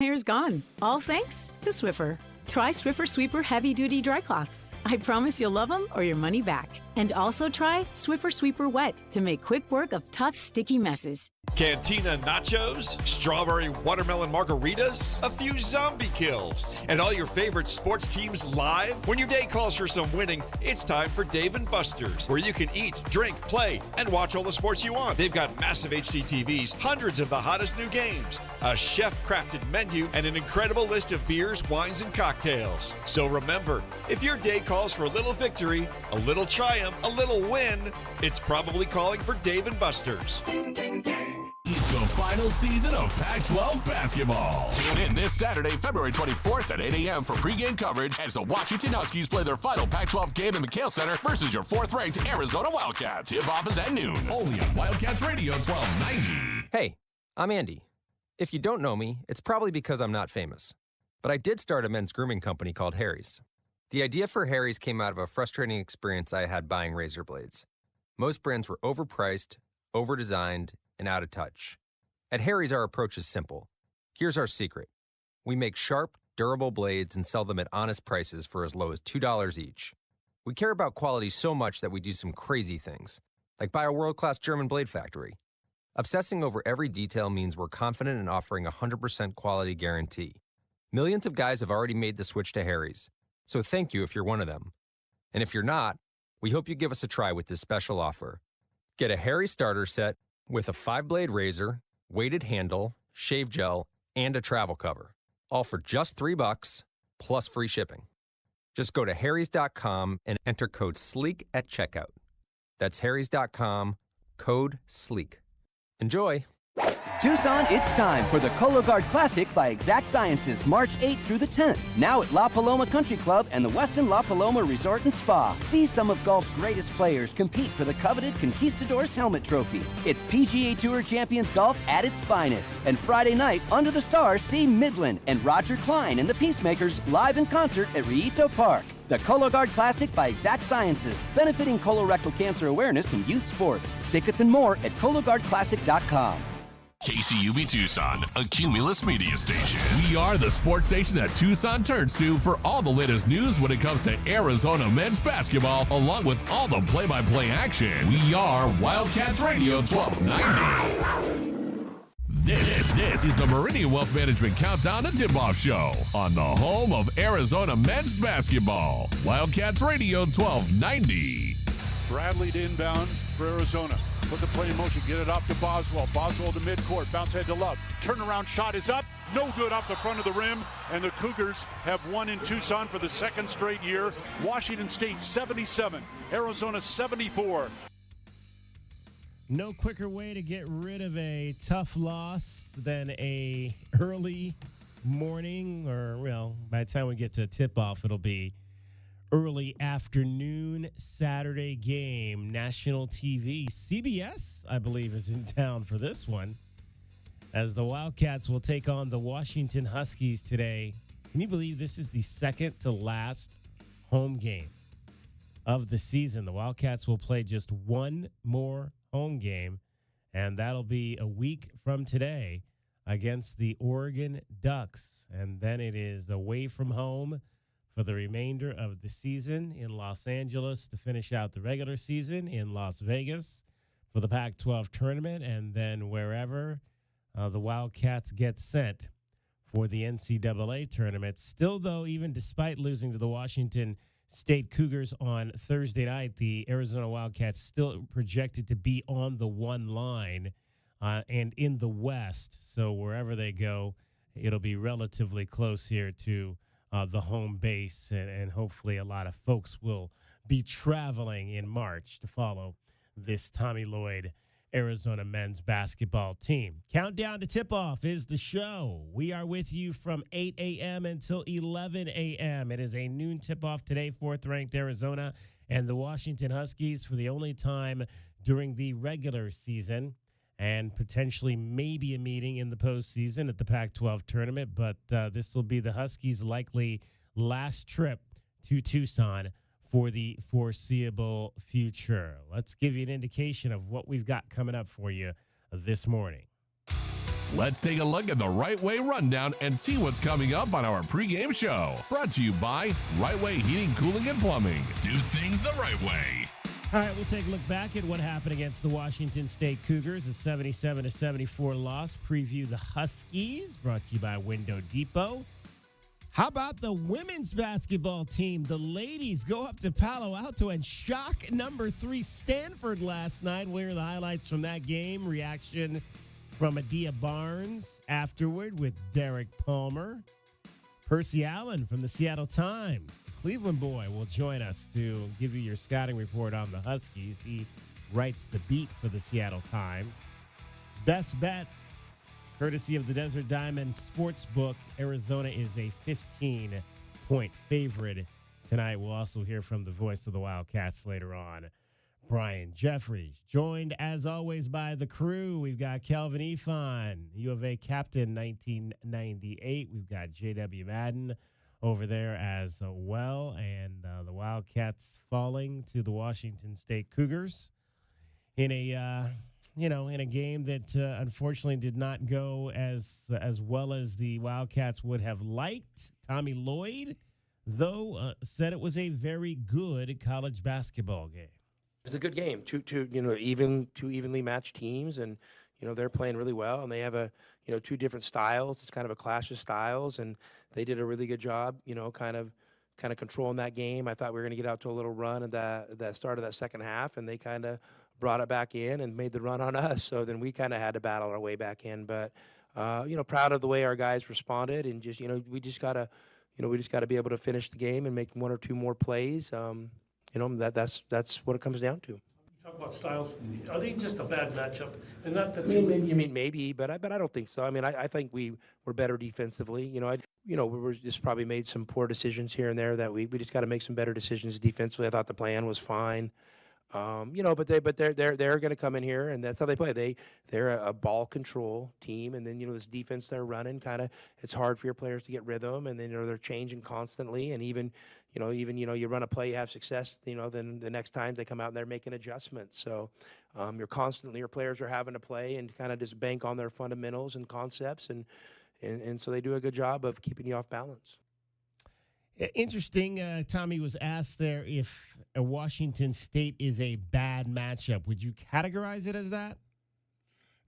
Hair's gone, all thanks to Swiffer. Try Swiffer Sweeper Heavy Duty Dry Cloths. I promise you'll love them or your money back. And also try Swiffer Sweeper Wet to make quick work of tough, sticky messes. Cantina nachos, strawberry watermelon margaritas, a few zombie kills, and all your favorite sports teams live? When your day calls for some winning, it's time for Dave & Buster's, where you can eat, drink, play, and watch all the sports you want. They've got massive HD TVs, hundreds of the hottest new games, a chef-crafted menu, and an incredible list of beers, wines, and cocktails. So remember, if your day calls for a little victory, a little triumph, a little win, it's probably calling for Dave & Buster's. It's the final season of Pac-12 basketball. Tune in this Saturday, February 24th at 8 a.m. for pregame coverage as the Washington Huskies play their final Pac-12 game in McHale Center versus your fourth-ranked Arizona Wildcats. Tip-off is at noon, only on Wildcats Radio 1290. Hey, I'm Andy. If you don't know me, it's probably because I'm not famous. But I did start a men's grooming company called Harry's. The idea for Harry's came out of a frustrating experience I had buying razor blades. Most brands were overpriced, overdesigned, and out of touch. At Harry's, our approach is simple. Here's our secret. We make sharp, durable blades and sell them at honest prices for as low as $2 each. We care about quality so much that we do some crazy things, like buy a world-class German blade factory. Obsessing over every detail means we're confident in offering a 100% quality guarantee. Millions of guys have already made the switch to Harry's, so thank you if you're one of them. And if you're not, we hope you give us a try with this special offer. Get a Harry's starter set with a 5-blade razor, weighted handle, shave gel, and a travel cover. All for just $3 plus free shipping. Just go to harrys.com and enter code SLEEK at checkout. That's harrys.com, code SLEEK. Enjoy! Tucson, it's time for the Cologuard Classic by Exact Sciences, March 8th through the 10th. Now at La Paloma Country Club and the Westin La Paloma Resort and Spa. See some of golf's greatest players compete for the coveted Conquistadors Helmet Trophy. It's PGA Tour Champions Golf at its finest. And Friday night, under the stars, see Midland and Roger Klein and the Peacemakers live in concert at Rieto Park. The Cologuard Classic by Exact Sciences, benefiting colorectal cancer awareness in youth sports. Tickets and more at CologuardClassic.com. KCUB Tucson, a Cumulus media station. We are the sports station that Tucson turns to for all the latest news when it comes to Arizona men's basketball, along with all the play-by-play action. We are Wildcats Radio 1290. This is the Meridian Wealth Management Countdown and Tipoff Show on the home of Arizona men's basketball. Wildcats Radio 1290. Bradley to inbound for Arizona. Put the play in motion, get it off to Boswell. Boswell to midcourt, bounce head to Love. Turnaround shot is up, no good off the front of the rim, and the Cougars have won in Tucson for the second straight year. Washington State 77, Arizona 74. No quicker way to get rid of a tough loss than a early morning, or, well, by the time we get to tip-off, it'll be early afternoon Saturday game. National TV. CBS, I believe, is in town for this one, as the Wildcats will take on the Washington Huskies today. Can you believe this is the second to last home game of the season? The Wildcats will play just one more home game, and that'll be a week from today against the Oregon Ducks. And then it is away from home for the remainder of the season in Los Angeles to finish out the regular season, in Las Vegas for the Pac-12 tournament, and then wherever the Wildcats get sent for the NCAA tournament. Still, though, even despite losing to the Washington State Cougars on Thursday night, the Arizona Wildcats still projected to be on the one line and in the West. So wherever they go, it'll be relatively close here to the home base, and hopefully a lot of folks will be traveling in March to follow this Tommy Lloyd Arizona men's basketball team. Countdown to tip-off is the show. We are with you from 8 a.m. until 11 a.m. It is a noon tip-off today, fourth-ranked Arizona and the Washington Huskies for the only time during the regular season, and potentially maybe a meeting in the postseason at the Pac-12 tournament. But this will be the Huskies' likely last trip to Tucson for the foreseeable future. Let's give you an indication of what we've got coming up for you this morning. Let's take a look at the Right Way Rundown and see what's coming up on our pregame show. Brought to you by Right Way Heating, Cooling, and Plumbing. Do things the right way. All right, we'll take a look back at what happened against the Washington State Cougars, a 77-74 loss. Preview the Huskies, brought to you by Window Depot. How about the women's basketball team? The ladies go up to Palo Alto and shock number 3 Stanford last night. What are the highlights from that game? Reaction from Adia Barnes afterward with Derek Palmer. Percy Allen from the Seattle Times, Cleveland boy, will join us to give you your scouting report on the Huskies. He writes the beat for the Seattle Times. Best bets, courtesy of the Desert Diamond Sportsbook. Arizona is a 15-point favorite tonight. We'll also hear from the voice of the Wildcats later on, Brian Jeffries. Joined, as always, by the crew. We've got Kelvin Efon, U of A captain, 1998. We've got J.W. Madden over there as well. And the Wildcats falling to the Washington State Cougars in a in a game that unfortunately did not go as well as the Wildcats would have liked. Tommy Lloyd, though, said it was a very good college basketball game. It's a good game. Two evenly matched teams, and they're playing really well, and they have two different styles. It's kind of a clash of styles, and they did a really good job, kind of controlling that game. I thought we were going to get out to a little run at that start of that second half, and they kind of brought it back in and made the run on us. So then we kind of had to battle our way back in. But proud of the way our guys responded, and just we just gotta be able to finish the game and make one or two more plays. That's what it comes down to. Talk about styles. Are they just a bad matchup? And not that maybe, but I don't think so. I think we were better defensively. We were just probably made some poor decisions here and there that we just got to make some better decisions defensively. I thought the plan was fine. But they're going to come in here, and that's how they play. They're a ball control team, and then this defense they're running it's hard for your players to get rhythm, and then they're changing constantly, and even you run a play, you have success, then the next time they come out and they're making adjustments. So your players are having to play and kind of just bank on their fundamentals and concepts, and so they do a good job of keeping you off balance. Interesting. Tommy was asked there if Washington State is a bad matchup. Would you categorize it as that?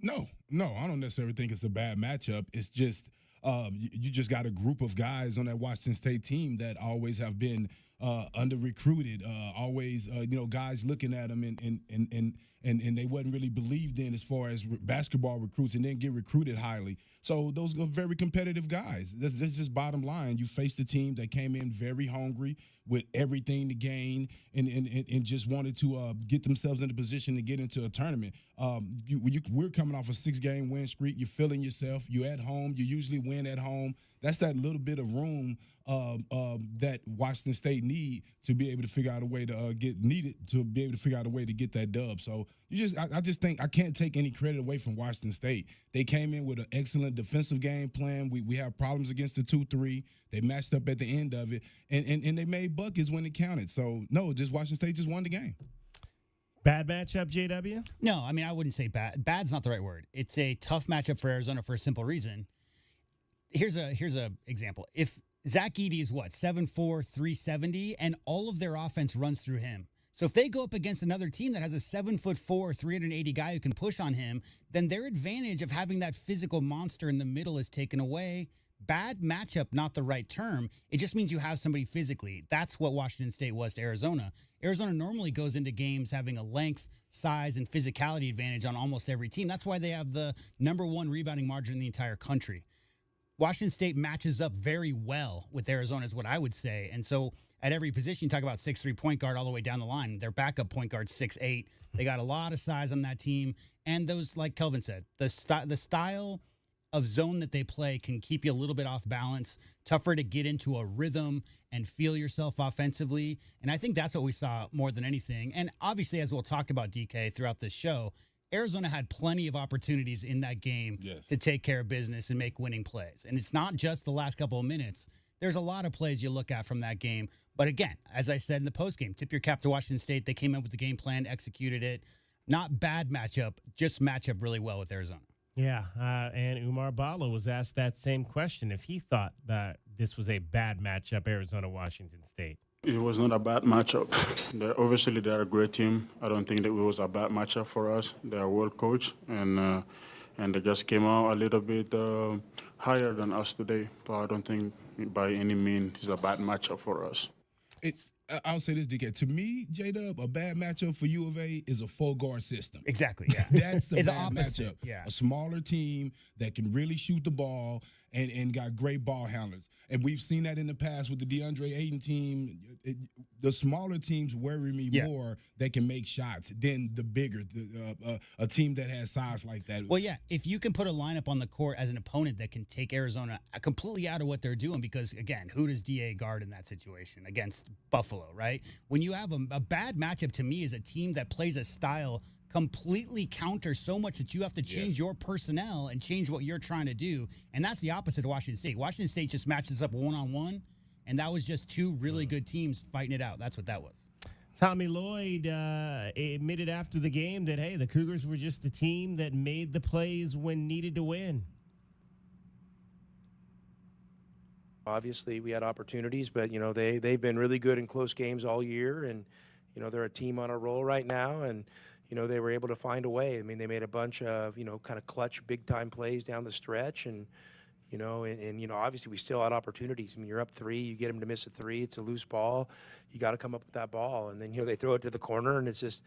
No, I don't necessarily think it's a bad matchup. It's just you just got a group of guys on that Washington State team that always have been under-recruited, always guys looking at them and they wasn't really believed in as far as basketball recruits, and then get recruited highly. So those are very competitive guys. That's just bottom line. You faced a team that came in very hungry with everything to gain and just wanted to get themselves in a position to get into a tournament. We're coming off a 6-game win streak. You're feeling yourself. You're at home. You usually win at home. That's that little bit of room that Washington State need to be able to figure out a way to get that dub. So I just think I can't take any credit away from Washington State. They came in with an excellent defensive game plan. We have problems against the 2-3. They matched up at the end of it, and they made buckets when it counted. So no, just Washington State just won the game. Bad matchup, JW? No, I wouldn't say bad. Bad's not the right word. It's a tough matchup for Arizona for a simple reason. Here's a example. If Zach Edey is 7'4", 370, and all of their offense runs through him. So if they go up against another team that has a 7'4", 380 guy who can push on him, then their advantage of having that physical monster in the middle is taken away. Bad matchup, not the right term. It just means you have somebody physically. That's what Washington State was to Arizona. Arizona normally goes into games having a length, size, and physicality advantage on almost every team. That's why they have the #1 rebounding margin in the entire country. Washington State matches up very well with Arizona is what I would say. And so at every position, you talk about 6'3" point guard all the way down the line. Their backup point guard 6'8". They got a lot of size on that team. And those, like Kelvin said, the style of zone that they play can keep you a little bit off balance, tougher to get into a rhythm and feel yourself offensively. And I think that's what we saw more than anything. And obviously, as we'll talk about, DK, throughout this show, Arizona had plenty of opportunities in that game to take care of business and make winning plays. And it's not just the last couple of minutes. There's a lot of plays you look at from that game. But again, as I said in the postgame, tip your cap to Washington State. They came in with the game plan, executed it. Not bad matchup, just match up really well with Arizona. Yeah, and Umar Bala was asked that same question if he thought that this was a bad matchup, Arizona-Washington State. It was not a bad matchup. Obviously, they're a great team. I don't think that it was a bad matchup for us. They're well coached, and they just came out a little bit higher than us today. But I don't think by any means it's a bad matchup for us. I'll say this, DK. To me, J-Dub, a bad matchup for U of A is a full-guard system. Exactly, yeah. That's a it's bad opposite, matchup. yeah. A smaller team that can really shoot the ball and got great ball handlers. And we've seen that in the past with the DeAndre Ayton team. The smaller teams worry me more that can make shots than the bigger, a team that has size like that. Well, yeah, if you can put a lineup on the court as an opponent that can take Arizona completely out of what they're doing, because, again, who does DA guard in that situation against Buffalo, right? When you have a bad matchup, to me, is a team that plays a style completely counter so much that you have to change your personnel and change what you're trying to do. And that's the opposite of Washington State. Washington State just matches up one-on-one, and that was just two really good teams fighting it out. That's what that was. Tommy Lloyd admitted after the game that, hey, the Cougars were just the team that made the plays when needed to win. Obviously, we had opportunities, but, they've been really good in close games all year, and, they're a team on a roll right now, and, they were able to find a way. I mean, they made a bunch of, kind of clutch, big-time plays down the stretch, and, obviously we still had opportunities. I mean, you're up 3, you get them to miss a 3, it's a loose ball. You got to come up with that ball, and then, they throw it to the corner, and it's just,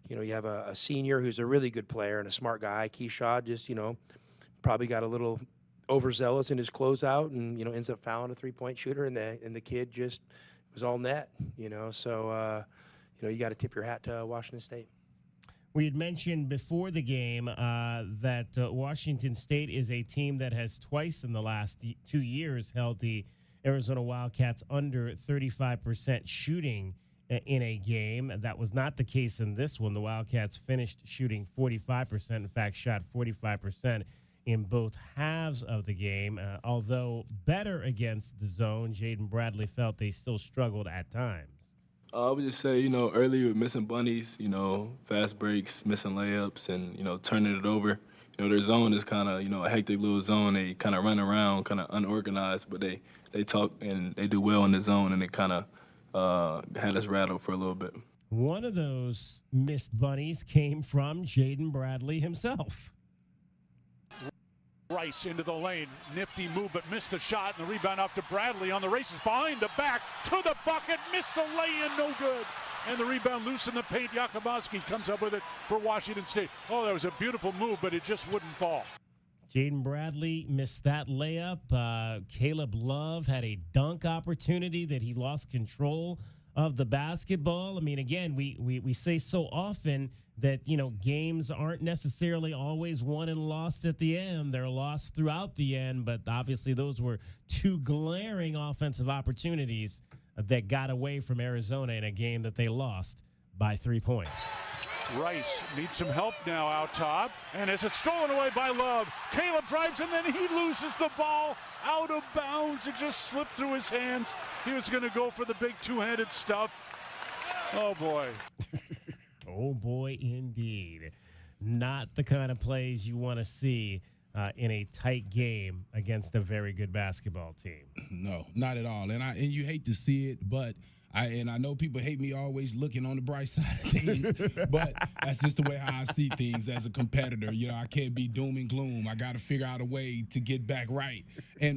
you have a senior who's a really good player and a smart guy. Keyshaw just, probably got a little overzealous in his closeout and, ends up fouling a three-point shooter, and the kid just was all net, So, you got to tip your hat to Washington State. We had mentioned before the game that Washington State is a team that has twice in the last 2 years held the Arizona Wildcats under 35% shooting in a game. That was not the case in this one. The Wildcats finished shooting 45%. In fact, shot 45% in both halves of the game. Although better against the zone, Jaden Bradley felt they still struggled at times. I would just say, early with missing bunnies, fast breaks, missing layups, and, turning it over. Their zone is kind of, a hectic little zone. They kind of run around, kind of unorganized, but they talk and they do well in the zone, and it kind of had us rattled for a little bit. One of those missed bunnies came from Jaden Bradley himself. Rice into the lane, nifty move, but missed the shot, and the rebound off to Bradley on the races behind the back to the bucket, missed the lay-in, no good. And the rebound loose in the paint. Yakubowski comes up with it for Washington State. Oh, that was a beautiful move, but it just wouldn't fall. Jaden Bradley missed that layup. Caleb Love had a dunk opportunity that he lost control of the basketball. I mean, again, we say so often that, games aren't necessarily always won and lost at the end. They're lost throughout the end, but obviously those were two glaring offensive opportunities that got away from Arizona in a game that they lost by 3 points. Rice needs some help now out top, and as it's stolen away by Love, Caleb drives and then he loses the ball out of bounds. It just slipped through his hands. He was going to go for the big two-handed stuff. Oh, boy. Oh, boy, indeed. Not the kind of plays you want to see in a tight game against a very good basketball team. No, not at all. And you hate to see it, but I know people hate me always looking on the bright side of things, but that's just the way how I see things as a competitor. I can't be doom and gloom. I got to figure out a way to get back right.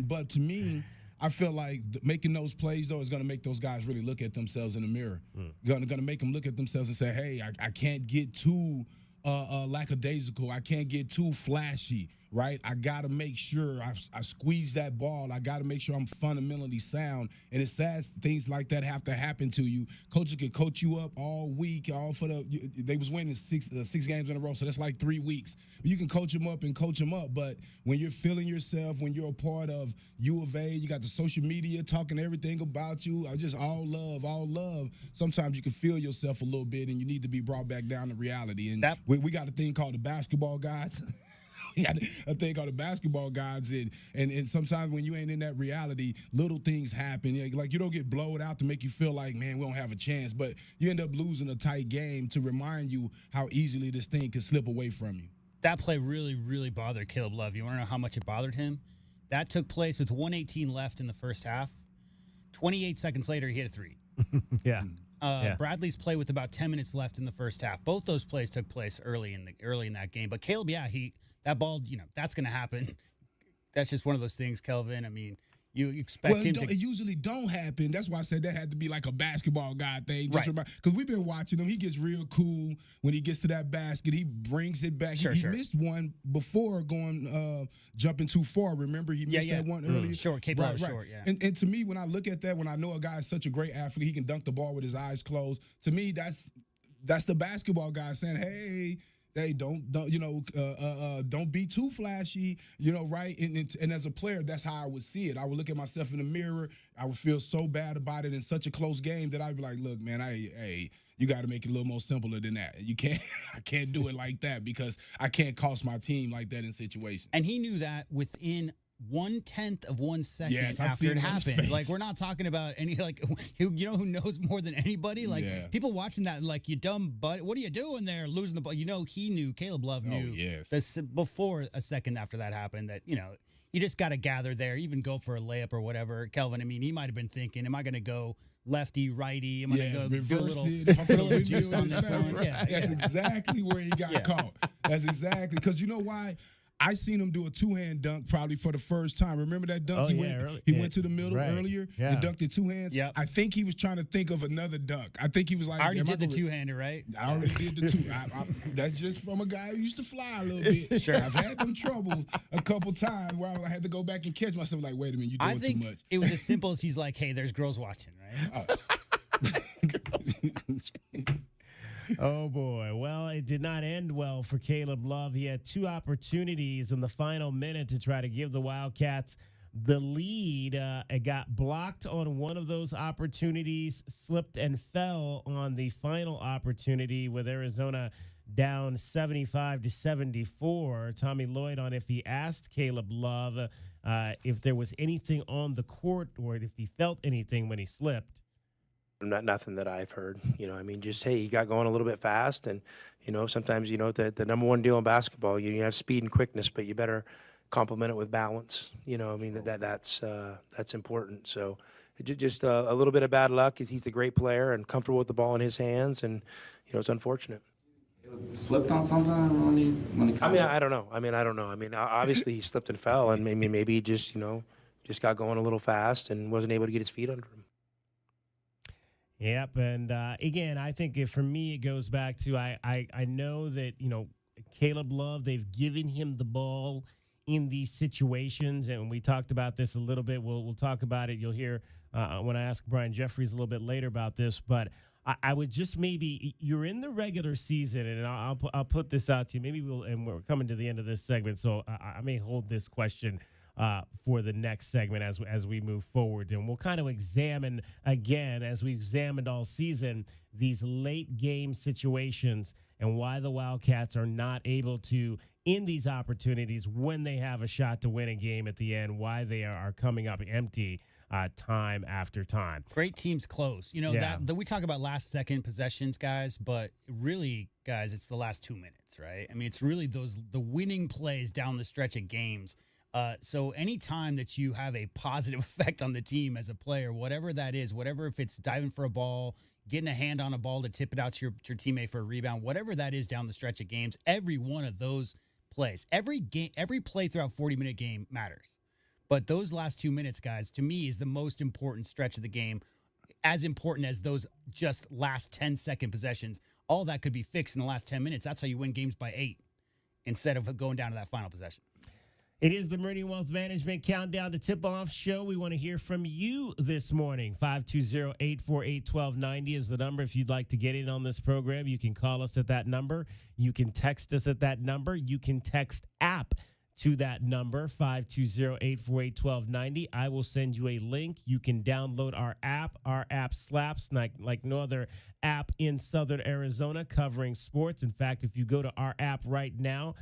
But to me, I feel like making those plays, though, is going to make those guys really look at themselves in the mirror. Going to make them look at themselves and say, hey, I can't get too lackadaisical. I can't get too flashy, right? I got to make sure I squeeze that ball. I got to make sure I'm fundamentally sound. And it's sad things like that have to happen to you. Coaches could coach you up all week, they was winning six games in a row, so that's like 3 weeks. You can coach them up, but when you're feeling yourself, when you're a part of U of A, you got the social media talking everything about you, just all love. Sometimes you can feel yourself a little bit, and you need to be brought back down to reality. And we got a thing called the basketball gods. We got a thing called the basketball gods, and sometimes when you ain't in that reality, little things happen. Like you don't get blowed out to make you feel like, man, we don't have a chance, but you end up losing a tight game to remind you how easily this thing can slip away from you. That play really, really bothered Caleb Love. You want to know how much it bothered him? That took place with 1:18 left in the first half. 28 seconds later, he hit a three. Yeah. Bradley's play with about 10 minutes left in the first half. Both those plays took place early in that game. But Caleb, that ball, that's going to happen. That's just one of those things, Kelvin. I mean, you expect him to. It usually don't happen. That's why I said that had to be like a basketball guy thing. Right. Because we've been watching him. He gets real cool when he gets to that basket. He brings it back. He missed one before jumping too far. Remember, he missed that one earlier. Short, Cape Love short, yeah. And to me, when I look at that, when I know a guy is such a great athlete, he can dunk the ball with his eyes closed. To me, that's the basketball guy saying, hey, don't be too flashy, right? And as a player, that's how I would see it. I would look at myself in the mirror. I would feel so bad about it in such a close game that I'd be like, look, man, you got to make it a little more simpler than that. I can't do it like that because I can't cost my team like that in situations. And he knew that within 1/10 of 1 second after after it happened. Like, we're not talking about any, who knows more than anybody? People watching that, like, you dumb butt, what are you doing there losing the ball? Caleb Love knew before a second after that happened that, you just got to gather there, even go for a layup or whatever. Kelvin, I mean, he might have been thinking, am I going to go lefty, righty? Am I going to go reverse put a little juice on this one? That's exactly where he got caught. That's exactly, because you know why? I seen him do a two-hand dunk probably for the first time. Remember that dunk? He went to the middle earlier and dunked it two hands. Yep. I think he was trying to think of another dunk. I think he was like, I already did the two-hander, right? I already did the two. That's just from a guy who used to fly a little bit. Sure. I've had them troubles a couple times where I had to go back and catch myself like, wait a minute, you're doing too much. It was as simple as he's like, hey, there's girls watching, right? Oh, boy. Well, it did not end well for Caleb Love. He had two opportunities in the final minute to try to give the Wildcats the lead. It got blocked on one of those opportunities, slipped and fell on the final opportunity with Arizona down 75-74. Tommy Lloyd on if he asked Caleb Love if there was anything on the court or if he felt anything when he slipped. Nothing that I've heard. Just, hey, you got going a little bit fast. And, sometimes, the number one deal in basketball, you have speed and quickness, but you better complement it with balance. That's important. So just a little bit of bad luck. He's a great player and comfortable with the ball in his hands. And, it's unfortunate. Slipped on something when he I don't know. Obviously he slipped and fell, and maybe he just got going a little fast and wasn't able to get his feet under him. Yep, and again, I think for me it goes back to I know that Caleb Love, they've given him the ball in these situations, and we talked about this a little bit. We'll talk about it. You'll hear when I ask Brian Jeffries a little bit later about this, but I would just you're in the regular season, and I'll put this out to you. Maybe we're coming to the end of this segment, so I may hold this question for the next segment as we move forward. And we'll kind of examine, again, as we examined all season, these late game situations and why the Wildcats are not able to, in these opportunities, when they have a shot to win a game at the end, why they are coming up empty time after time. Great teams close. That we talk about last second possessions, guys, but really, guys, it's the last 2 minutes, right? I mean, it's really the winning plays down the stretch of games. So anytime that you have a positive effect on the team as a player, whatever that is, if it's diving for a ball, getting a hand on a ball to tip it out to your teammate for a rebound, whatever that is down the stretch of games, every one of those plays, every play throughout 40-minute game matters. But those last 2 minutes, guys, to me is the most important stretch of the game, as important as those just last 10-second possessions. All that could be fixed in the last 10 minutes. That's how you win games by 8 instead of going down to that final possession. It is the Meridian Wealth Management Countdown to Tip-Off show. We want to hear from you this morning. 520-848-1290 is the number. If you'd like to get in on this program, you can call us at that number. You can text us at that number. You can text app to that number, 520-848-1290. I will send you a link. You can download our app. Our app slaps like no other app in Southern Arizona covering sports. In fact, if you go to our app right now,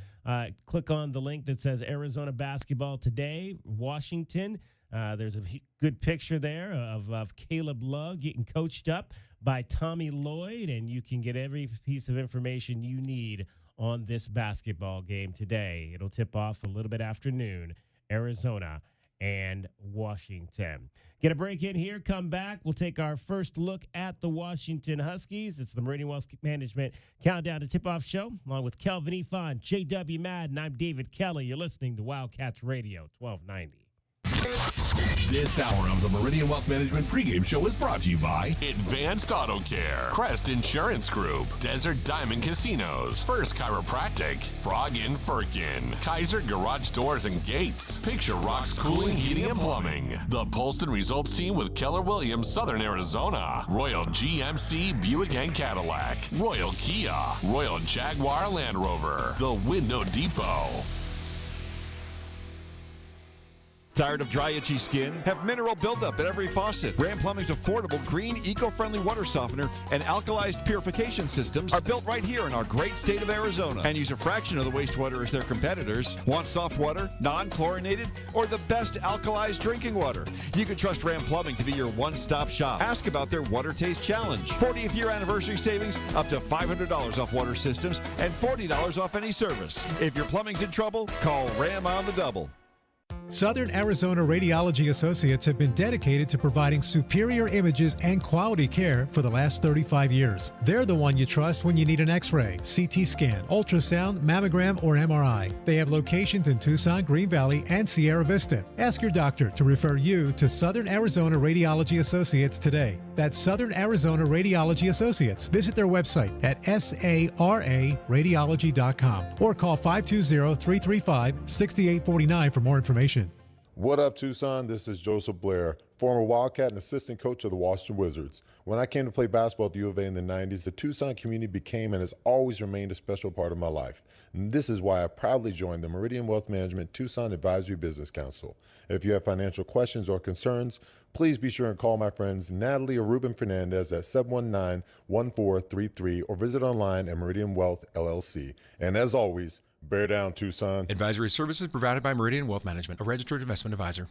click on the link that says Arizona Basketball Today, Washington. There's a good picture there of Caleb Love getting coached up by Tommy Lloyd, and you can get every piece of information you need on this basketball game today. It'll tip off a little bit after noon, Arizona and Washington. Get a break in here, come back. We'll take our first look at the Washington Huskies. It's the Meridian Wealth Management Countdown to Tip-Off Show, along with Kelvin Efon, J.W. Madden. I'm David Kelly. You're listening to Wildcats Radio, 1290. This hour of the Meridian Wealth Management pregame show is brought to you by Advanced Auto Care, Crest Insurance Group, Desert Diamond Casinos, First Chiropractic, Frog Inn Firkin, Kaiser Garage Doors and Gates, Picture Rocks Cooling, Heating and Plumbing, the Polston Results Team with Keller Williams, Southern Arizona, Royal GMC Buick and Cadillac, Royal Kia, Royal Jaguar Land Rover, the Window Depot. Tired of dry, itchy skin? Have mineral buildup at every faucet. Ram Plumbing's affordable, green, eco-friendly water softener and alkalized purification systems are built right here in our great state of Arizona and use a fraction of the wastewater as their competitors. Want soft water, non-chlorinated, or the best alkalized drinking water? You can trust Ram Plumbing to be your one-stop shop. Ask about their Water Taste Challenge. 40th year anniversary savings, up to $500 off water systems and $40 off any service. If your plumbing's in trouble, call Ram on the double. Southern Arizona Radiology Associates have been dedicated to providing superior images and quality care for the last 35 years. They're the one you trust when you need an X-ray, CT scan, ultrasound, mammogram, or MRI. They have locations in Tucson, Green Valley, and Sierra Vista. Ask your doctor to refer you to Southern Arizona Radiology Associates today. That's Southern Arizona Radiology Associates. Visit their website at sararadiology.com or call 520-335-6849 for more information. What up, Tucson? This is Joseph Blair, former Wildcat and assistant coach of the Washington Wizards. When I came to play basketball at the U of A in the 90s, the Tucson community became and has always remained a special part of my life. And this is why I proudly joined the Meridian Wealth Management Tucson Advisory Business Council. If you have financial questions or concerns, please be sure and call my friends Natalie or Ruben Fernandez at 719-1433 or visit online at Meridian Wealth LLC. And as always, bear down, Tucson. Advisory services provided by Meridian Wealth Management, a registered investment advisor.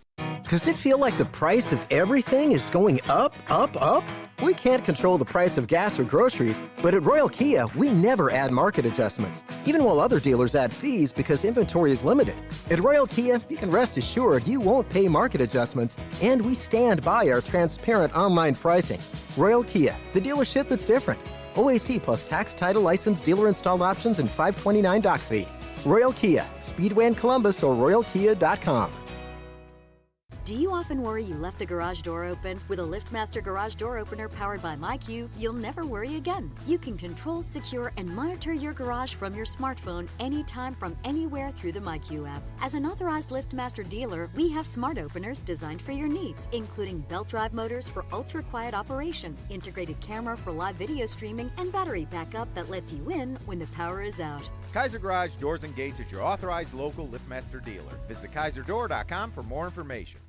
Does it feel like the price of everything is going up, up, up? We can't control the price of gas or groceries, but at Royal Kia, we never add market adjustments, even while other dealers add fees because inventory is limited. At Royal Kia, you can rest assured you won't pay market adjustments, and we stand by our transparent online pricing. Royal Kia, the dealership that's different. OAC plus tax, title, license, dealer installed options, and $529 doc fee. Royal Kia, Speedway in Columbus or royalkia.com. Do you often worry you left the garage door open? With a LiftMaster garage door opener powered by MyQ, you'll never worry again. You can control, secure, and monitor your garage from your smartphone anytime from anywhere through the MyQ app. As an authorized LiftMaster dealer, we have smart openers designed for your needs, including belt drive motors for ultra-quiet operation, integrated camera for live video streaming, and battery backup that lets you in when the power is out. Kaiser Garage Doors and Gates is your authorized local LiftMaster dealer. Visit KaiserDoor.com for more information.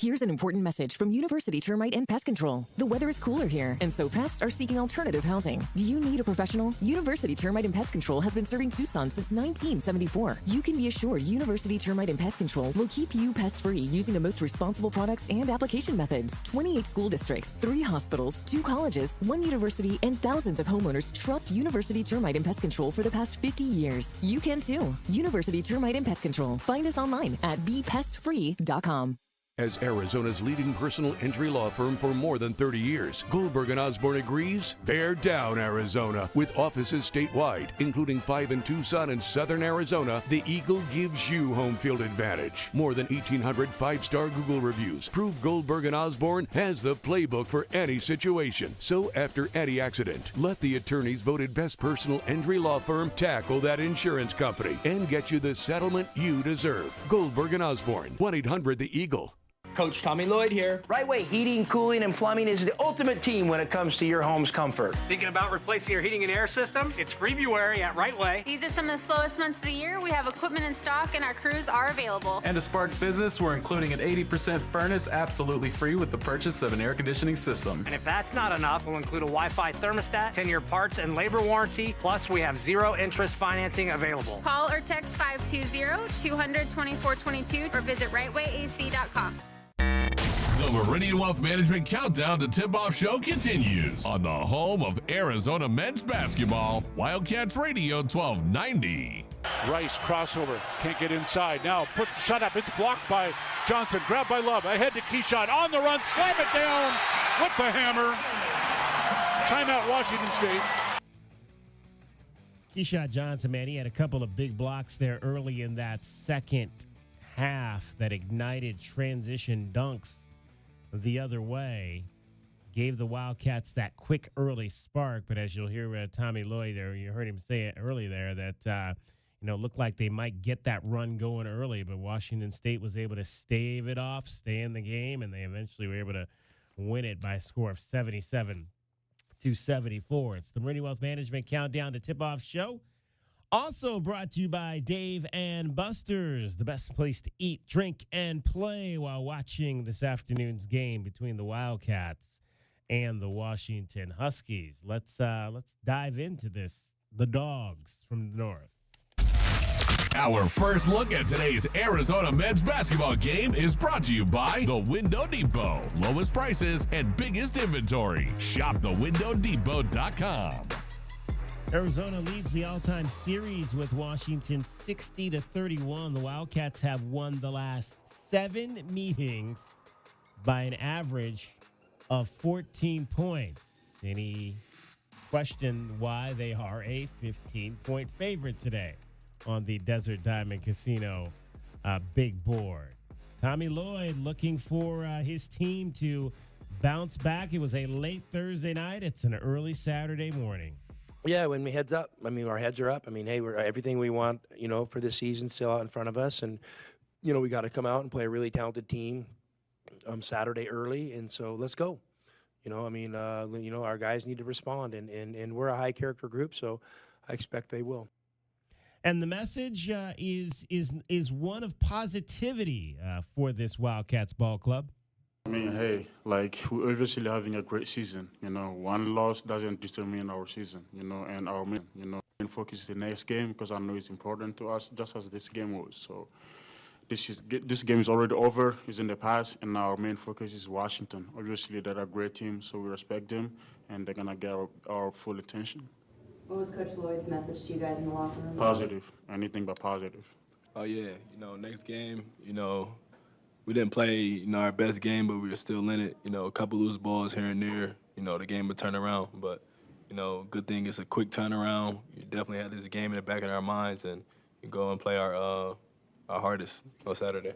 Here's an important message from University Termite and Pest Control. The weather is cooler here, and so pests are seeking alternative housing. Do you need a professional? University Termite and Pest Control has been serving Tucson since 1974. You can be assured University Termite and Pest Control will keep you pest-free using the most responsible products and application methods. 28 school districts, 3 hospitals, 2 colleges, 1 university, and thousands of homeowners trust University Termite and Pest Control for the past 50 years. You can too. University Termite and Pest Control. Find us online at bepestfree.com. As Arizona's leading personal injury law firm for more than 30 years, Goldberg & Osborne agrees, bear down, Arizona. With offices statewide, including 5 in Tucson and Southern Arizona, the Eagle gives you home field advantage. More than 1,800 5-star Google reviews prove Goldberg & Osborne has the playbook for any situation. So after any accident, let the attorneys voted best personal injury law firm tackle that insurance company and get you the settlement you deserve. Goldberg & Osborne, 1-800-THE-EAGLE. Coach Tommy Lloyd here. Right Way Heating, Cooling, and Plumbing is the ultimate team when it comes to your home's comfort. Thinking about replacing your heating and air system? It's February at Right Way. These are some of the slowest months of the year. We have equipment in stock and our crews are available. And to spark business, we're including an 80% furnace absolutely free with the purchase of an air conditioning system. And if that's not enough, we'll include a Wi-Fi thermostat, 10-year parts and labor warranty, plus we have 0 interest financing available. Call or text 520-200-2422 or visit rightwayac.com. The Meridian Wealth Management Countdown to Tip-Off show continues on the home of Arizona men's basketball, Wildcats Radio 1290. Rice crossover, can't get inside. Now puts the shot up. It's blocked by Johnson. Grabbed by Love. Ahead to Keyshawn on the run. Slam it down with the hammer. Timeout, Washington State. Keyshawn Johnson, man, he had a couple of big blocks there early in that second half that ignited transition dunks the other way. Gave the Wildcats that quick early spark. But as you'll hear Tommy Lloyd there, you heard him say it early there that, looked like they might get that run going early. But Washington State was able to stave it off, stay in the game, and they eventually were able to win it by a score of 77-74. It's the Meridian Wealth Management Countdown to Tip-Off show. Also brought to you by Dave and Buster's, the best place to eat, drink, and play while watching this afternoon's game between the Wildcats and the Washington Huskies. Let's dive into this. The Dogs from the North. Our first look at today's Arizona men's basketball game is brought to you by The Window Depot. Lowest prices and biggest inventory. Shop thewindowdepot.com. Arizona leads the all-time series with Washington 60-31. The Wildcats have won the last 7 meetings by an average of 14 points. Any question why they are a 15-point favorite today on the Desert Diamond Casino big board? Tommy Lloyd looking for his team to bounce back. It was a late Thursday night. It's an early Saturday morning. Yeah, when we heads up, our heads are up. Hey, we're everything we want, for this season still out in front of us. And, we got to come out and play a really talented team Saturday early. And so let's go. Our guys need to respond. And we're a high character group, so I expect they will. And the message is one of positivity for this Wildcats ball club. Hey, we're obviously having a great season. One loss doesn't determine our season, and our main focus is the next game because I know it's important to us, just as this game was. So this game is already over, it's in the past, and now our main focus is Washington. Obviously, they're a great team, so we respect them, and they're going to get our full attention. What was Coach Lloyd's message to you guys in the locker room? Positive, anything but positive. Oh, yeah, next game, we didn't play, our best game, but we were still in it. A couple loose balls here and there. The game would turn around. But, good thing it's a quick turnaround. You definitely had this game in the back of our minds, and you go and play our hardest on Saturday.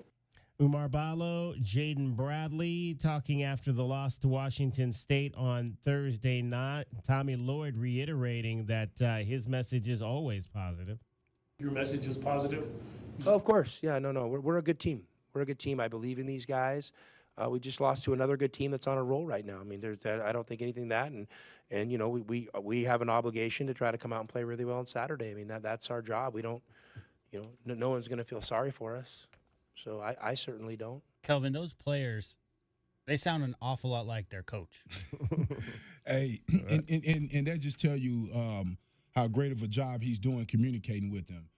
Umar Ballo, Jaden Bradley talking after the loss to Washington State on Thursday night. Tommy Lloyd reiterating that his message is always positive. Your message is positive? Oh, of course. Yeah, no. We're a good team. We're a good team. I believe in these guys. We just lost to another good team that's on a roll right now. I don't think anything that, and we have an obligation to try to come out and play really well on Saturday. That's our job. We don't, no one's going to feel sorry for us. So I certainly don't. Kelvin, those players, they sound an awful lot like their coach. Hey, and that just tell you how great of a job he's doing communicating with them.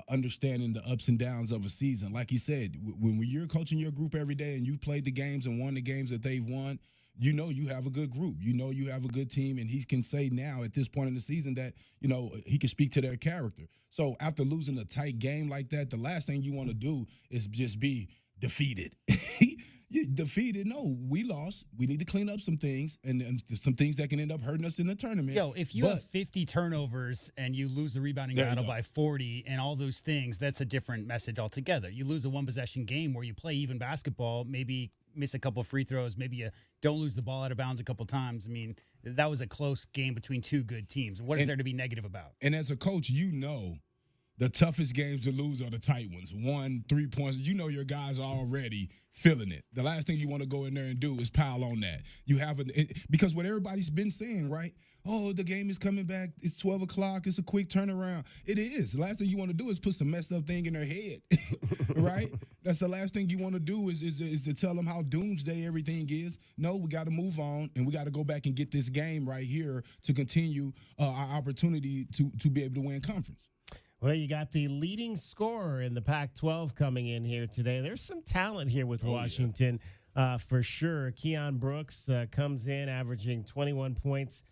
Understanding the ups and downs of a season. Like he said, when you're coaching your group every day and you've played the games and won the games that they've won, you have a good group. You have a good team, and he can say now at this point in the season that, he can speak to their character. So after losing a tight game like that, the last thing you want to do is just be defeated. Defeated? No, we lost. We need to clean up some things, and some things that can end up hurting us in the tournament. If you have 50 turnovers and you lose the rebounding battle by 40 and all those things, that's a different message altogether. You lose a one-possession game where you play even basketball, maybe miss a couple free throws, maybe you don't lose the ball out of bounds a couple times. That was a close game between two good teams. What is there to be negative about? And as a coach, the toughest games to lose are the tight ones. 1-3 points. Your guys are already feeling it. The last thing you want to go in there and do is pile on that. Because what everybody's been saying, right? Oh, the game is coming back. It's 12 o'clock. It's a quick turnaround. It is. The last thing you want to do is put some messed up thing in their head, right? That's the last thing you want to do is to tell them how doomsday everything is. No, we got to move on, and we got to go back and get this game right here to continue our opportunity to be able to win conference. Well, you got the leading scorer in the Pac-12 coming in here today. There's some talent here with Washington. for sure. Keon Brooks comes in averaging 21 points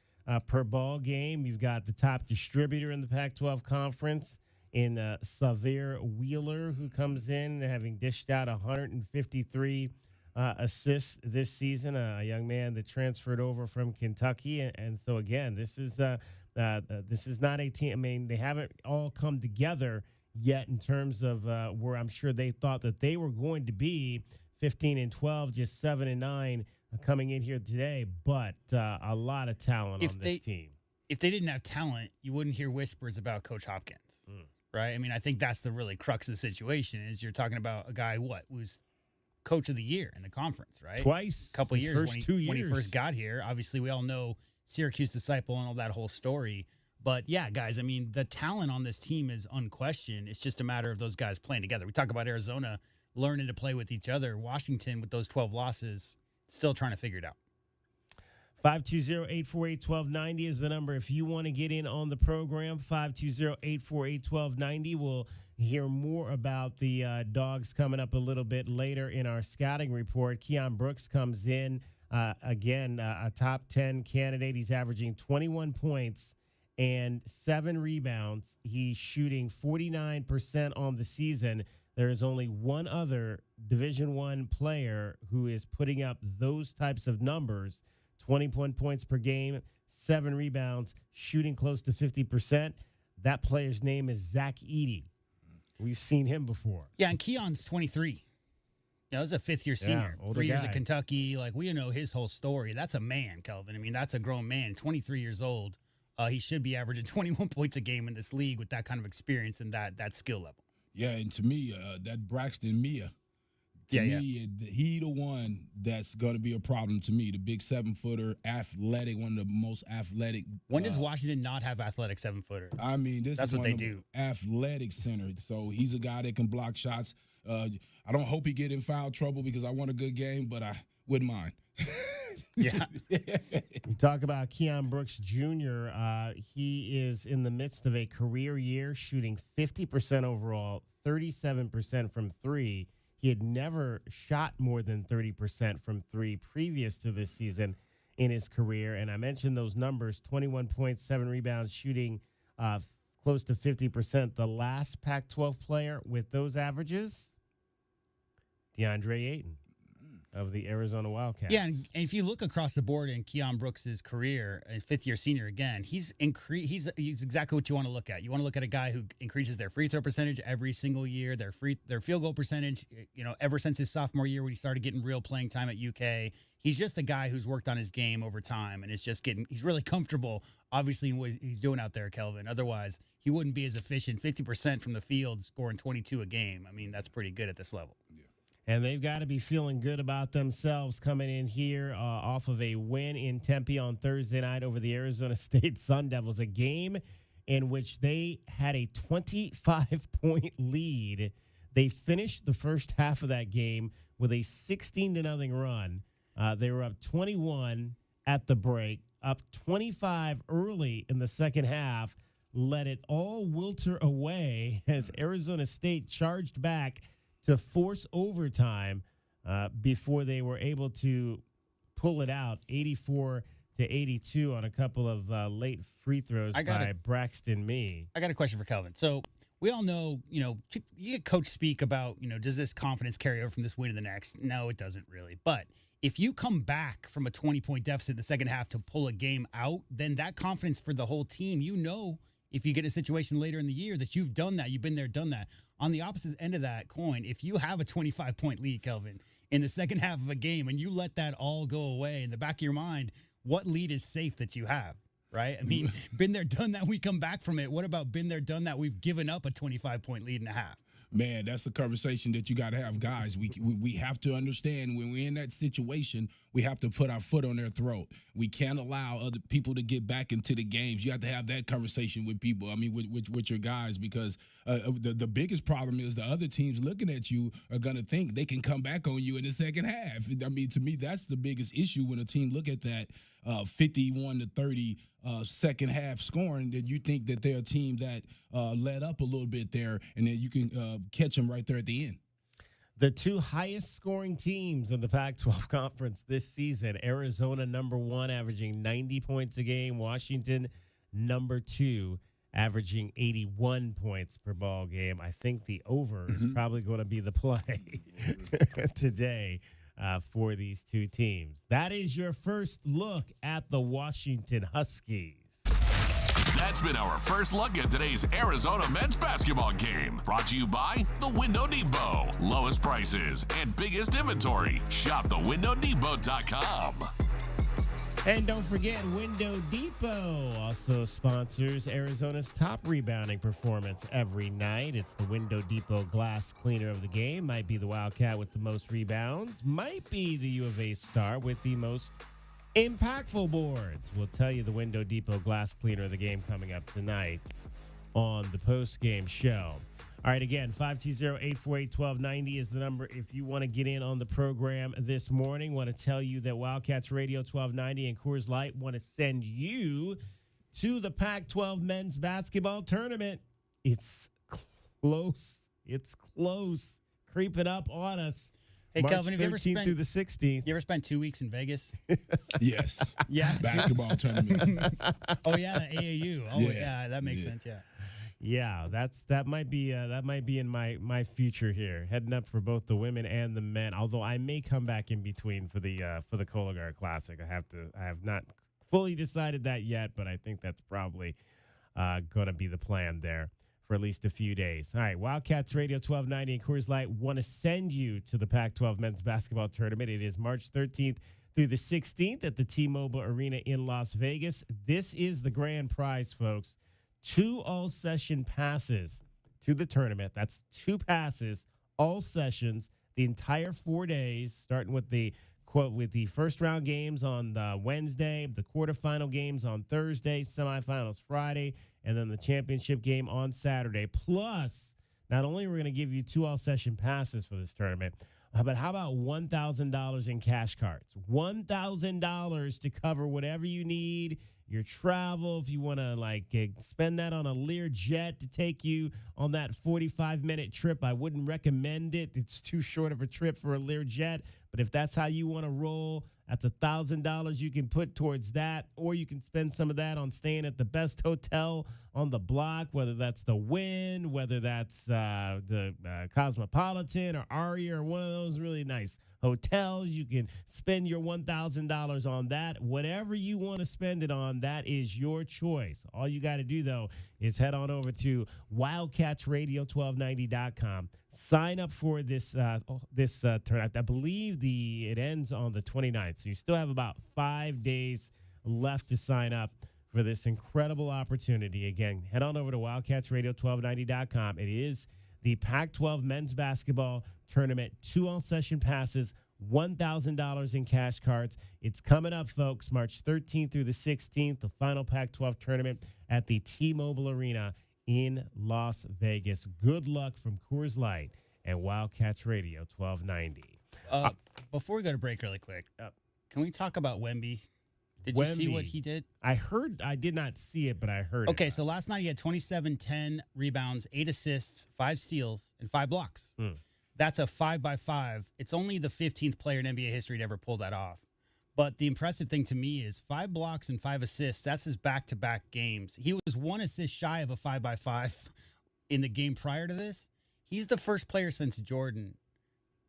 per ball game. You've got the top distributor in the Pac-12 conference in Xavier Wheeler, who comes in having dished out 153 assists this season, a young man that transferred over from Kentucky. And so, again, this is not a team. I mean, they haven't all come together yet in terms of where I'm sure they thought that they were going to be 15-12, just 7-9 coming in here today. But a lot of talent on this team. If they didn't have talent, you wouldn't hear whispers about Coach Hopkins, right? I mean, I think that's the really crux of the situation is you're talking about a guy, who's coach of the year in the conference, right? Twice. A couple of years when he years. first got here. Obviously, we all know Syracuse disciple and all that whole story. But, yeah, guys, I mean, the talent on this team is unquestioned. It's just a matter of those guys playing together. We talk about Arizona learning to play with each other. Washington, with those 12 losses, still trying to figure it out. 520-848-1290 is the number if you want to get in on the program. 520-848-1290. We'll hear more about the Dogs coming up a little bit later in our scouting report. Keon Brooks comes in, again, a top 10 candidate. He's averaging 21 points and 7 rebounds. He's shooting 49% on the season. There is only one other Division I player who is putting up those types of numbers. 21 points per game, 7 rebounds, shooting close to 50%. That player's name is Zach Edey. We've seen him before. Yeah, and Keon's 23. He's a fifth-year senior. 3 years at Kentucky. Like, we know his whole story. That's a man, Kelvin. I mean, that's a grown man, 23 years old. He should be averaging 21 points a game in this league with that kind of experience and that skill level. Yeah, and to me, that Braxton Mia, he the one that's going to be a problem to me. The big 7-footer, athletic, one of the most athletic. When does Washington not have athletic 7-footer? I mean, That's is what one they of do. Athletic center. So he's a guy that can block shots. I don't hope he get in foul trouble because I want a good game, but I wouldn't mind. Yeah. You talk about Keon Brooks Jr. He is in the midst of a career year, shooting 50% overall, 37% from 3. He had never shot more than 30% from 3 previous to this season in his career. And I mentioned those numbers, 21 points, 7 rebounds, shooting close to 50%. The last Pac-12 player with those averages, DeAndre Ayton of the Arizona Wildcats. Yeah, and if you look across the board in Keon Brooks' career, a fifth-year senior again, he's exactly what you want to look at. You want to look at a guy who increases their free throw percentage every single year, their field goal percentage, ever since his sophomore year when he started getting real playing time at UK. He's just a guy who's worked on his game over time, and he's really comfortable, obviously, in what he's doing out there, Kelvin. Otherwise, he wouldn't be as efficient. 50% from the field, scoring 22 a game. I mean, that's pretty good at this level. Yeah. And they've got to be feeling good about themselves coming in here off of a win in Tempe on Thursday night over the Arizona State Sun Devils, a game in which they had a 25-point lead. They finished the first half of that game with a 16-0 run. They were up 21 at the break, up 25 early in the second half, let it all wilter away as Arizona State charged back to force overtime before they were able to pull it out, 84-82 on a couple of late free throws by Braxton Mee. I got a question for Kelvin. So we all know, you get coach speak about, does this confidence carry over from this win to the next? No, it doesn't really. But if you come back from a 20-point deficit in the second half to pull a game out, then that confidence for the whole team, if you get a situation later in the year that you've done that, you've been there, done that. On the opposite end of that coin, if you have a 25-point lead, Kelvin, in the second half of a game and you let that all go away in the back of your mind, what lead is safe that you have, right? I mean, been there, done that, we come back from it. What about been there, done that, we've given up a 25-point lead and a half? Man, that's a conversation that you got to have, guys. We have to understand when we're in that situation, we have to put our foot on their throat. We can't allow other people to get back into the games. You have to have that conversation with people. I mean, with your guys, because the biggest problem is the other teams looking at you are going to think they can come back on you in the second half. I mean, to me, that's the biggest issue when a team look at that 51-30 second half scoring, that you think that they're a team that let up a little bit there, and then you can catch them right there at the end. The two highest scoring teams in the Pac-12 conference this season, Arizona number 1, averaging 90 points a game. Washington number 2, averaging 81 points per ball game. I think the over is probably going to be the play today for these two teams. That is your first look at the Washington Huskies. That's been our first look at today's Arizona men's basketball game. Brought to you by The Window Depot. Lowest prices and biggest inventory. Shop thewindow.depot.com. And don't forget, Window Depot also sponsors Arizona's top rebounding performance every night. It's the Window Depot glass cleaner of the game. Might be the Wildcat with the most rebounds. Might be the U of A star with the most impactful boards. We'll tell you the Window Depot glass cleaner of the game coming up tonight on the post-game show. All right, again, 520-848-1290 is the number if you want to get in on the program this morning. Want to tell you that Wildcats Radio 1290 and Coors Light want to send you to the Pac-12 men's basketball tournament. It's close. It's close. Creeping up on us. Hey, March Kelvin, have you ever 13th spent through the 16th? You ever spent 2 weeks in Vegas? Yes. Yeah. Basketball tournament. Oh yeah, the AAU. Oh yeah, that makes sense. Yeah. Yeah, that might be in my future here, heading up for both the women and the men. Although I may come back in between for the Cologuard Classic. I have not fully decided that yet, but I think that's probably going to be the plan there for at least a few days. All right, Wildcats Radio 1290 and Coors Light want to send you to the Pac-12 men's basketball tournament. It is March 13th through the 16th at the T-Mobile Arena in Las Vegas. This is the grand prize, folks. 2 all-session passes to the tournament. That's 2 passes, all sessions, the entire 4 days, starting with the first-round games on Wednesday, the quarterfinal games on Thursday, semifinals Friday, and then the championship game on Saturday. Plus, not only are we going to give you 2 all-session passes for this tournament, but how about $1,000 in cash cards? $1,000 to cover whatever you need, your travel, if you want to spend that on a Lear jet to take you on that 45-minute trip. I wouldn't recommend it. It's too short of a trip for a Lear jet. But if that's how you want to roll, that's $1,000 you can put towards that, or you can spend some of that on staying at the best hotel on the block, whether that's the Wynn, whether that's the Cosmopolitan or Aria or one of those really nice hotels. You can spend your $1,000 on that. Whatever you want to spend it on, that is your choice. All you got to do, though, is head on over to wildcatsradio1290.com. Sign up for this tournament. I believe it ends on the 29th, so you still have about 5 days left to sign up for this incredible opportunity. Again, head on over to wildcatsradio1290.com. It is the Pac-12 men's basketball tournament, 2 all-session passes, $1,000 in cash cards. It's coming up, folks, March 13th through the 16th, the final Pac-12 tournament at the T-Mobile Arena in Las Vegas. Good luck from Coors Light and Wildcats Radio 1290. Before we go to break really quick, can we talk about Wemby? Did you see what he did? I did not see it, but I heard it. Okay, so last night he had 27, 10 rebounds, 8 assists, 5 steals, and 5 blocks. That's a 5x5. It's only the 15th player in NBA history to ever pull that off. But the impressive thing to me is 5 blocks and 5 assists. That's his back-to-back games. He was 1 assist shy of a 5x5 in the game prior to this. He's the first player since Jordan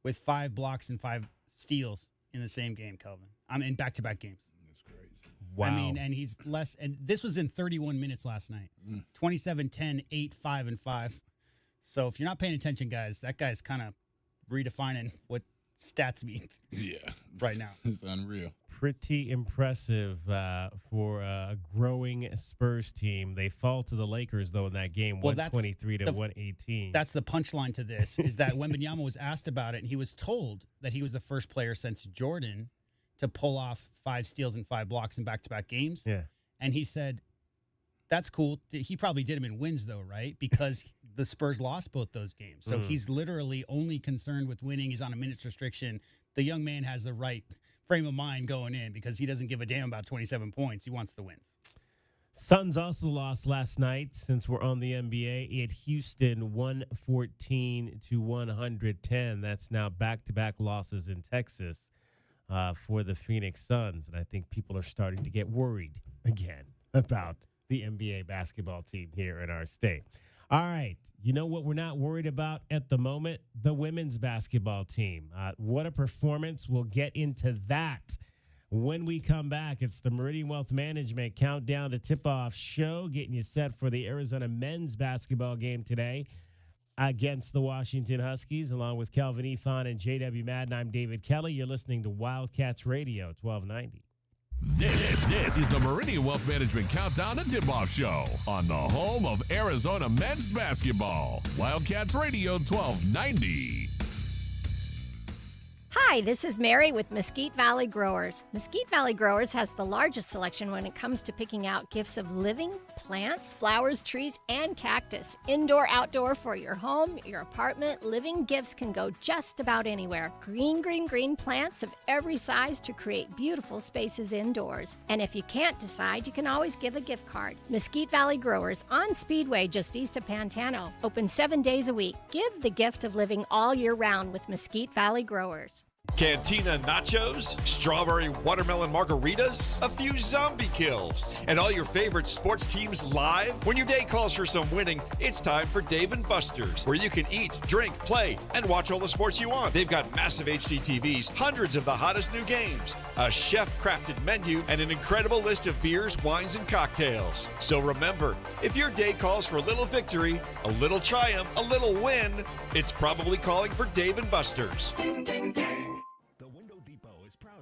with 5 blocks and 5 steals in the same game, Kelvin. In back-to-back games. That's crazy. Wow. I mean, and he's less, and this was in 31 minutes last night. 27, 10, 8, 5, and 5. So if you're not paying attention, guys, that guy's kind of redefining what stats mean. Yeah. Right now. It's unreal. Pretty impressive for a growing Spurs team. They fall to the Lakers, though, in that game, 123 to 118. That's the punchline to this, is that Wembanyama was asked about it, and he was told that he was the first player since Jordan to pull off 5 steals and 5 blocks in back-to-back games. Yeah. And he said, that's cool. He probably did them in wins, though, right? Because the Spurs lost both those games. So he's literally only concerned with winning. He's on a minutes restriction. The young man has the right frame of mind going in because he doesn't give a damn about 27 points. He wants the wins. Suns also lost last night. Since we're on the NBA, at Houston 114-110. That's now back-to-back losses in Texas for the Phoenix Suns. And I think people are starting to get worried again about the NBA basketball team here in our state. All right. You know what we're not worried about at the moment? The women's basketball team. What a performance. We'll get into that when we come back. It's the Meridian Wealth Management Countdown to Tip-Off show, getting you set for the Arizona men's basketball game today against the Washington Huskies, along with Kelvin Efon and J.W. Madden. I'm David Kelly. You're listening to Wildcats Radio, 1290. This is the Meridian Wealth Management Countdown to Tip-Off show on the home of Arizona men's basketball. Wildcats Radio 1290. Hi, this is Mary with Mesquite Valley Growers. Mesquite Valley Growers has the largest selection when it comes to picking out gifts of living plants, flowers, trees, and cactus. Indoor, outdoor, for your home, your apartment, living gifts can go just about anywhere. Green, green, green plants of every size to create beautiful spaces indoors. And if you can't decide, you can always give a gift card. Mesquite Valley Growers on Speedway just east of Pantano. Open 7 days a week. Give the gift of living all year round with Mesquite Valley Growers. Cantina nachos, strawberry watermelon margaritas, a few zombie kills, and all your favorite sports teams live? When your day calls for some winning, it's time for Dave & Buster's, where you can eat, drink, play, and watch all the sports you want. They've got massive HD TVs, hundreds of the hottest new games, a chef-crafted menu, and an incredible list of beers, wines, and cocktails. So remember, if your day calls for a little victory, a little triumph, a little win, it's probably calling for Dave & Buster's.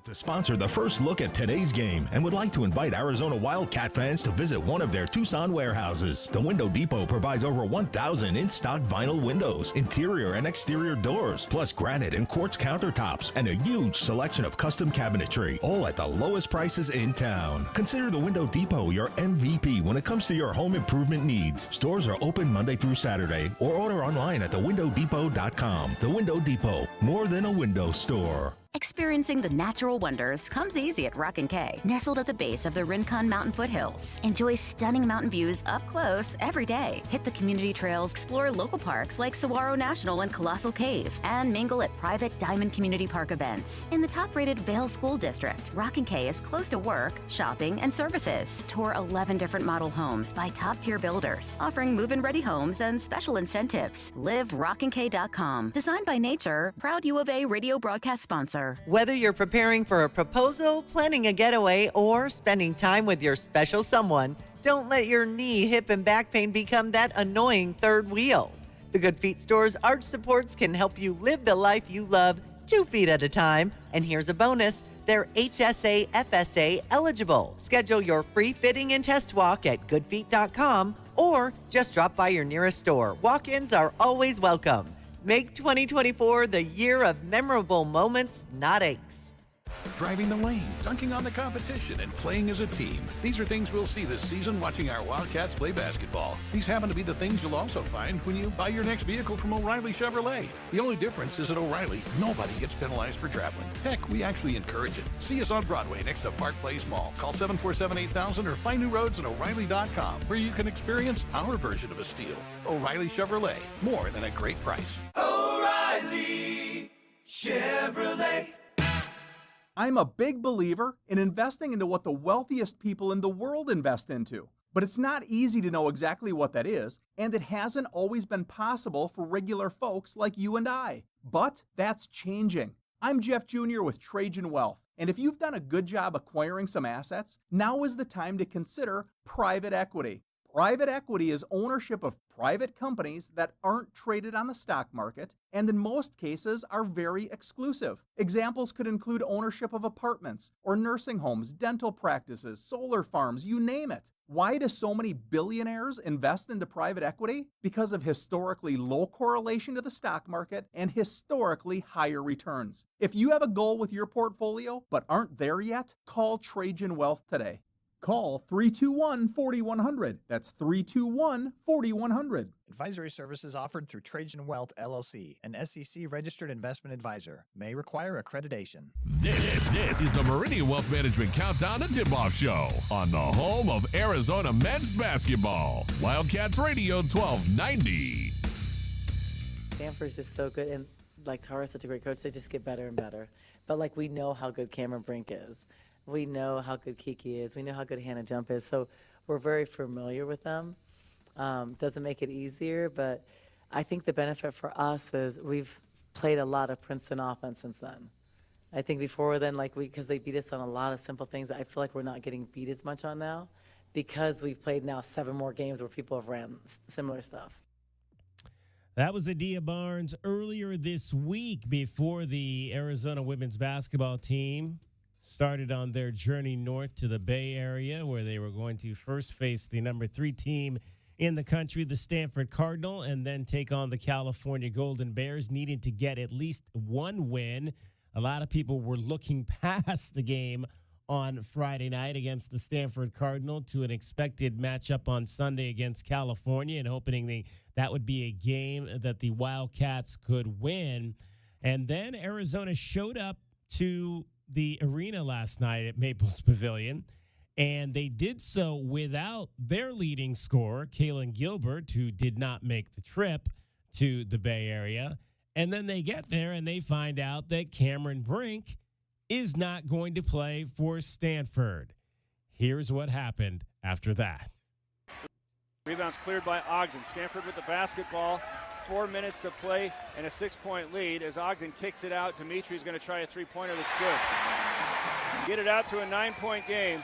To sponsor the first look at today's game and would like to invite Arizona Wildcat fans to visit one of their Tucson warehouses. The Window Depot provides over 1,000 in-stock vinyl windows, interior and exterior doors, plus granite and quartz countertops, and a huge selection of custom cabinetry, all at the lowest prices in town. Consider the Window Depot your MVP when it comes to your home improvement needs. Stores are open Monday through Saturday, or order online at thewindowdepot.com. The Window Depot, more than a window store. Experiencing the natural wonders comes easy at Rock & Kay, nestled at the base of the Rincon Mountain foothills. Enjoy stunning mountain views up close every day. Hit the community trails, explore local parks like Saguaro National and Colossal Cave, and mingle at private Diamond Community Park events. In the top-rated Vail School District, Rock & Kay is close to work, shopping, and services. Tour 11 different model homes by top-tier builders, offering move-in-ready homes and special incentives. Live rockandk.com. Designed by nature, proud U of A radio broadcast sponsor. Whether you're preparing for a proposal, planning a getaway, or spending time with your special someone, don't let your knee, hip, and back pain become that annoying third wheel. The Good Feet Store's arch supports can help you live the life you love 2 feet at a time. And here's a bonus. They're HSA FSA eligible. Schedule your free fitting and test walk at goodfeet.com or just drop by your nearest store. Walk-ins are always welcome. Make 2024 the year of memorable moments, not aches. Driving the lane, dunking on the competition, and playing as a team. These are things we'll see this season watching our Wildcats play basketball. These happen to be the things you'll also find when you buy your next vehicle from O'Reilly Chevrolet. The only difference is at O'Reilly, nobody gets penalized for traveling. Heck, we actually encourage it. See us on Broadway next to Park Place Mall. Call 747-8000 or find new roads at O'Reilly.com, where you can experience our version of a steal. O'Reilly Chevrolet, more than a great price. O'Reilly Chevrolet. I'm a big believer in investing into what the wealthiest people in the world invest into. But it's not easy to know exactly what that is, and it hasn't always been possible for regular folks like you and I. But that's changing. I'm Jeff Jr. with Trajan Wealth, and if you've done a good job acquiring some assets, now is the time to consider private equity. Private equity is ownership of private companies that aren't traded on the stock market and in most cases are very exclusive. Examples could include ownership of apartments or nursing homes, dental practices, solar farms, you name it. Why do so many billionaires invest into private equity? Because of historically low correlation to the stock market and historically higher returns. If you have a goal with your portfolio but aren't there yet, call Trajan Wealth today. Call 321-4100. That's 321-4100. Advisory services offered through Trajan Wealth, LLC, an SEC-registered investment advisor. May require accreditation. This is the Meridian Wealth Management Countdown to Tip-Off Show on the home of Arizona men's basketball. Wildcats Radio 1290. Stanford's just so good, and like Tara's such a great coach, they just get better and better. But like we know how good Cameron Brink is. We know how good Kiki is. We know how good Hannah Jump is. So we're very familiar with them. Doesn't make it easier, but I think the benefit for us is we've played a lot of Princeton offense since then. I think before then, because they beat us on a lot of simple things, I feel like we're not getting beat as much on now because we've played now 7 more games where people have ran similar stuff. That was Adia Barnes earlier this week before the Arizona women's basketball team started on their journey north to the Bay Area, where they were going to first face the number 3 team in the country, the Stanford Cardinal, and then take on the California Golden Bears, needing to get at least one win. A lot of people were looking past the game on Friday night against the Stanford Cardinal to an expected matchup on Sunday against California, and hoping that would be a game that the Wildcats could win. And then Arizona showed up to the arena last night at Maples Pavilion, and they did so without their leading scorer, Kaylin Gilbert, who did not make the trip to the Bay Area. And then they get there and they find out that Cameron Brink is not going to play for Stanford. Here's what happened after that. Rebounds cleared by Ogden. Stanford with the basketball. 4 minutes to play and a 6-point lead as Ogden kicks it out. Dimitri's going to try a 3-pointer that's good. Get it out to a 9-point game.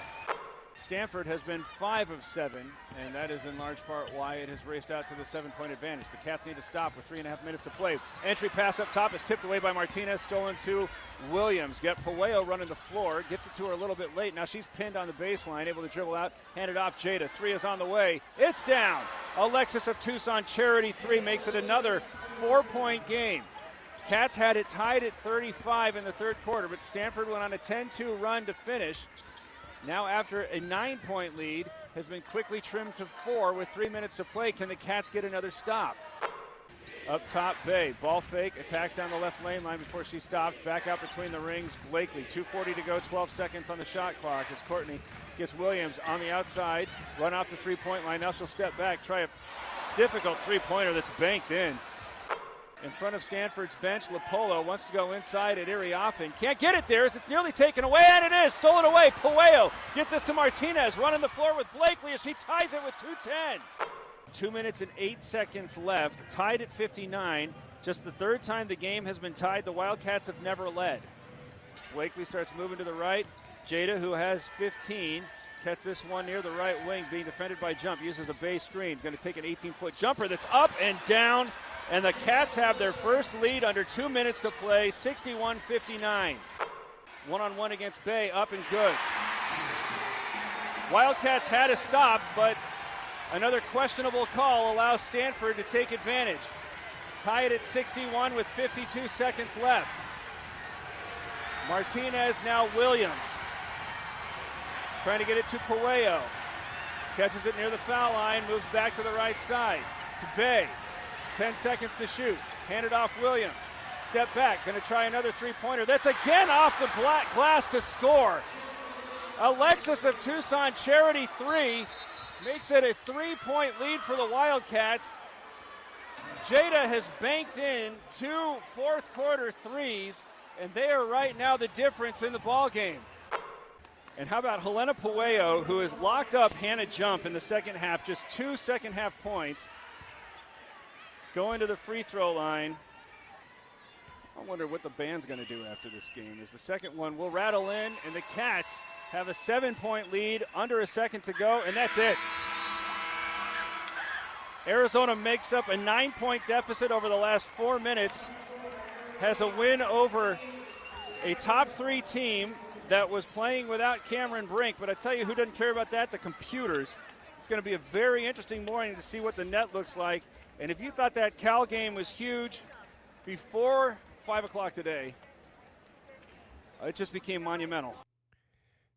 Stanford has been 5 of 7, and that is in large part why it has raced out to the 7-point advantage. The Cats need to stop with 3.5 minutes to play. Entry pass up top is tipped away by Martinez, stolen to Williams. Get Pueo running the floor, gets it to her a little bit late. Now she's pinned on the baseline, able to dribble out, hand it off Jada. 3 is on the way. It's down. Alexis of Tucson Charity 3 makes it another 4-point game. Cats had it tied at 35 in the third quarter, but Stanford went on a 10-2 run to finish. Now after a 9-point lead, has been quickly trimmed to 4 with 3 minutes to play. Can the Cats get another stop? Up top, Bay. Ball fake, attacks down the left lane line before she stopped. Back out between the rings, Blakely. 2:40 to go, 12 seconds on the shot clock as Courtney gets Williams on the outside. Run off the three-point line. Now she'll step back, try a difficult three-pointer that's banked in. In front of Stanford's bench, Lapolo wants to go inside at Iriafen. Can't get it there as it's nearly taken away, and it is stolen away. Pueo gets this to Martinez, running the floor with Blakely as she ties it with 2:10. 2 minutes and 8 seconds left, tied at 59. Just the third time the game has been tied. The Wildcats have never led. Blakely starts moving to the right. Jada, who has 15, gets this one near the right wing, being defended by Jump, uses a base screen. Going to take an 18-foot jumper that's up and down. And the Cats have their first lead under 2 minutes to play, 61-59. One-on-one against Bay, up and good. Wildcats had a stop, but another questionable call allows Stanford to take advantage. Tie it at 61 with 52 seconds left. Martinez, now Williams. Trying to get it to Pueo. Catches it near the foul line, moves back to the right side. To Bay. 10 seconds to shoot. Hand it off Williams. Step back. Going to try another three-pointer. That's again off the glass to score. Alexis of Tucson Charity 3 makes it a 3-point lead for the Wildcats. Jada has banked in 2 fourth-quarter threes, and they are right now the difference in the ballgame. And how about Helena Pueo, who has locked up Hannah Jump in the second half, just 2 second-half points. Going to the free throw line. I wonder what the band's going to do after this game. As the second one will rattle in, and the Cats have a 7-point lead, under a second to go, and that's it. Arizona makes up a 9-point deficit over the last 4 minutes, has a win over a top 3 team that was playing without Cameron Brink, but I tell you who doesn't care about that, the computers. It's going to be a very interesting morning to see what the net looks like. And if you thought that Cal game was huge before 5 o'clock today, it just became monumental.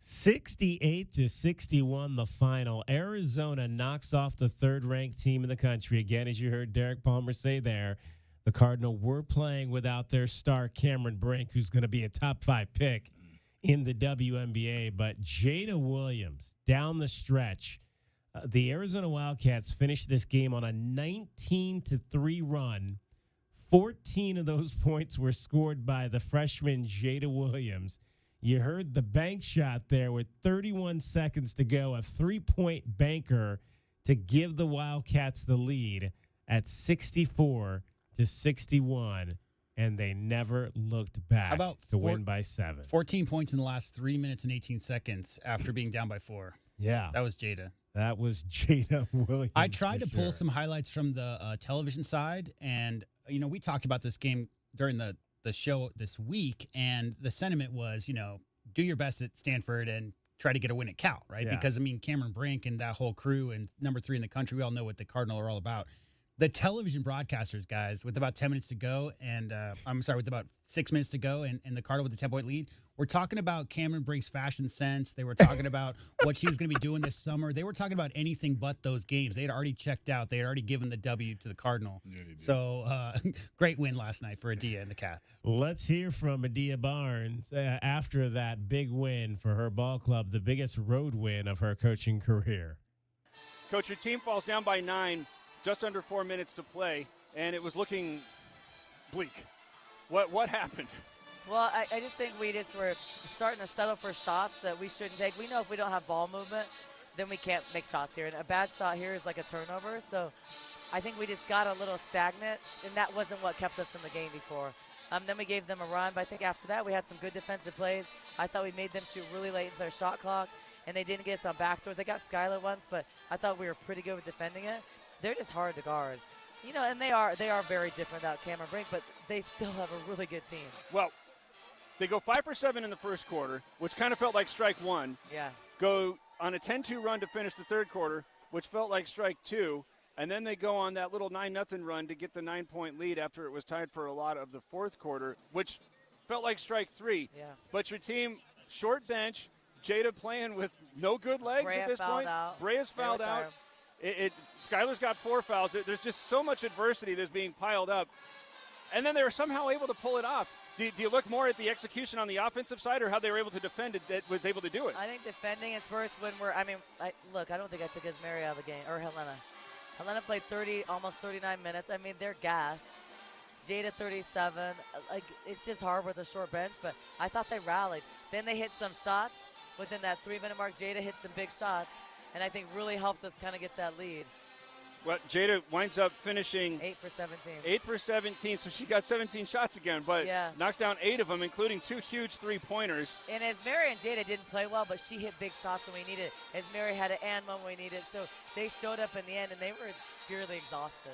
68-61 the final. Arizona knocks off the third-ranked team in the country. Again, as you heard Derek Palmer say there, the Cardinal were playing without their star Cameron Brink, who's going to be a top 5 pick in the WNBA. But Jada Williams, down the stretch, the Arizona Wildcats finished this game on a 19-3 run. 14 of those points were scored by the freshman Jada Williams. You heard the bank shot there with 31 seconds to go, a 3-point banker to give the Wildcats the lead at 64-61, and they never looked back to win by 7. 14 points in the last 3 minutes and 18 seconds after being down by 4. Yeah. That was Jada. That was Jada Williams. I tried to pull some highlights from the television side, and, we talked about this game during the show this week, and the sentiment was, do your best at Stanford and try to get a win at Cal, right? Yeah. Because, Cameron Brink and that whole crew and number 3 in the country, we all know what the Cardinal are all about. The television broadcasters, guys, with about 10 minutes to go, and with about 6 minutes to go, and the Cardinal with the 10-point lead, we're talking about Cameron Brink's fashion sense. They were talking about what she was going to be doing this summer. They were talking about anything but those games. They had already checked out. They had already given the W to the Cardinal. Yeah, so, great win last night for Adia and the Cats. Let's hear from Adia Barnes after that big win for her ball club, the biggest road win of her coaching career. Coach, your team falls down by 9. Just under 4 minutes to play, and it was looking bleak. What happened? Well, I just think we just were starting to settle for shots that we shouldn't take. We know if we don't have ball movement, then we can't make shots here. And a bad shot here is like a turnover. So I think we just got a little stagnant, and that wasn't what kept us in the game before. Then we gave them a run, but I think after that we had some good defensive plays. I thought we made them shoot really late into their shot clock, and they didn't get us on backdoors. They got Skylar once, but I thought we were pretty good with defending it. They're just hard to guard. And they are very different without Cameron Brink, but they still have a really good team. Well, they go 5 for 7 in the first quarter, which kind of felt like strike 1. Yeah. Go on a 10-2 run to finish the third quarter, which felt like strike 2. And then they go on that little 9-0 run to get the 9-point lead after it was tied for a lot of the fourth quarter, which felt like strike 3. Yeah. But your team, short bench, Jada playing with no good legs Brea at this fouled point. out. Brea's fouled out. Skylar's got 4 fouls. There's just so much adversity that's being piled up. And then they were somehow able to pull it off. Do you look more at the execution on the offensive side or how they were able to defend it that was able to do it? I think defending is first when I don't think I took Mary out of the game, or Helena. Helena played almost 39 minutes. They're gassed. Jada 37. It's just hard with a short bench, but I thought they rallied. Then they hit some shots. Within that 3-minute mark, Jada hit some big shots. And I think really helped us kind of get that lead. Well, Jada winds up finishing 8 for 17. 8 for 17, so she got 17 shots again, but knocks down 8 of them, including 2 huge three-pointers. And as Mary and Jada didn't play well, but she hit big shots when we needed. As Mary had an and when we needed. So they showed up in the end, and they were purely exhausted.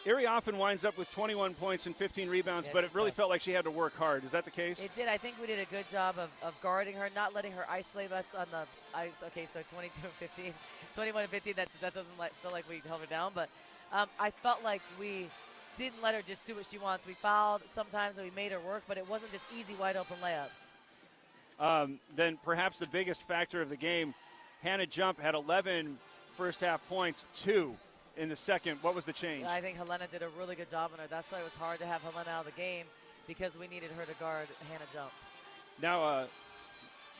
Erie often winds up with 21 points and 15 rebounds, but it really felt like she had to work hard. Is that the case? It did. I think we did a good job of guarding her, not letting her isolate us on the ice. Okay, so 22 and 15. 21 and 15, that doesn't feel like we held her down. But I felt like we didn't let her just do what she wants. We fouled sometimes and we made her work, but it wasn't just easy, wide-open layups. Then perhaps the biggest factor of the game, Hannah Jump had 11 first-half points, 2 in the second. What was the change? I think Helena did a really good job on her. That's why it was hard to have Helena out of the game, because we needed her to guard Hannah Jump. Now,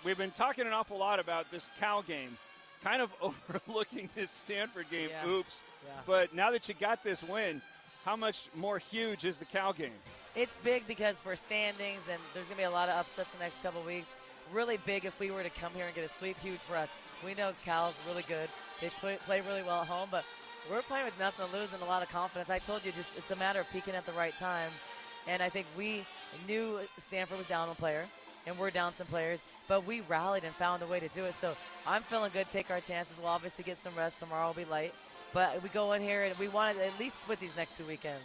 we've been talking an awful lot about this Cal game, kind of overlooking this Stanford game. Yeah. Oops. Yeah. But now that you got this win, how much more huge is the Cal game? It's big because for standings, and there's going to be a lot of upsets the next couple of weeks. Really big if we were to come here and get a sweep. Huge for us. We know Cal's really good. They play really well at home, but we're playing with nothing to lose and a lot of confidence. I told you, it's a matter of peaking at the right time. And I think we knew Stanford was down a player, and we're down some players, but we rallied and found a way to do it. So I'm feeling good, take our chances. We'll obviously get some rest. Tomorrow will be light. But we go in here, and we want to at least split these next 2 weekends,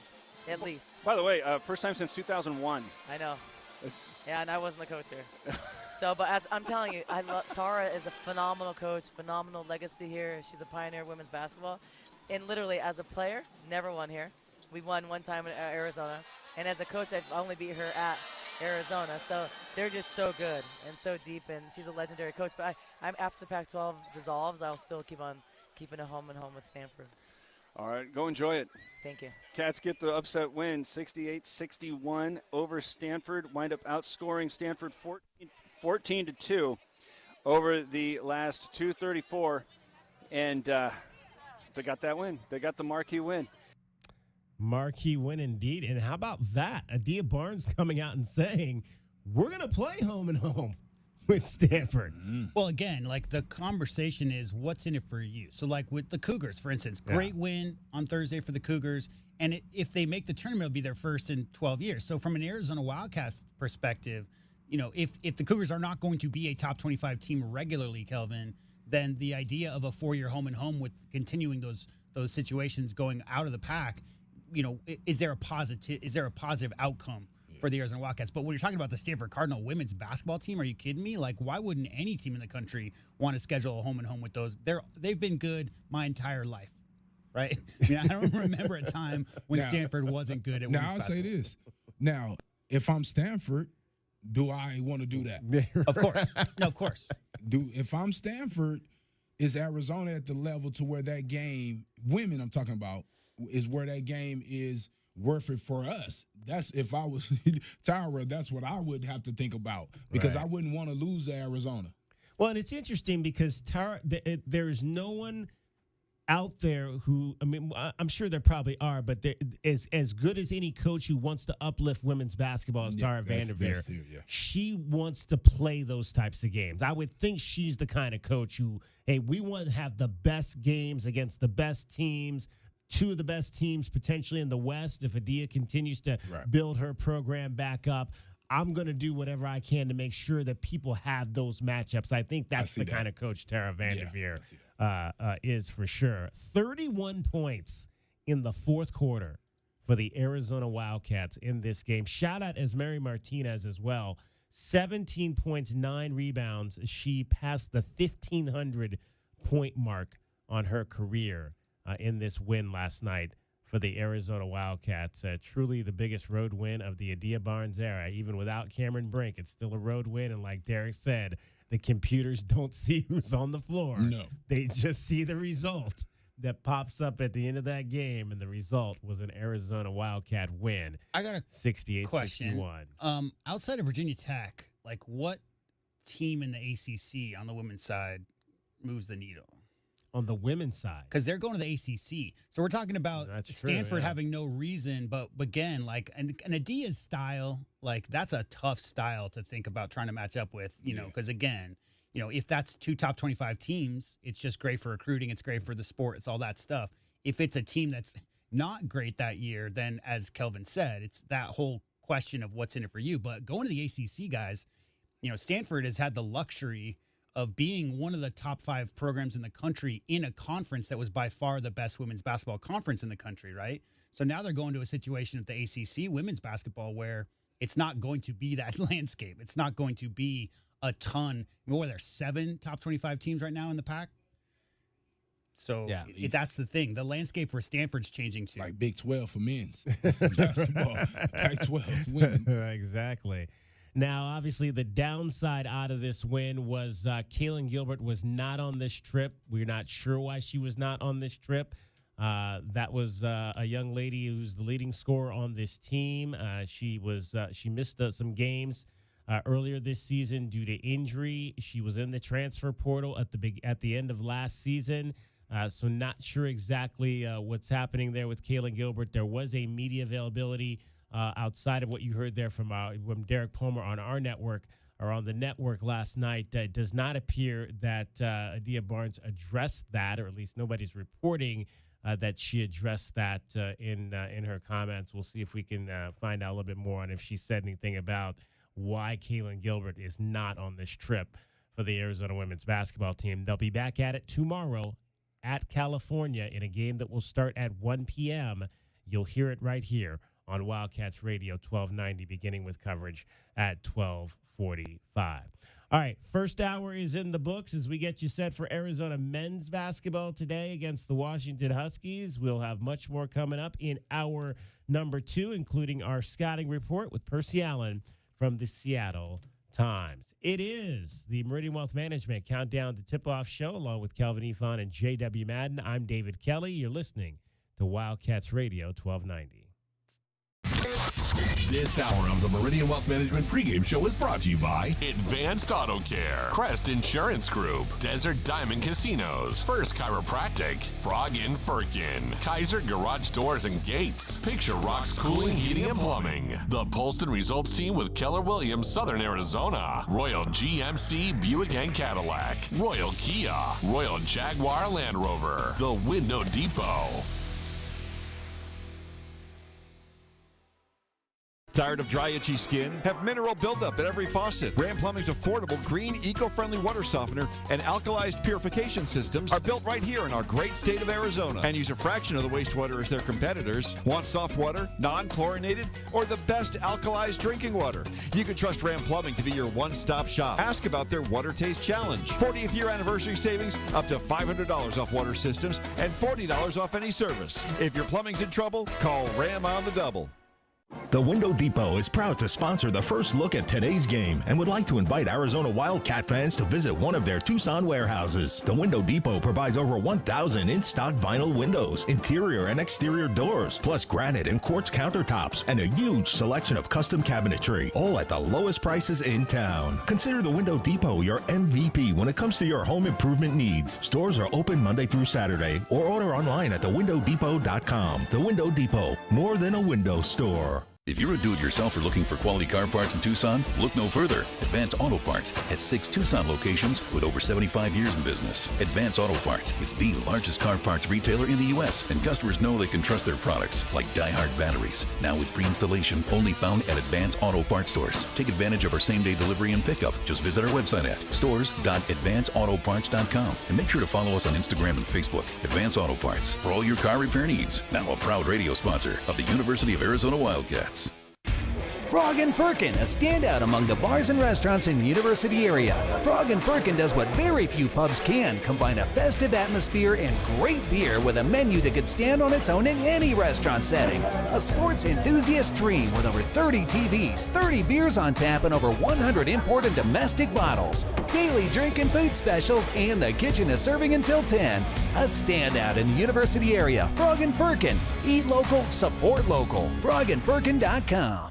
at least. By the way, first time since 2001. I know. Yeah, and I wasn't the coach here. So, but as I'm telling you, Tara is a phenomenal coach, phenomenal legacy here. She's a pioneer of women's basketball. And literally, as a player, never won here. We won one time in Arizona. And as a coach, I've only beat her at Arizona. So they're just so good and so deep, and she's a legendary coach. But I'm after the Pac-12 dissolves, I'll still keep on keeping it home and home with Stanford. All right, go enjoy it. Thank you. Cats get the upset win, 68-61 over Stanford. Wind up outscoring Stanford 14-2 over the last 2:34, and they got that win. They got the marquee win. Marquee win indeed. And how about that? Adia Barnes coming out and saying, we're going to play home and home with Stanford. Well, again, like the conversation is what's in it for you. So like with the Cougars, for instance, great win on Thursday for the Cougars. And if they make the tournament, it'll be their first in 12 years. So from an Arizona Wildcat perspective, you know, if the Cougars are not going to be a top 25 team regularly, Kelvin, then the idea of a 4-year home and home with continuing those situations going out of the pack, you know, is there a positive outcome for the Arizona Wildcats? But when you're talking about the Stanford Cardinal women's basketball team, are you kidding me? Like, why wouldn't any team in the country want to schedule a home and home with those? They've been good my entire life, right? I mean, I don't remember a time when Stanford wasn't good at women's basketball. Now, I'll say this. Now, if I'm Stanford, do I want to do that? Of course. No, of course. If I'm Stanford, is Arizona at the level to where that game, women I'm talking about, is where that game is worth it for us? That's if I was Tyra, that's what I would have to think about, because I wouldn't want to lose to Arizona. Well, and it's interesting because there is no one out there who, I mean, I'm sure there probably are, but as good as any coach who wants to uplift women's basketball as Tara Vanderveer. She wants to play those types of games. I would think she's the kind of coach who, hey, we want to have the best games against the best teams, two of the best teams potentially in the West. If Adia continues to build her program back up, I'm going to do whatever I can to make sure that people have those matchups. I think that's the kind of coach Tara Vanderveer is for sure. 31 points in the fourth quarter for the Arizona Wildcats in this game. Shout out Esmeri Martinez as well. 17 points, 9 rebounds. She passed the 1,500 point mark on her career in this win last night for the Arizona Wildcats. Truly the biggest road win of the Adia Barnes era. Even without Cameron Brink, it's still a road win. And like Derek said, the computers don't see who's on the floor. No. They just see the result that pops up at the end of that game, and the result was an Arizona Wildcat win. I got a 68-61. Outside of Virginia Tech, like what team in the ACC on the women's side moves the needle? On the women's side, because they're going to the ACC, so we're talking about Stanford having no reason. But again, like and Adia's style, like that's a tough style to think about trying to match up with. You know, because again, you know, if that's two top 25 teams, it's just great for recruiting. It's great for the sport. It's all that stuff. If it's a team that's not great that year, then as Kelvin said, it's that whole question of what's in it for you. But going to the ACC, guys, you know, Stanford has had the luxury of being one of the top 5 programs in the country in a conference that was by far the best women's basketball conference in the country, right? So now they're going to a situation at the ACC women's basketball where it's not going to be that landscape. It's not going to be a ton. What are there, 7 top 25 teams right now in the pack? So that's the thing. The landscape for Stanford's changing too. Like Big 12 for men's basketball, Pac-12 women. Exactly. Now, obviously, the downside out of this win was Kaylin Gilbert was not on this trip. We're not sure why she was not on this trip. That was a young lady who's the leading scorer on this team. She missed some games earlier this season due to injury. She was in the transfer portal at the end of last season. So not sure exactly what's happening there with Kaylin Gilbert. There was a media availability outside of what you heard there from Derek Palmer on our network or on the network last night. It does not appear that Adia Barnes addressed that, or at least nobody's reporting that she addressed that in her comments. We'll see if we can find out a little bit more on if she said anything about why Kaylin Gilbert is not on this trip for the Arizona women's basketball team. They'll be back at it tomorrow at California in a game that will start at 1 p.m. You'll hear it right here on Wildcats Radio 1290, beginning with coverage at 12:45. All right, first hour is in the books as we get you set for Arizona men's basketball today against the Washington Huskies. We'll have much more coming up in hour number 2, including our scouting report with Percy Allen from the Seattle Times. It is the Meridian Wealth Management Countdown to Tip-Off show, along with Kelvin Efon and J.W. Madden. I'm David Kelly. You're listening to Wildcats Radio 1290. This hour of the Meridian Wealth Management pregame show is brought to you by Advanced Auto Care, Crest Insurance Group, Desert Diamond Casinos, First Chiropractic, Frog & Firkin, Kaiser Garage Doors and Gates, Picture Rocks Cooling, Heating and Plumbing, the Polston Results Team with Keller Williams, Southern Arizona, Royal GMC Buick and Cadillac, Royal Kia, Royal Jaguar Land Rover, the Window Depot. Tired of dry, itchy skin? Have mineral buildup at every faucet. Ram Plumbing's affordable, green, eco-friendly water softener and alkalized purification systems are built right here in our great state of Arizona and use a fraction of the wastewater as their competitors. Want soft water, non-chlorinated, or the best alkalized drinking water? You can trust Ram Plumbing to be your one-stop shop. Ask about their Water Taste Challenge. 40th year anniversary savings, up to $500 off water systems and $40 off any service. If your plumbing's in trouble, call Ram on the double. The Window Depot is proud to sponsor the first look at today's game and would like to invite Arizona Wildcat fans to visit one of their Tucson warehouses. The Window Depot provides over 1,000 in-stock vinyl windows, interior and exterior doors, plus granite and quartz countertops, and a huge selection of custom cabinetry, all at the lowest prices in town. Consider the Window Depot your MVP when it comes to your home improvement needs. Stores are open Monday through Saturday, or order online at thewindowdepot.com. The Window Depot, more than a window store. If you're a do-it-yourselfer looking for quality car parts in Tucson, look no further. Advance Auto Parts has 6 Tucson locations with over 75 years in business. Advance Auto Parts is the largest car parts retailer in the U.S., and customers know they can trust their products, like Die-Hard batteries. Now with free installation, only found at Advance Auto Parts stores. Take advantage of our same-day delivery and pickup. Just visit our website at stores.advanceautoparts.com and make sure to follow us on Instagram and Facebook. Advance Auto Parts, for all your car repair needs. Now a proud radio sponsor of the University of Arizona Wildcats. Frog & Firkin, a standout among the bars and restaurants in the University area. Frog & Firkin does what very few pubs can, combine a festive atmosphere and great beer with a menu that could stand on its own in any restaurant setting. A sports enthusiast dream with over 30 TVs, 30 beers on tap, and over 100 import and domestic bottles. Daily drink and food specials, and the kitchen is serving until 10. A standout in the University area. Frog & Firkin. Eat local, support local. frogandfirkin.com.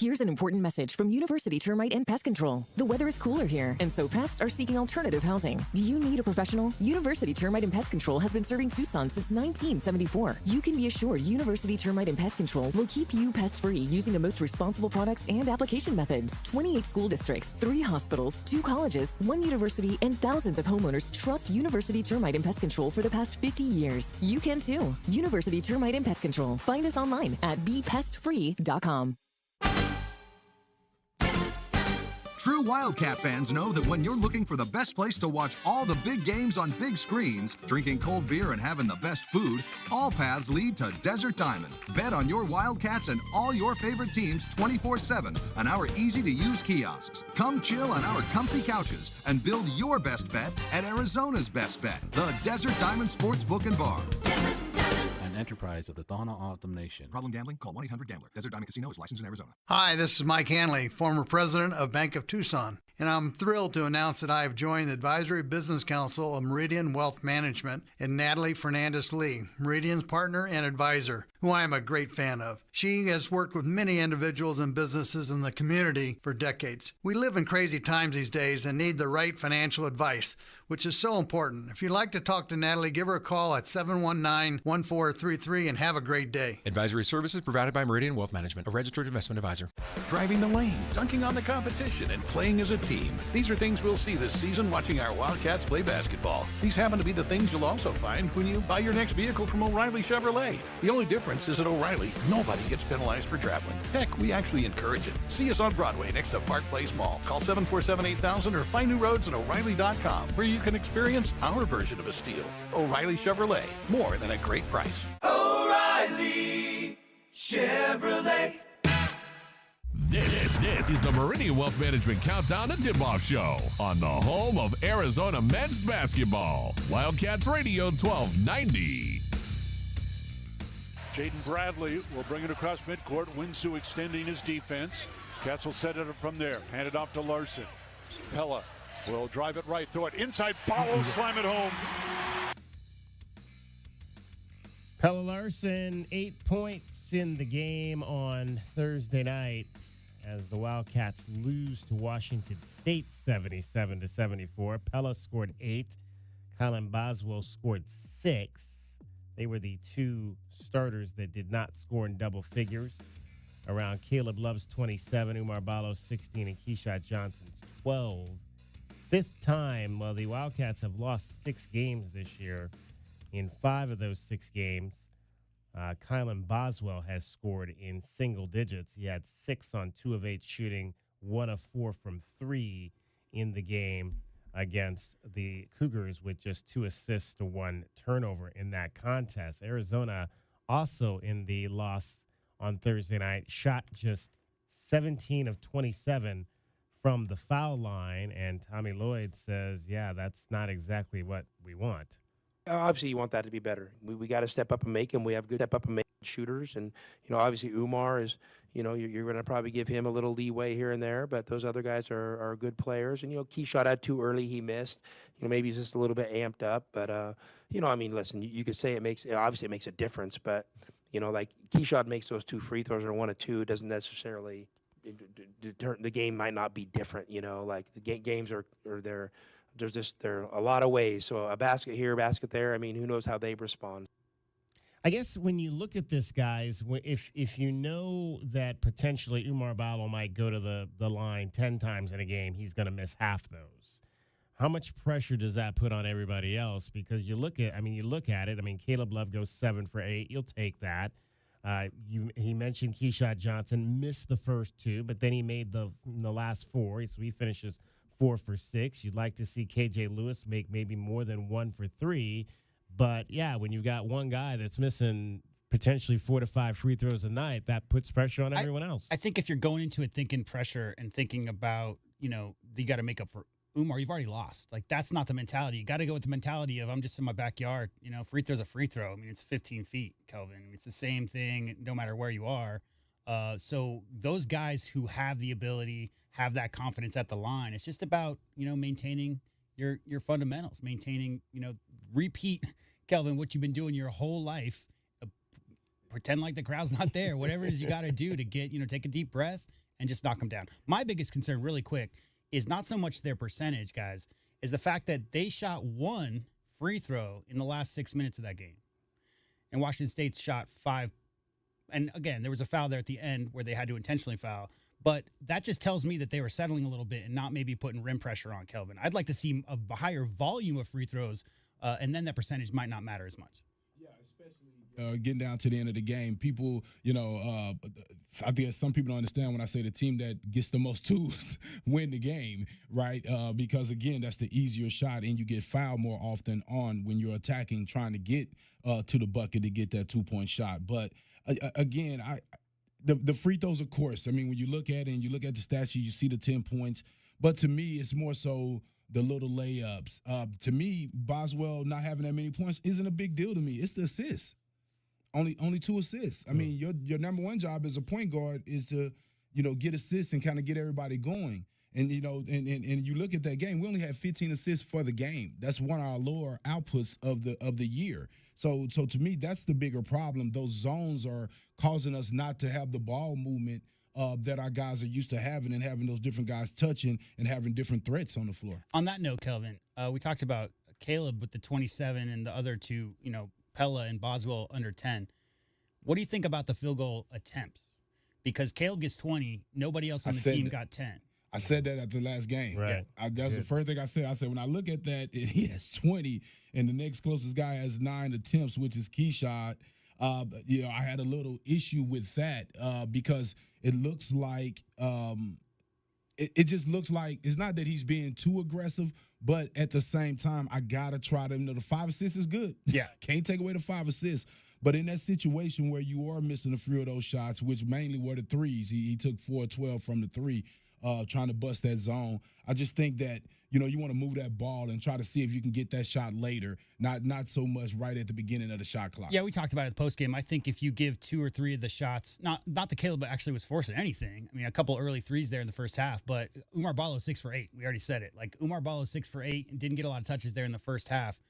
Here's an important message from University Termite and Pest Control. The weather is cooler here, and so pests are seeking alternative housing. Do you need a professional? University Termite and Pest Control has been serving Tucson since 1974. You can be assured University Termite and Pest Control will keep you pest-free using the most responsible products and application methods. 28 school districts, 3 hospitals, 2 colleges, 1 university, and thousands of homeowners trust University Termite and Pest Control for the past 50 years. You can too. University Termite and Pest Control. Find us online at bepestfree.com. True Wildcat fans know that when you're looking for the best place to watch all the big games on big screens, drinking cold beer and having the best food, all paths lead to Desert Diamond. Bet on your Wildcats and all your favorite teams 24/7 on our easy-to-use kiosks. Come chill on our comfy couches and build your best bet at Arizona's best bet, the Desert Diamond Sportsbook and Bar. An enterprise of the Tohono O'odham Nation. Problem gambling? Call 1-800-GAMBLER. Desert Diamond Casino is licensed in Arizona. Hi, this is Mike Hanley, former president of Bank of Tucson, and I'm thrilled to announce that I have joined the Advisory Business Council of Meridian Wealth Management and Natalie Fernandez-Lee, Meridian's partner and advisor, who I am a great fan of. She has worked with many individuals and businesses in the community for decades. We live in crazy times these days and need the right financial advice, which is so important. If you'd like to talk to Natalie, give her a call at 719-1433 and have a great day. Advisory services provided by Meridian Wealth Management, a registered investment advisor. Driving the lane, dunking on the competition, and playing as a team. These are things we'll see this season watching our Wildcats play basketball. These happen to be the things you'll also find when you buy your next vehicle from O'Reilly Chevrolet. The only difference is at O'Reilly, nobody gets penalized for traveling. Heck, we actually encourage it. See us on Broadway next to Park Place Mall. Call 747-8000 or find new roads at O'Reilly.com, where you can experience our version of a steal. O'Reilly Chevrolet, more than a great price. O'Reilly Chevrolet. This is the Meridian Wealth Management Countdown to Tip-Off Show on the home of Arizona men's basketball. Wildcats Radio 1290. Jaden Bradley will bring it across midcourt. Winsu extending his defense. Wildcats will set it up from there. Hand it off to Larson. Pella will drive it right, throw it inside, follow, slam it home. Pella Larson, 8 points in the game on Thursday night as the Wildcats lose to Washington State 77-74. Pella scored 8. Colin Boswell scored 6. They were the two starters that did not score in double figures. Around Caleb Love's 27, Umar Balo's 16, and Keyshawn Johnson's 12. Fifth time, well, the Wildcats have lost 6 games this year. In 5 of those 6 games, Kylan Boswell has scored in single digits. He had 6 on 2 of 8 shooting, 1 of 4 from 3 in the game against the Cougars with just 2 assists to 1 turnover in that contest. Arizona also in the loss on Thursday night shot just 17 of 27 from the foul line, and Tommy Lloyd says, yeah, that's not exactly what we want. Obviously, you want that to be better. We got to step up and make them. We have good step up and make shooters, and obviously Umar is, you're going to probably give him a little leeway here and there, but those other guys are good players. And Key shot out too early, he missed. Maybe he's just a little bit amped up, but listen, you could say it makes a difference, but like Keyshot makes those 2 free throws or 1 or 2 doesn't necessarily deter. The game might not be different. Like the games are there. There are a lot of ways. So a basket here, a basket there. I mean, who knows how they respond. I guess when you look at this, guys, if you know that potentially Umar Balo might go to the line 10 times in a game, he's going to miss half those. How much pressure does that put on everybody else? Because you look at it. I mean, Caleb Love goes 7 for 8. You'll take that. He mentioned Keyshawn Johnson missed the first 2, but then he made the last 4, so he finishes 4 for 6. You'd like to see KJ Lewis make maybe more than 1 for 3. But, yeah, when you've got one guy that's missing potentially 4 to 5 free throws a night, that puts pressure on everyone else. I think if you're going into it thinking pressure and thinking about, you got to make up for Umar, you've already lost. Like, that's not the mentality. You got to go with the mentality of I'm just in my backyard. Free throw's a free throw. I mean, it's 15 feet, Kelvin. It's the same thing no matter where you are. So those guys who have the ability, have that confidence at the line, it's just about, maintaining your fundamentals, maintaining, repeat, Kelvin, what you've been doing your whole life. Pretend like the crowd's not there. Whatever it is you got to do to get, take a deep breath and just knock them down. My biggest concern, really quick, is not so much their percentage, guys, is the fact that they shot 1 free throw in the last 6 minutes of that game. And Washington State shot 5. And again, there was a foul there at the end where they had to intentionally foul. But that just tells me that they were settling a little bit and not maybe putting rim pressure on Kelvin. I'd like to see a higher volume of free throws, and then that percentage might not matter as much. Getting down to the end of the game, people, I guess some people don't understand when I say the team that gets the most twos win the game, right? Because, again, that's the easier shot, and you get fouled more often on when you're attacking, trying to get to the bucket to get that 2-point shot. But, again, the free throws, of course. I mean, when you look at it and you look at the stat sheet, you see the 10 points. But to me, it's more so the little layups. To me, Boswell not having that many points isn't a big deal to me. It's the assists. Only 2 assists. I mean, your number one job as a point guard is to, get assists and kind of get everybody going. And, and you look at that game, we only had 15 assists for the game. That's one of our lower outputs of the year. So to me, that's the bigger problem. Those zones are causing us not to have the ball movement that our guys are used to having, and having those different guys touching and having different threats on the floor. On that note, Kelvin, we talked about Caleb with the 27 and the other 2, Pella and Boswell under 10. What do you think about the field goal attempts? Because Caleb gets 20, nobody else on the team got 10. I said that at the last game. Right. That was the first thing I said. I said, when I look at that, he has 20, and the next closest guy has 9 attempts, which is Keyshawn. I had a little issue with that because it looks like it just looks like it's not that he's being too aggressive, but at the same time, I got to try to, the 5 assists is good. Yeah. Can't take away the 5 assists. But in that situation where you are missing a few of those shots, which mainly were the threes, he took 4-12 from the 3, trying to bust that zone. I just think that, you want to move that ball and try to see if you can get that shot later, not so much right at the beginning of the shot clock. Yeah, we talked about it at the postgame. I think if you give 2 or 3 of the shots, not that Caleb actually was forcing anything. I mean, a couple early threes there in the first half, but Umar Ballo 6 for 8. We already said it. Like Umar Ballo 6 for 8 and didn't get a lot of touches there in the first half.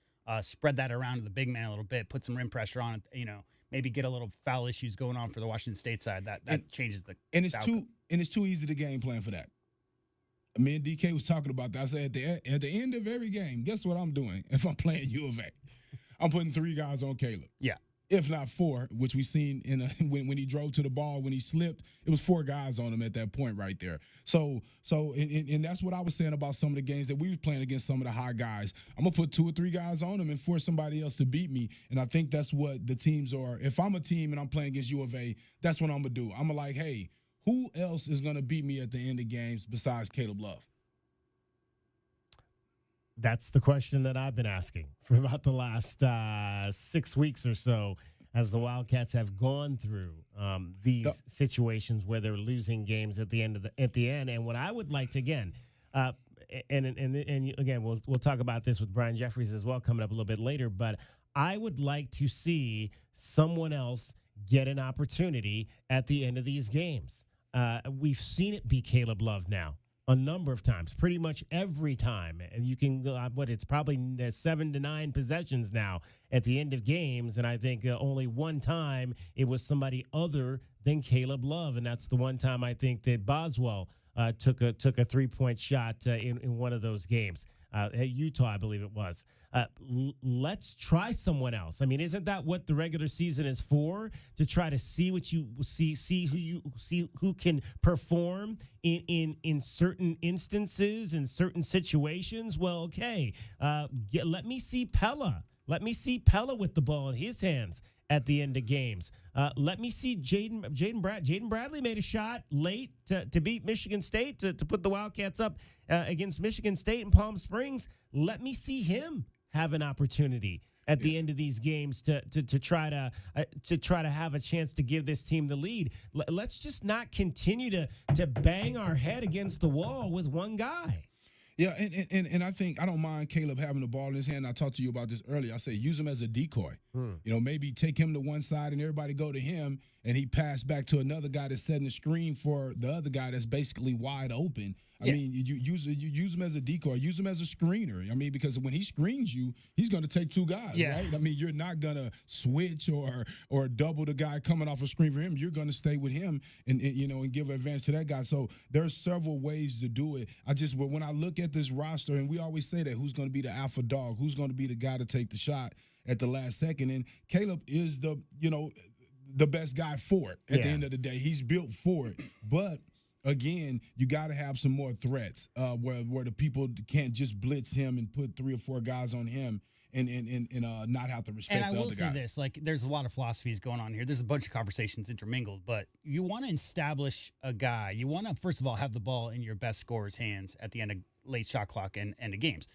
Spread that around to the big man a little bit, put some rim pressure on it. Maybe get a little foul issues going on for the Washington State side. That changes the outcome. It's too easy to game plan for that. Me and DK was talking about that. I said at the end of every game, guess what I'm doing if I'm playing U of A? I'm putting 3 guys on Caleb. Yeah. If not 4, which we seen when he drove to the ball, when he slipped, it was 4 guys on him at that point right there. So that's what I was saying about some of the games that we was playing against some of the high guys. I'm going to put 2 or 3 guys on him and force somebody else to beat me. And I think that's what the teams are. If I'm a team and I'm playing against U of A, that's what I'm going to do. I'm like, hey, who else is going to beat me at the end of games besides Caleb Love? That's the question that I've been asking for about the last 6 weeks or so as the Wildcats have gone through these situations where they're losing games at the end. And what I would like to, again, and again, we'll talk about this with Brian Jeffries as well coming up a little bit later, but I would like to see someone else get an opportunity at the end of these games. We've seen it be Caleb Love now a number of times, pretty much every time. And you can go, it's probably 7 to 9 possessions now at the end of games. And I think only one time it was somebody other than Caleb Love. And that's the one time I think that Boswell took a 3-point shot in one of those games. At Utah, I believe it was. Let's try someone else. I mean, isn't that what the regular season is for? To try to see what you see who can perform in certain instances, in certain situations. Well, okay, let me see Pella. Let me see Pella with the ball in his hands at the end of games. Let me see Jaden Bradley made a shot late to beat Michigan State, to put the Wildcats up against Michigan State in Palm Springs. Let me see him have an opportunity at the end of these games to try to have a chance to give this team the lead. Let's just not continue to bang our head against the wall with one guy. Yeah, and I think I don't mind Caleb having the ball in his hand. I talked to you about this earlier. I said use him as a decoy. Maybe take him to one side and everybody go to him, and he pass back to another guy that's setting the screen for the other guy that's basically wide open. I mean, you use him as a decoy, use him as a screener. I mean, because when he screens you, he's going to take 2 guys, right? I mean, you're not going to switch or double the guy coming off a screen for him. You're going to stay with him and give advantage to that guy. So there's several ways to do it. When I look at this roster, and we always say that, who's going to be the alpha dog? Who's going to be the guy to take the shot at the last second? And Caleb is the best guy for it at the end of the day. He's built for it. But again, you got to have some more threats where the people can't just blitz him and put 3 or 4 guys on him and not have to respect the other guys. And I will say this, there's a lot of philosophies going on here. There's a bunch of conversations intermingled, but you want to establish a guy. You want to, first of all, have the ball in your best scorer's hands at the end of late shot clock and end of games.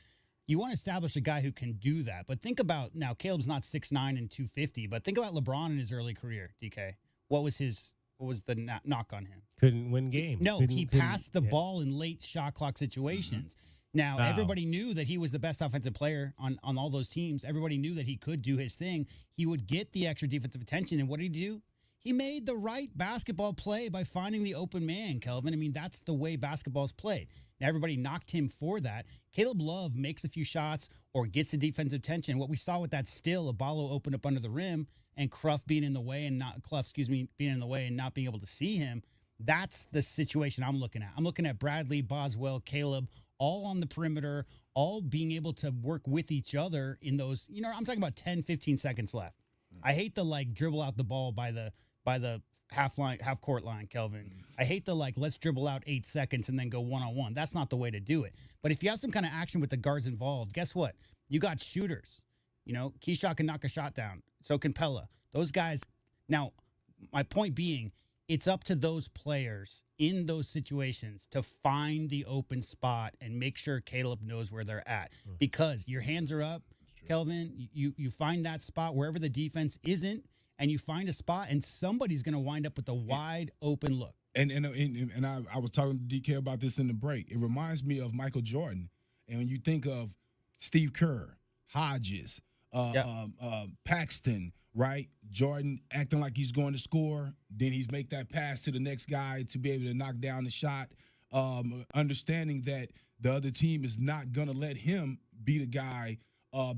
You want to establish a guy who can do that. But think about, now Caleb's not 6'9" and 250, but think about LeBron in his early career, DK. What was the knock on him? Couldn't win games. No, he passed the ball in late shot clock situations. Now, everybody knew that he was the best offensive player on all those teams. Everybody knew that he could do his thing. He would get the extra defensive attention. And what did he do? He made the right basketball play by finding the open man, Kelvin. I mean, that's the way basketball is played. Now, everybody knocked him for that. Caleb Love makes a few shots or gets the defensive attention. What we saw with that still, Abalo opened up under the rim and Clough being in the way and not being able to see him. That's the situation I'm looking at. I'm looking at Bradley, Boswell, Caleb, all on the perimeter, all being able to work with each other in those, I'm talking about 10, 15 seconds left. I hate to dribble out the ball by the half court line, Kelvin. I hate to let's dribble out 8 seconds and then go one-on-one. That's not the way to do it. But if you have some kind of action with the guards involved, guess what? You got shooters. Keyshaw can knock a shot down. So can Pella. Those guys. Now, my point being, it's up to those players in those situations to find the open spot and make sure Caleb knows where they're at. Because your hands are up, Kelvin. You find that spot wherever the defense isn't, and you find a spot, and somebody's going to wind up with a wide open look. And I was talking to DK about this in the break. It reminds me of Michael Jordan And when you think of Steve Kerr, Hodges, Paxton, right? Jordan acting like he's going to score, then he's make that pass to the next guy to be able to knock down the shot, understanding that the other team is not going to let him be the guy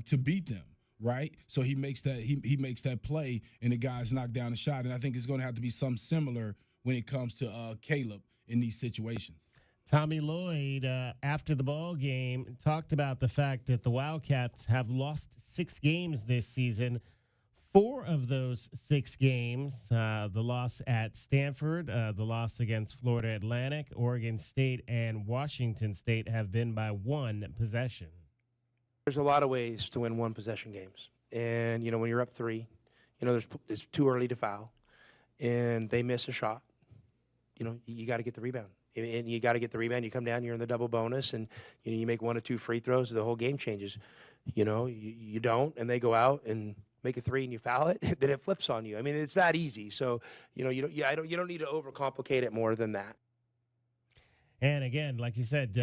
to beat them, right? So he makes that he makes that play, and the guys knock down the shot. And I think it's going to have to be something similar when it comes to Caleb in these situations. Tommy Lloyd, after the ball game, talked about the fact that the Wildcats have lost 6 games this season. 4 of those 6 games, the loss at Stanford, the loss against Florida Atlantic, Oregon State, and Washington State have been by 1 possession. There's a lot of ways to win 1-possession games. And, when you're up 3, it's too early to foul, and they miss a shot. You got to get the rebound. And you got to get the rebound. You come down, you're in the double bonus, and you make 1 or 2 free throws, the whole game changes. You don't, and they go out and make a 3 and you foul it, then it flips on you. I mean, it's that easy. So you don't need to overcomplicate it more than that. And again, like you said,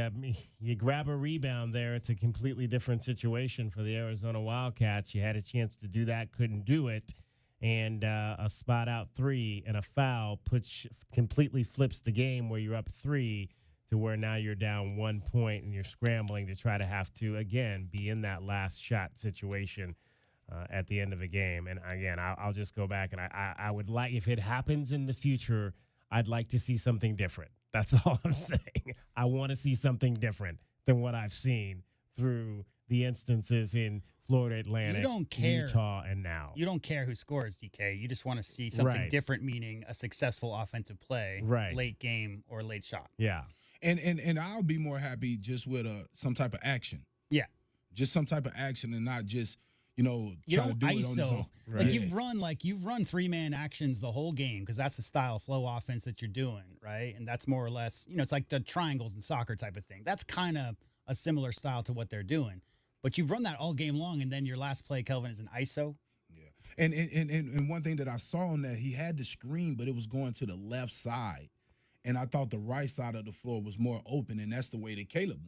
you grab a rebound there. It's a completely different situation for the Arizona Wildcats. You had a chance to do that, couldn't do it. And a spot out 3 and a foul completely flips the game where you're up 3 to where now you're down 1 point and you're scrambling to try to have to, again, be in that last shot situation at the end of a game. And again, I'll just go back and I would like, if it happens in the future, I'd like to see something different. That's all I'm saying. I want to see something different than what I've seen through the instances in Florida Atlantic, Utah, and now. You don't care who scores, DK. You just want to see something different, meaning a successful offensive play, late game or late shot. Yeah. And I'll be more happy just with some type of action. Yeah. Just some type of action and not just, you try to do it on its own. Like you've run 3-man actions the whole game because that's the style of flow offense that you're doing, right? And that's more or less, it's like the triangles in soccer type of thing. That's kind of a similar style to what they're doing. But you've run that all game long, and then your last play, Kelvin, is an ISO. Yeah. And one thing that I saw on that, he had the screen, but it was going to the left side. And I thought the right side of the floor was more open, and that's the way that Caleb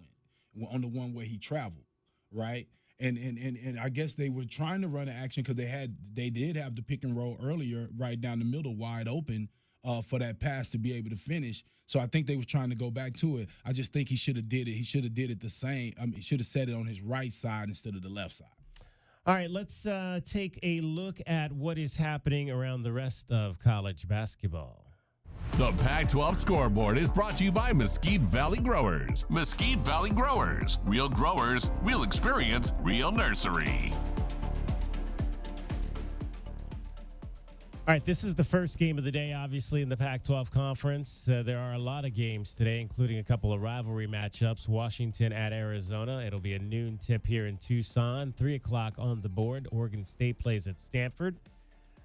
went, on the one where he traveled, right? And I guess they were trying to run an action because they did have the pick and roll earlier, right down the middle, wide open for that pass to be able to finish. So I think they was trying to go back to it. I just think he should have did it. He should have did it the same. He should have set it on his right side instead of the left side. All right, let's take a look at what is happening around the rest of college basketball. The Pac-12 scoreboard is brought to you by Mesquite Valley Growers. Mesquite Valley Growers. Real growers, real experience, real nursery. All right, this is the first game of the day, obviously, in the Pac-12 Conference. There are a lot of games today, including a couple of rivalry matchups. Washington at Arizona. It'll be a noon tip here in Tucson. 3 o'clock on the board. Oregon State plays at Stanford.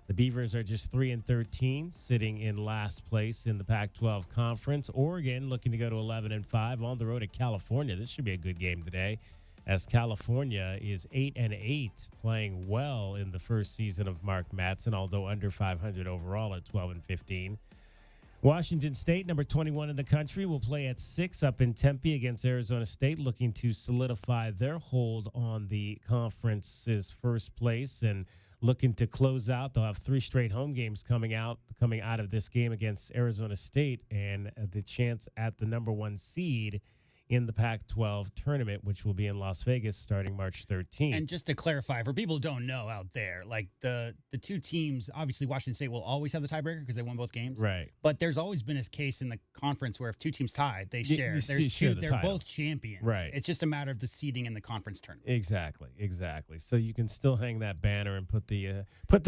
The Beavers are just 3-13, sitting in last place in the Pac-12 Conference. Oregon looking to go to 11-5 on the road at California. This should be a good game today, as California is 8-8, playing well in the first season of Mark Madsen, although under 500 overall at 12-15. Washington State, number 21 in the country, will play at 6 up in Tempe against Arizona State, looking to solidify their hold on the conference's first place and looking to close out. They'll have 3 straight home games coming out of this game against Arizona State, and the chance at the number 1 seed in the Pac-12 tournament, which will be in Las Vegas starting March 13th. And just to clarify, for people who don't know out there, like the 2 teams, obviously Washington State will always have the tiebreaker because they won both games. Right. But there's always been a case in the conference where if 2 teams tied, they share. They're both champions. Right. It's just a matter of the seeding in the conference tournament. Exactly. So you can still hang that banner and put the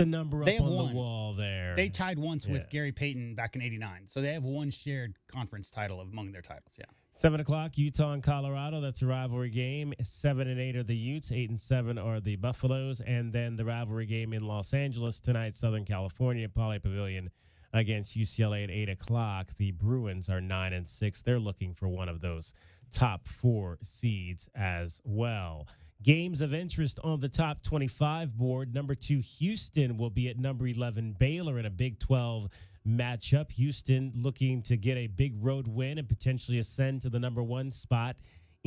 number up on the wall there. They tied once with Gary Payton back in '89. So they have one shared conference title among their titles, 7 o'clock, Utah and Colorado. That's a rivalry game. 7-8 are the Utes. 8-7 are the Buffaloes. And then the rivalry game in Los Angeles tonight, Southern California, Pauley Pavilion against UCLA at 8 o'clock. The Bruins are 9-6. They're looking for one of those top 4 seeds as well. Games of interest on the top 25 board. Number 2, Houston will be at number 11, Baylor in a Big 12 matchup. Houston looking to get a big road win and potentially ascend to the number 1 spot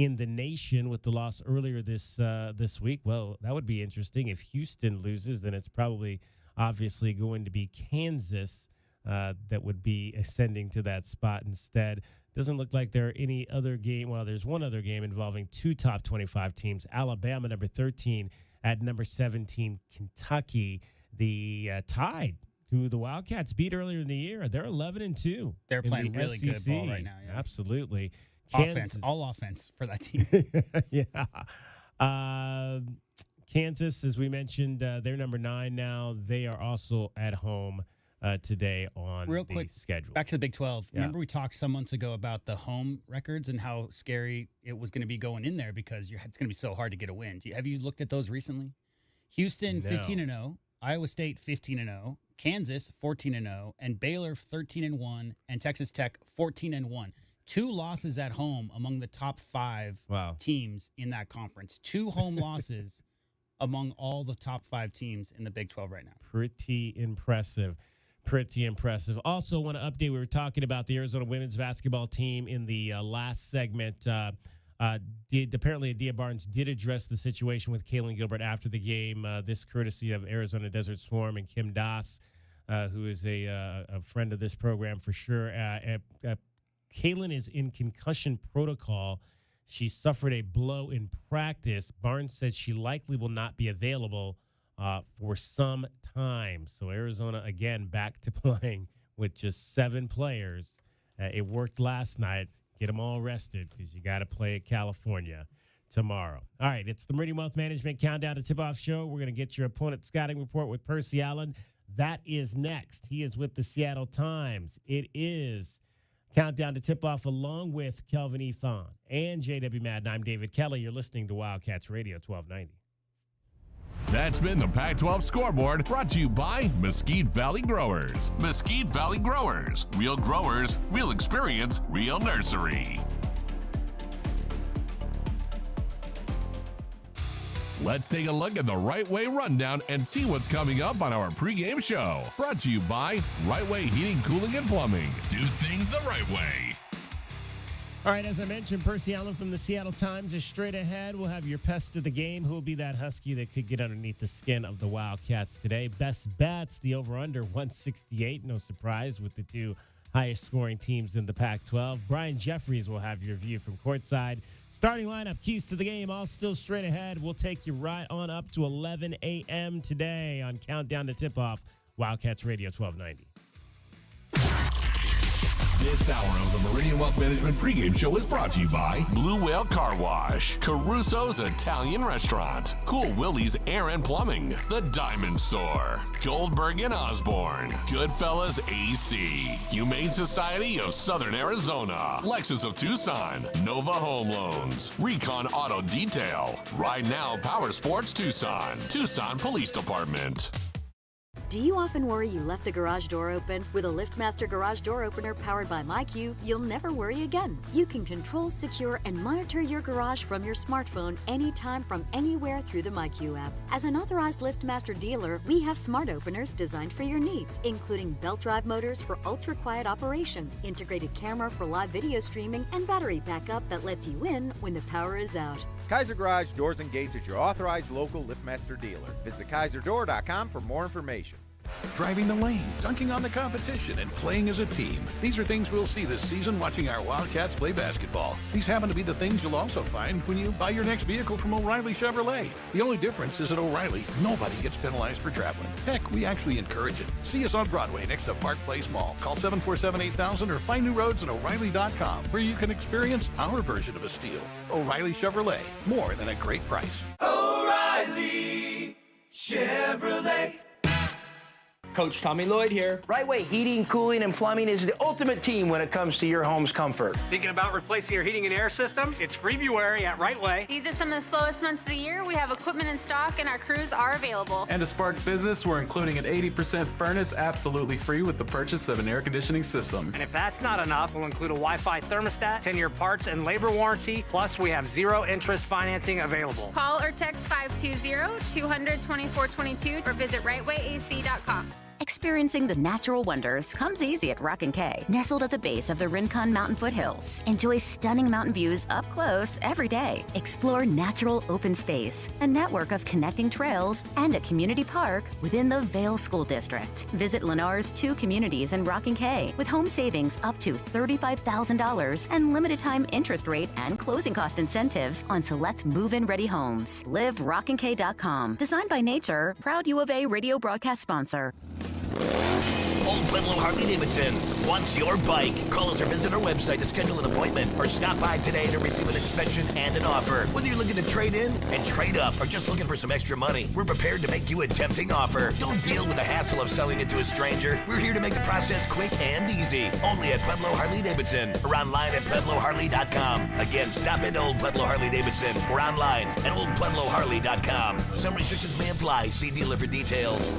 in the nation with the loss earlier this week. Well, that would be interesting. If Houston loses, then it's probably obviously going to be Kansas that would be ascending to that spot instead. Doesn't look like there are any other game. Well, there's one other game involving two top 25 teams. Alabama, number 13, at number 17, Kentucky. The tied who the Wildcats beat earlier in the year. They're 11-2. They're playing really good ball right now. Yeah. Absolutely. Offense, all offense for that team. Yeah. Kansas, as we mentioned, they're number 9 now. They are also at home today on Real the quick, schedule. Back to the Big 12. Yeah. Remember we talked some months ago about the home records and how scary it was going to be going in there because it's going to be so hard to get a win. Have you looked at those recently? Houston, 15-0. Iowa State, 15-0. Kansas, 14-0. And Baylor, 13-1. And Texas Tech, 14-1. 2 losses at home among the top 5 teams in that conference. 2 home losses among all the top 5 teams in the Big 12 right now. Pretty impressive. Pretty impressive. Also, want to update. We were talking about the Arizona women's basketball team in the last segment. Apparently, Adia Barnes did address the situation with Kaylin Gilbert after the game. This courtesy of Arizona Desert Swarm and Kim Doss, who is a friend of this program for sure. Kaylin is in concussion protocol. She suffered a blow in practice. Barnes says she likely will not be available for some time. So Arizona, again, back to playing with just 7 players. It worked last night. Get them all rested because you got to play at California tomorrow. All right, it's the Meridian Wealth Management Countdown to Tip-Off Show. We're going to get your opponent scouting report with Percy Allen. That is next. He is with the Seattle Times. It is Countdown to Tip-Off along with Kelvin E. Thon and J.W. Madden. I'm David Kelly. You're listening to Wildcats Radio 1290. That's been the Pac-12 Scoreboard, brought to you by Mesquite Valley Growers. Mesquite Valley Growers. Real growers, real experience, real nursery. Let's take a look at the Right Way Rundown and see what's coming up on our pregame show. Brought to you by Right Way Heating, Cooling, and Plumbing. Do things the right way. All right, as I mentioned, Percy Allen from the Seattle Times is straight ahead. We'll have your pest of the game. Who will be that Husky that could get underneath the skin of the Wildcats today? Best bets, the over-under, 168. No surprise with the 2 highest scoring teams in the Pac-12. Brian Jeffries will have your view from courtside. Starting lineup, keys to the game, all still straight ahead. We'll take you right on up to 11 a.m. today on Countdown to Tip-Off, Wildcats Radio 1290. This hour of the Meridian Wealth Management pregame show is brought to you by Blue Whale Car Wash, Caruso's Italian Restaurant, Cool Willie's Air and Plumbing, The Diamond Store, Goldberg and Osborne, Goodfellas AC, Humane Society of Southern Arizona, Lexus of Tucson, Nova Home Loans, Recon Auto Detail, Ride Now Power Sports Tucson, Tucson Police Department. Do you often worry you left the garage door open? With a LiftMaster garage door opener powered by MyQ, you'll never worry again. You can control, secure, and monitor your garage from your smartphone anytime from anywhere through the MyQ app. As an authorized LiftMaster dealer, we have smart openers designed for your needs, including belt drive motors for ultra-quiet operation, integrated camera for live video streaming, and battery backup that lets you in when the power is out. Kaiser Garage Doors and Gates is your authorized local LiftMaster dealer. Visit KaiserDoor.com for more information. Driving the lane, dunking on the competition, and playing as a team. These are things we'll see this season watching our Wildcats play basketball. These happen to be the things you'll also find when you buy your next vehicle from O'Reilly Chevrolet. The only difference is at O'Reilly, nobody gets penalized for traveling. Heck, we actually encourage it. See us on Broadway next to Park Place Mall. Call 747-8000 or find new roads at O'Reilly.com, where you can experience our version of a steal. O'Reilly Chevrolet, more than a great price. O'Reilly Chevrolet. Coach Tommy Lloyd here. Right Way Heating, Cooling, and Plumbing is the ultimate team when it comes to your home's comfort. Thinking about replacing your heating and air system? It's February at Right Way. These are some of the slowest months of the year. We have equipment in stock and our crews are available. And to spark business, we're including an 80% furnace absolutely free with the purchase of an air conditioning system. And if that's not enough, we'll include a Wi-Fi thermostat, 10-year parts and labor warranty, plus we have 0 interest financing available. Call or text 520-200-2422 or visit rightwayac.com. Experiencing the natural wonders comes easy at Rock and Kay, nestled at the base of the Rincon Mountain foothills. Enjoy stunning mountain views up close every day. Explore natural open space, a network of connecting trails, and a community park within the Vale School District. Visit Lennar's 2 communities in Rock and Kay with home savings up to $35,000 and limited time interest rate and closing cost incentives on select move-in ready homes. LiveRockandK.com. Designed by Nature, proud U of A radio broadcast sponsor. Old Pueblo Harley-Davidson wants your bike. Call us or visit our website to schedule an appointment or stop by today to receive an inspection and an offer. Whether you're looking to trade in and trade up or just looking for some extra money, we're prepared to make you a tempting offer. Don't deal with the hassle of selling it to a stranger. We're here to make the process quick and easy. Only at Pueblo Harley-Davidson or online at PuebloHarley.com. Again, stop into Old Pueblo Harley-Davidson or online at OldPuebloHarley.com. Some restrictions may apply. See dealer for details.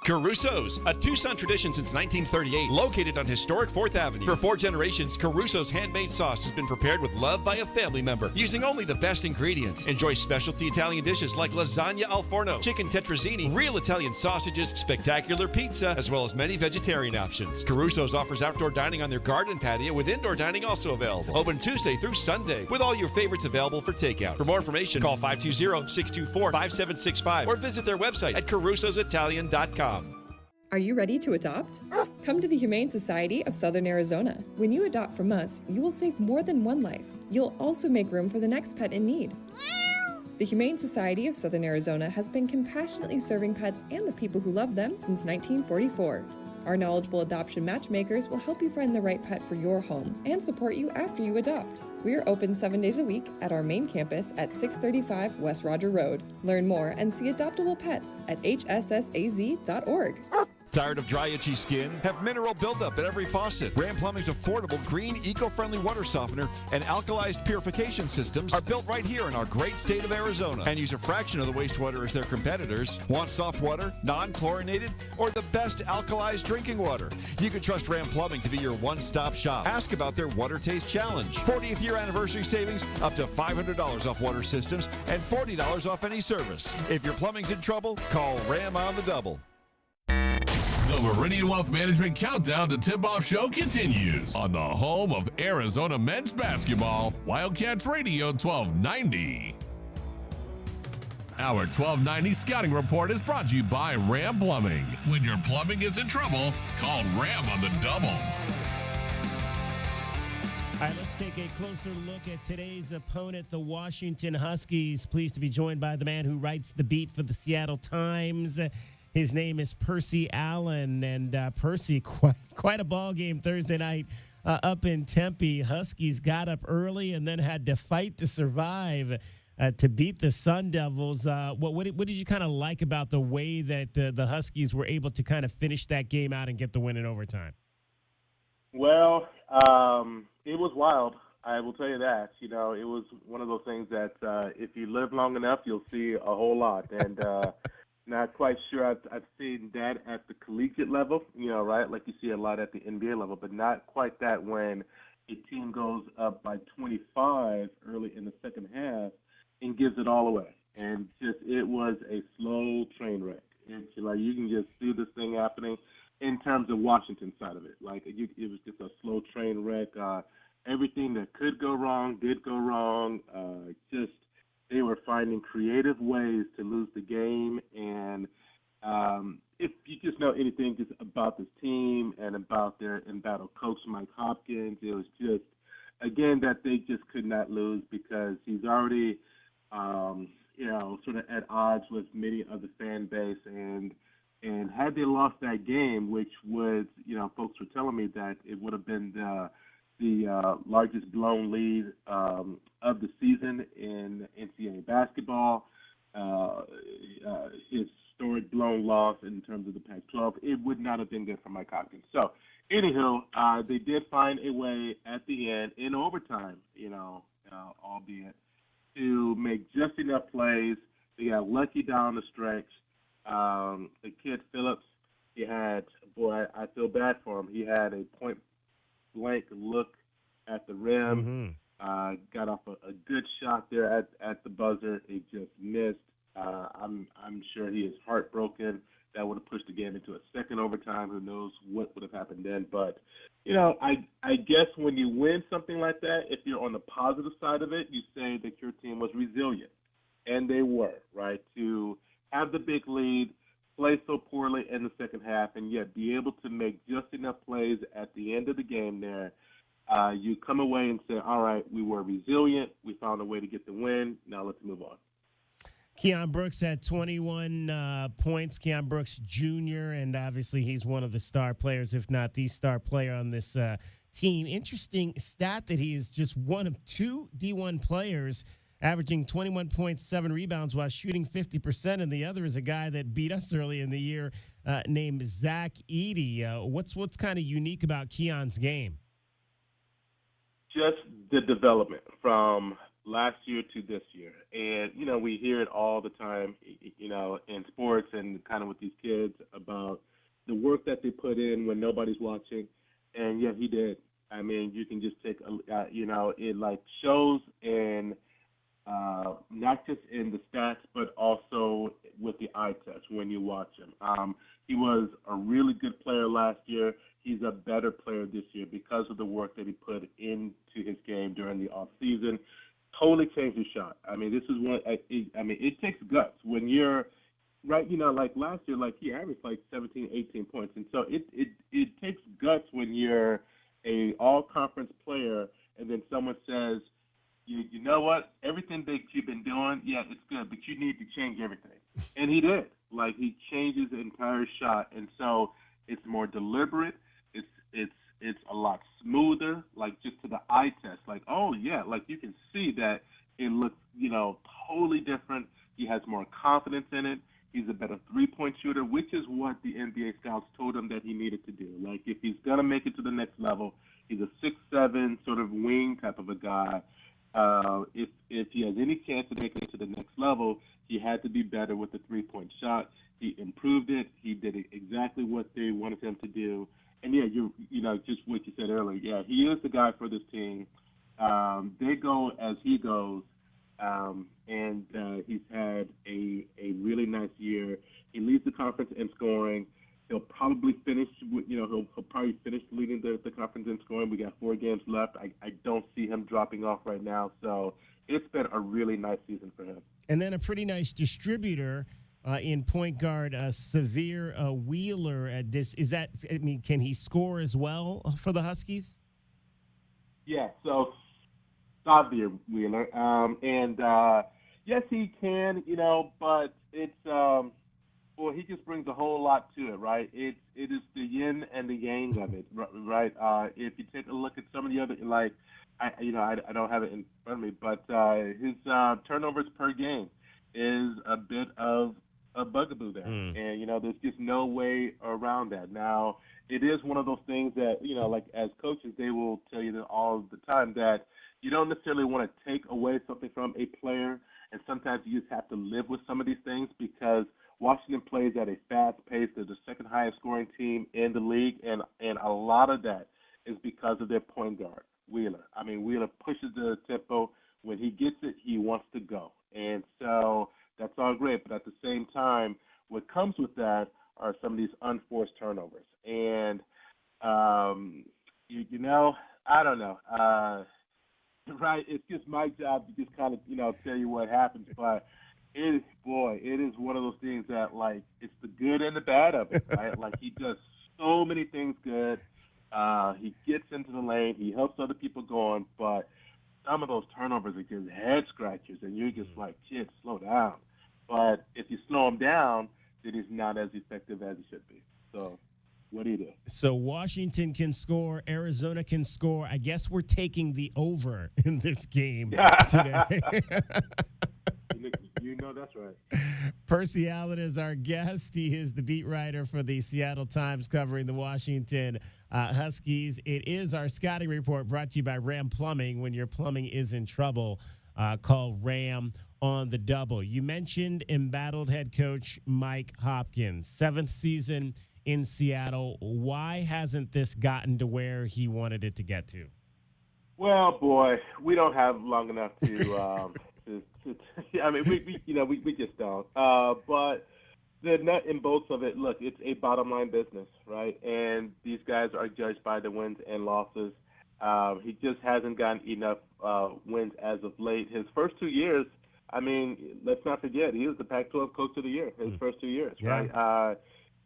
Caruso's, a Tucson tradition since 1938, located on historic 4th Avenue. For 4 generations, Caruso's handmade sauce has been prepared with love by a family member, using only the best ingredients. Enjoy specialty Italian dishes like lasagna al forno, chicken tetrazzini, real Italian sausages, spectacular pizza, as well as many vegetarian options. Caruso's offers outdoor dining on their garden patio with indoor dining also available. Open Tuesday through Sunday, with all your favorites available for takeout. For more information, call 520-624-5765 or visit their website at carusositalian.com. Are you ready to adopt? Come to the Humane Society of Southern Arizona. When you adopt from us, you will save more than one life. You'll also make room for the next pet in need. The Humane Society of Southern Arizona has been compassionately serving pets and the people who love them since 1944. Our knowledgeable adoption matchmakers will help you find the right pet for your home and support you after you adopt. We are open 7 days a week at our main campus at 635 West Roger Road. Learn more and see adoptable pets at hssaz.org. Tired of dry, itchy skin? Have mineral buildup at every faucet? Ram Plumbing's affordable, green, eco-friendly water softener and alkalized purification systems are built right here in our great state of Arizona and use a fraction of the wastewater as their competitors. Want soft water, non-chlorinated, or the best alkalized drinking water? You can trust Ram Plumbing to be your one-stop shop. Ask about their Water Taste Challenge. 40th year anniversary savings, up to $500 off water systems and $40 off any service. If your plumbing's in trouble, call Ram on the double. The Meridian Wealth Management Countdown to Tip-Off Show continues on the home of Arizona men's basketball, Wildcats Radio 1290. Our 1290 scouting report is brought to you by Ram Plumbing. When your plumbing is in trouble, call Ram on the double. All right, let's take a closer look at today's opponent, the Washington Huskies. Pleased to be joined by the man who writes the beat for the Seattle Times. His name is Percy Allen, and Percy, quite a ball game Thursday night up in Tempe. Huskies got up early and then had to fight to survive to beat the Sun Devils. What did you kind of like about the way that the Huskies were able to kind of finish that game out and get the win in overtime? Well, it was wild. I will tell you that. You know, it was one of those things that if you live long enough, you'll see a whole lot. And not quite sure I've seen that at the collegiate level, you know, right? Like you see a lot at the NBA level, but not quite that when a team goes up by 25 early in the second half and gives it all away. And just it was a slow train wreck. And like you can just see this thing happening in terms of Washington's side of it. Like it was just a slow train wreck. Everything that could go wrong did go wrong. They were finding creative ways to lose the game. And if you just know anything just about this team and about their embattled coach, Mike Hopkins, it was just, again, that they just could not lose because he's already, sort of at odds with many of the fan base. And had they lost that game, which would, folks were telling me that it would have been the largest blown lead of the season in NCAA basketball, historic blown loss in terms of the Pac-12. It would not have been good for Mike Hopkins. So, anywho, they did find a way at the end in overtime, albeit, to make just enough plays. They got lucky down the stretch. The kid Phillips, I feel bad for him. He had a point-blank look at the rim, got off a good shot there at the buzzer. It just missed. I'm sure he is heartbroken. that would have pushed the game into a second overtime. Who knows what would have happened then? But, you know, I guess when you win something like that, if you're on the positive side of it, you say that your team was resilient. And they were, right? To have the big lead, play so poorly in the second half, and yet be able to make just enough plays at the end of the game there. You come away and say, all right, we were resilient. We found a way to get the win. Now let's move on. Keon Brooks had 21 points. Keon Brooks Jr., and obviously he's one of the star players, if not the star player on this team. Interesting stat that he is just one of two D1 players averaging 21.7 rebounds while shooting 50%, and the other is a guy that beat us early in the year named Zach Edey. What's kind of unique about Keon's game? Just the development from last year to this year. And, you know, we hear it all the time, you know, in sports and kind of with these kids about the work that they put in when nobody's watching. And, yeah, he did. I mean, you can just take, you know, it like shows in not just in the stats, but also with the eye test when you watch him. He was a really good player last year. He's a better player this year because of the work that he put into his game during the off season. Totally changed his shot. I mean, this is what I mean, it takes guts when you're right. You know, like last year, like he averaged like 17, 18 points, and so it takes guts when you're a all conference player, and then someone says, you know what, everything that you've been doing, yeah, it's good, but you need to change everything, and he did. Like he changed his entire shot, and so it's more deliberate. It's a lot smoother, like just to the eye test. Like, oh, yeah, like you can see that it looks, you know, totally different. He has more confidence in it. He's a better three-point shooter, which is what the NBA scouts told him that he needed to do. Like, if he's going to make it to the next level, he's a 6'7", sort of wing type of a guy. If he has any chance to make it to the next level, he had to be better with the three-point shot. He improved it. He did exactly what they wanted him to do. And, yeah, you know, just what you said earlier, yeah, he is the guy for this team. They go as he goes, and he's had a really nice year. He leads the conference in scoring. He'll probably finish, you know, he'll probably finish leading the conference in scoring. We got 4 games left. I don't see him dropping off right now. So it's been a really nice season for him. And then a pretty nice distributor in point guard, Severe Wheeler. Can he score as well for the Huskies? Yeah, so Severe Wheeler. Yes, he can, you know, but it's, well, he just brings a whole lot to it, right? It is the yin and the yang of it, right? If you take a look at some of the other, like, I don't have it in front of me, but his turnovers per game is a bit of a bugaboo there. And, you know, there's just no way around that. Now, it is one of those things that, you know, like as coaches, they will tell you that all the time that you don't necessarily want to take away something from a player, and sometimes you just have to live with some of these things because Washington plays at a fast pace. They're the second highest scoring team in the league, and a lot of that is because of their point guard, Wheeler. I mean, Wheeler pushes the tempo. When he gets it, he wants to go. And so that's all great. But at the same time, what comes with that are some of these unforced turnovers. And, you know, I don't know. Right? It's just my job to just kind of, you know, tell you what happens. But it is one of those things that, like, it's the good and the bad of it, right? Like, he does so many things good. He gets into the lane. He helps other people go on. But some of those turnovers are just head scratchers, and you're just like, kid, slow down. But if you slow him down, then he's not as effective as he should be. So what do you do? So Washington can score. Arizona can score. I guess we're taking the over in this game today. You know that's right. Percy Allen is our guest. He is the beat writer for the Seattle Times covering the Washington Huskies. It is our scouting report brought to you by Ram Plumbing. When your plumbing is in trouble, call Ram on the double. You mentioned embattled head coach Mike Hopkins, 7th season in Seattle. Why hasn't this gotten to where he wanted it to get to? Well, boy, we don't have long enough to I mean, we just don't. But The nut and bolts of it, look, it's a bottom line business, right? And these guys are judged by the wins and losses. He just hasn't gotten enough wins as of late. His first 2 years, I mean, let's not forget, he was the Pac-12 Coach of the Year his first 2 years, Yeah. right?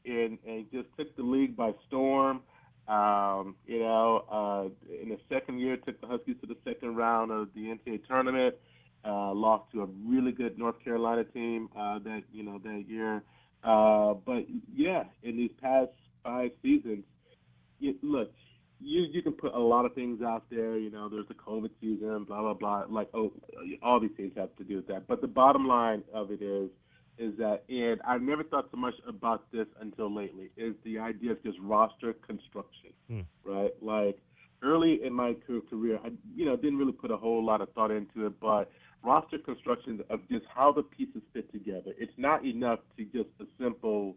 And he just took the league by storm. In the second year, took the Huskies to the second round of the NCAA tournament. Lost to a really good North Carolina team that year. But yeah, in these past 5 seasons, look, you can put a lot of things out there. There's the COVID season, blah blah blah. Like, all these things have to do with that. But the bottom line of it is that, and I've never thought so much about this until lately, is the idea of just roster construction, right? Like, early in my career, I didn't really put a whole lot of thought into it, but roster construction of just how the pieces fit together. It's not enough to just assemble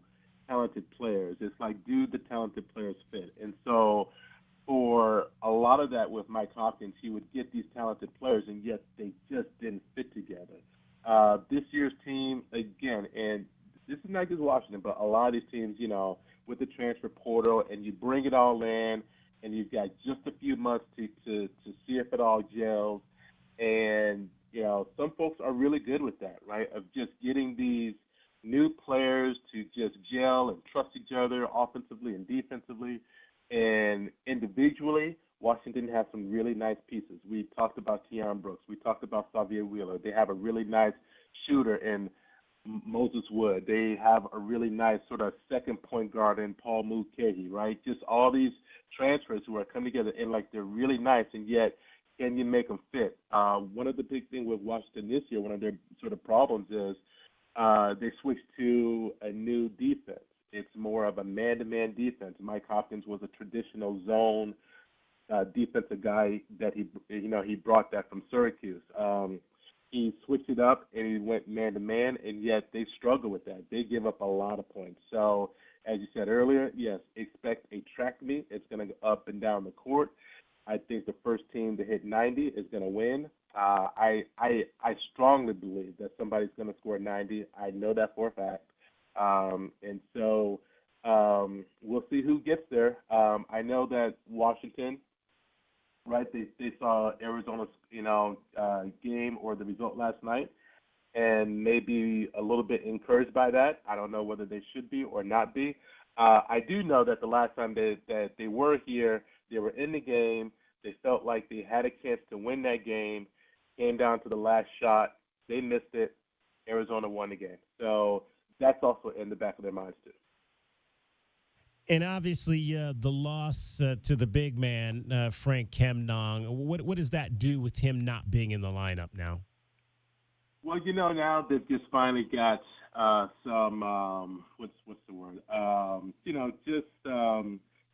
talented players. It's like, do the talented players fit? And so for a lot of that with Mike Hopkins, he would get these talented players, and yet they just didn't fit together. This year's team, again, and this is not just Washington, but a lot of these teams, with the transfer portal, and you bring it all in, and you've got just a few months to see if it all gels. And, some folks are really good with that, right, of just getting these new players to just gel and trust each other offensively and defensively. And individually, Washington has some really nice pieces. We talked about Keon Brooks. We talked about Xavier Wheeler. They have a really nice shooter in Moses Wood. They have a really nice sort of second point guard in Paul Mulcahy, right? Just all these transfers who are coming together, and like, they're really nice, and yet can you make them fit? One of the big things with Washington this year, one of their sort of problems is they switched to a new defense. It's more of a man-to-man defense. Mike Hopkins was a traditional zone defensive guy that he brought that from Syracuse. He switched it up and he went man-to-man, and yet they struggle with that. They give up a lot of points. So, as you said earlier, yes, expect a track meet. It's going to go up and down the court. I think the first team to hit 90 is going to win. I strongly believe that somebody's going to score 90. I know that for a fact. And so we'll see who gets there. I know that Washington, right, they saw Arizona's, game or the result last night, and maybe a little bit encouraged by that. I don't know whether they should be or not be. I do know that the last time that they were here, they were in the game. They felt like they had a chance to win that game. Came down to the last shot. They missed it. Arizona won the game. So that's also in the back of their minds too. And obviously, the loss to the big man, Frank Kemnong. What does that do with him not being in the lineup now? Well, now they've just finally got some what's the word?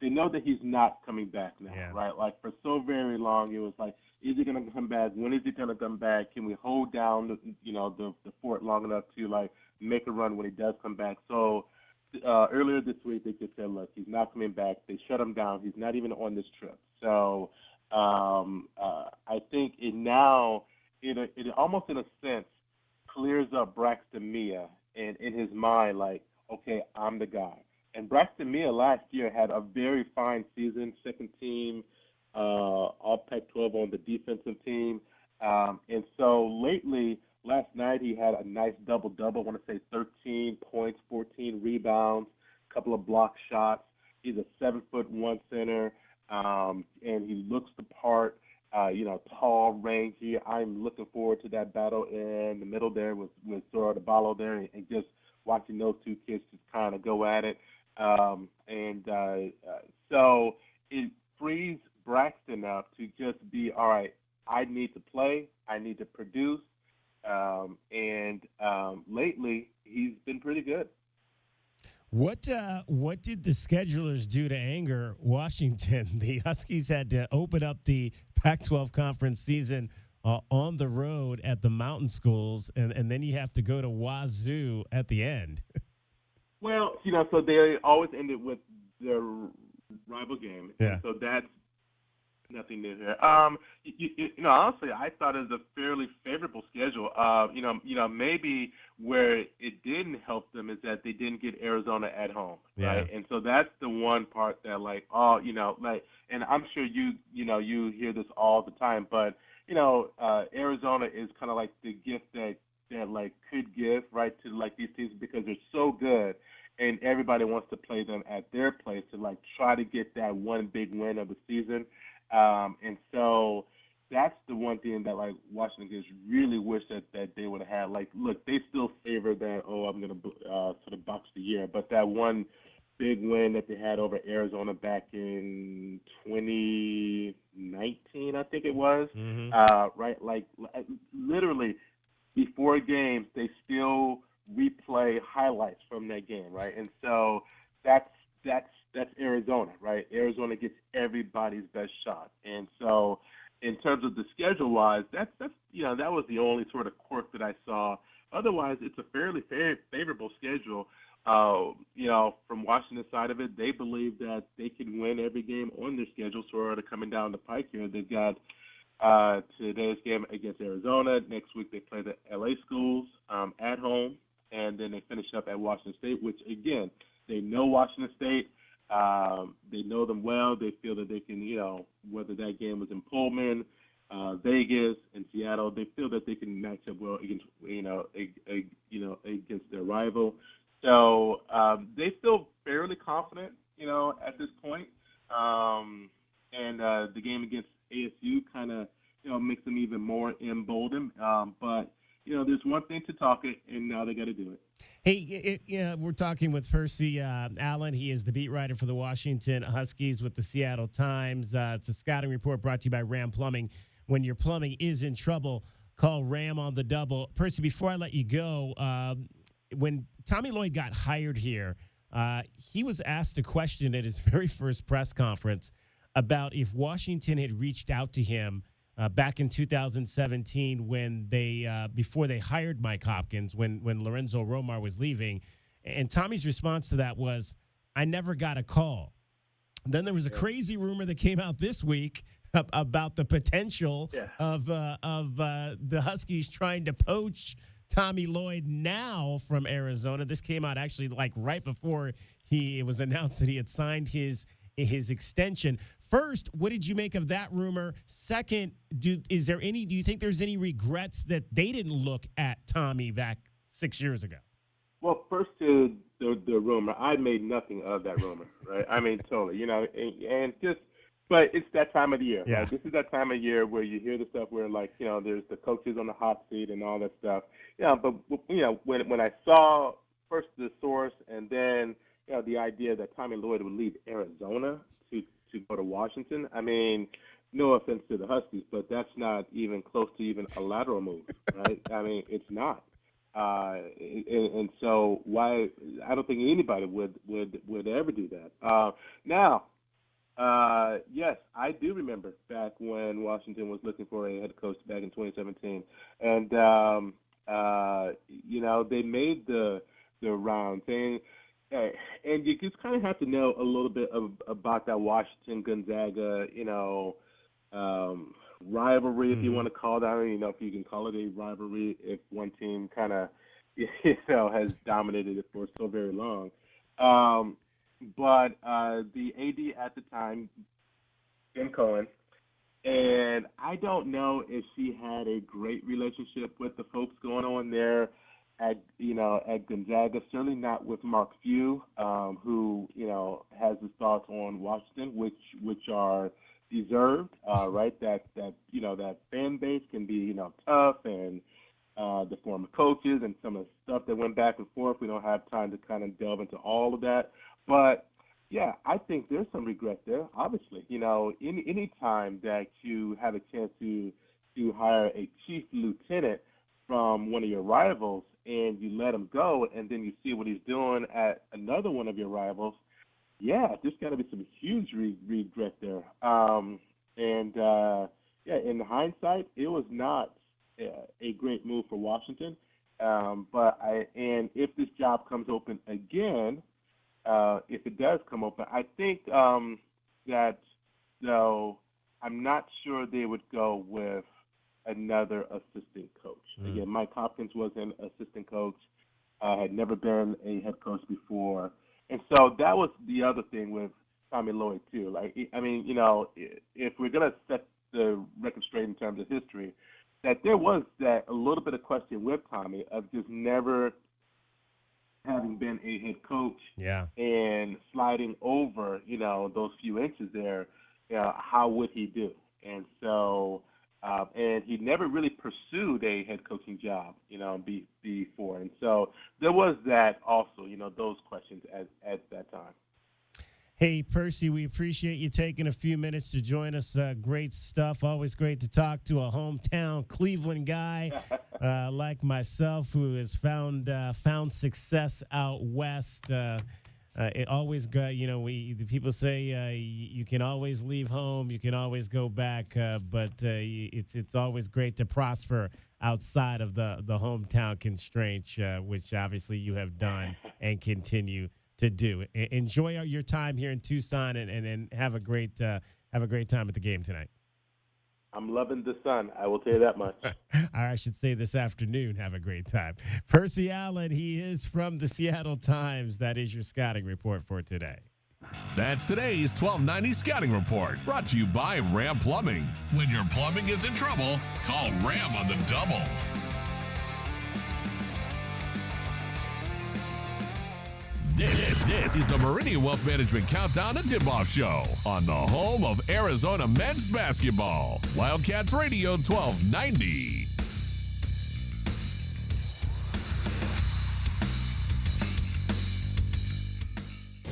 They know that he's not coming back now, right? Like, for so very long, it was like, is he going to come back? When is he going to come back? Can we hold down the fort long enough to, like, make a run when he does come back? So earlier this week, they just said, look, he's not coming back. They shut him down. He's not even on this trip. So I think it almost, in a sense, clears up Braxton Mia and in his mind, like, okay, I'm the guy. And Braxton Mia last year had a very fine season, second team, all Pac-12 on the defensive team. And so lately, last night he had a nice double-double. I want to say 13 points, 14 rebounds, a couple of block shots. He's a 7'1" center, and he looks the part, tall, rangy. I'm looking forward to that battle in the middle there with Zoro DeBallo there, and just watching those two kids just kind of go at it. So it frees Braxton up to just be, all right, I need to play, I need to produce, and lately he's been pretty good. What did the schedulers do to anger Washington? The Huskies had to open up the Pac-12 conference season on the road at the mountain schools, and then you have to go to Wazoo at the end. Well, so they always ended with their rival game. Yeah. And so that's Nothing new here. Honestly, I thought it was a fairly favorable schedule. Maybe where it didn't help them is that they didn't get Arizona at home, right? And so that's the one part that, and I'm sure you hear this all the time, but Arizona is kind of like the gift that could give right to these teams because they're so good, and everybody wants to play them at their place to try to get that one big win of the season. And so that's the one thing that Washington just really wish that they would have had. Look, they still favor that, I'm going to sort of box the year, but that one big win that they had over Arizona back in 2019, I think it was, right? Literally before games, they still replay highlights from that game, right? And so that's Arizona, right? Arizona gets everybody's best shot. And so in terms of the schedule-wise, that was the only sort of quirk that I saw. Otherwise, it's a fairly favorable schedule. From Washington's side of it, they believe that they can win every game on their schedule, sort of coming down the pike here. They've got today's game against Arizona. Next week they play the LA schools at home, and then they finish up at Washington State, which, again, they know Washington State. They know them well. They feel that they can, whether that game was in Pullman, Vegas, and Seattle, they feel that they can match up well against, against their rival. So they feel fairly confident, at this point. And the game against ASU kind of, makes them even more emboldened. But there's one thing to talk it, and now they got to do it. Hey, we're talking with Percy Allen. He is the beat writer for the Washington Huskies with the Seattle Times. It's a scouting report brought to you by Ram Plumbing. When your plumbing is in trouble, call Ram on the double. Percy, before I let you go, when Tommy Lloyd got hired here, he was asked a question at his very first press conference about if Washington had reached out to him back in 2017 when before they hired Mike Hopkins, when Lorenzo Romar was leaving. And Tommy's response to that was, I never got a call. And then there was a crazy rumor that came out this week about the potential of the Huskies trying to poach Tommy Lloyd now from Arizona. This came out actually right before it was announced that he had signed his extension. First, what did you make of that rumor? Second, do you think there's any regrets that they didn't look at Tommy back 6 years ago? Well, first to the rumor, I made nothing of that rumor, right? I mean, totally, but it's that time of the year. Yeah. Right? This is that time of year where you hear the stuff where, there's the coaches on the hot seat and all that stuff. Yeah, but, when I saw first the source and then, the idea that Tommy Lloyd would leave Arizona to go to Washington, I mean, no offense to the Huskies, but that's not even close to even a lateral move, right? I mean, it's not. And so why I don't think anybody would ever do that. Now, yes, I do remember back when Washington was looking for a head coach back in 2017, and they made the round thing. And you just kind of have to know a little bit about that Washington-Gonzaga, rivalry, if you want to call it that. I mean, if you can call it a rivalry, if one team kind of, has dominated it for so very long. But the AD at the time, Jim Cohen, and I don't know if she had a great relationship with the folks going on there at Gonzaga, certainly not with Mark Few, who, has his thoughts on Washington, which are deserved, right? That fan base can be, tough, and the former coaches and some of the stuff that went back and forth. We don't have time to kind of delve into all of that. But, yeah, I think there's some regret there, obviously. Any time that you have a chance to hire a chief lieutenant from one of your rivals and you let him go and then you see what he's doing at another one of your rivals, yeah, there's got to be some huge regret there. In hindsight, it was not a great move for Washington. And if this job comes open again, if it does come open, I think that I'm not sure they would go with another assistant coach. Again, Mike Hopkins was an assistant coach, had never been a head coach before. And so that was the other thing with Tommy Lloyd, too. Like, I mean, you know, if we're going to set the record straight in terms of history, that there was that a little bit of question with Tommy of just never having been a head coach and sliding over, you know, those few inches there, how would he do? And so, and he never really pursued a head coaching job, you know, before. And so there was that also, you know, those questions at that time. Hey, Percy, we appreciate you taking a few minutes to join us. Great stuff. Always great to talk to a hometown Cleveland guy like myself who has found success out west. It always got, you know, the people say you can always leave home, you can always go back, but it's always great to prosper outside of the hometown constraints, which obviously you have done and continue to do. Enjoy your time here in Tucson and have a great time at the game tonight. I'm loving the sun. I will tell you that much. I should say this afternoon. Have a great time. Percy Allen, he is from the Seattle Times. That is your scouting report for today. That's today's 1290 Scouting Report, brought to you by Ram Plumbing. When your plumbing is in trouble, call Ram on the double. This is the Meridian Wealth Management Countdown to Tipoff Show on the home of Arizona men's basketball. Wildcats Radio 1290.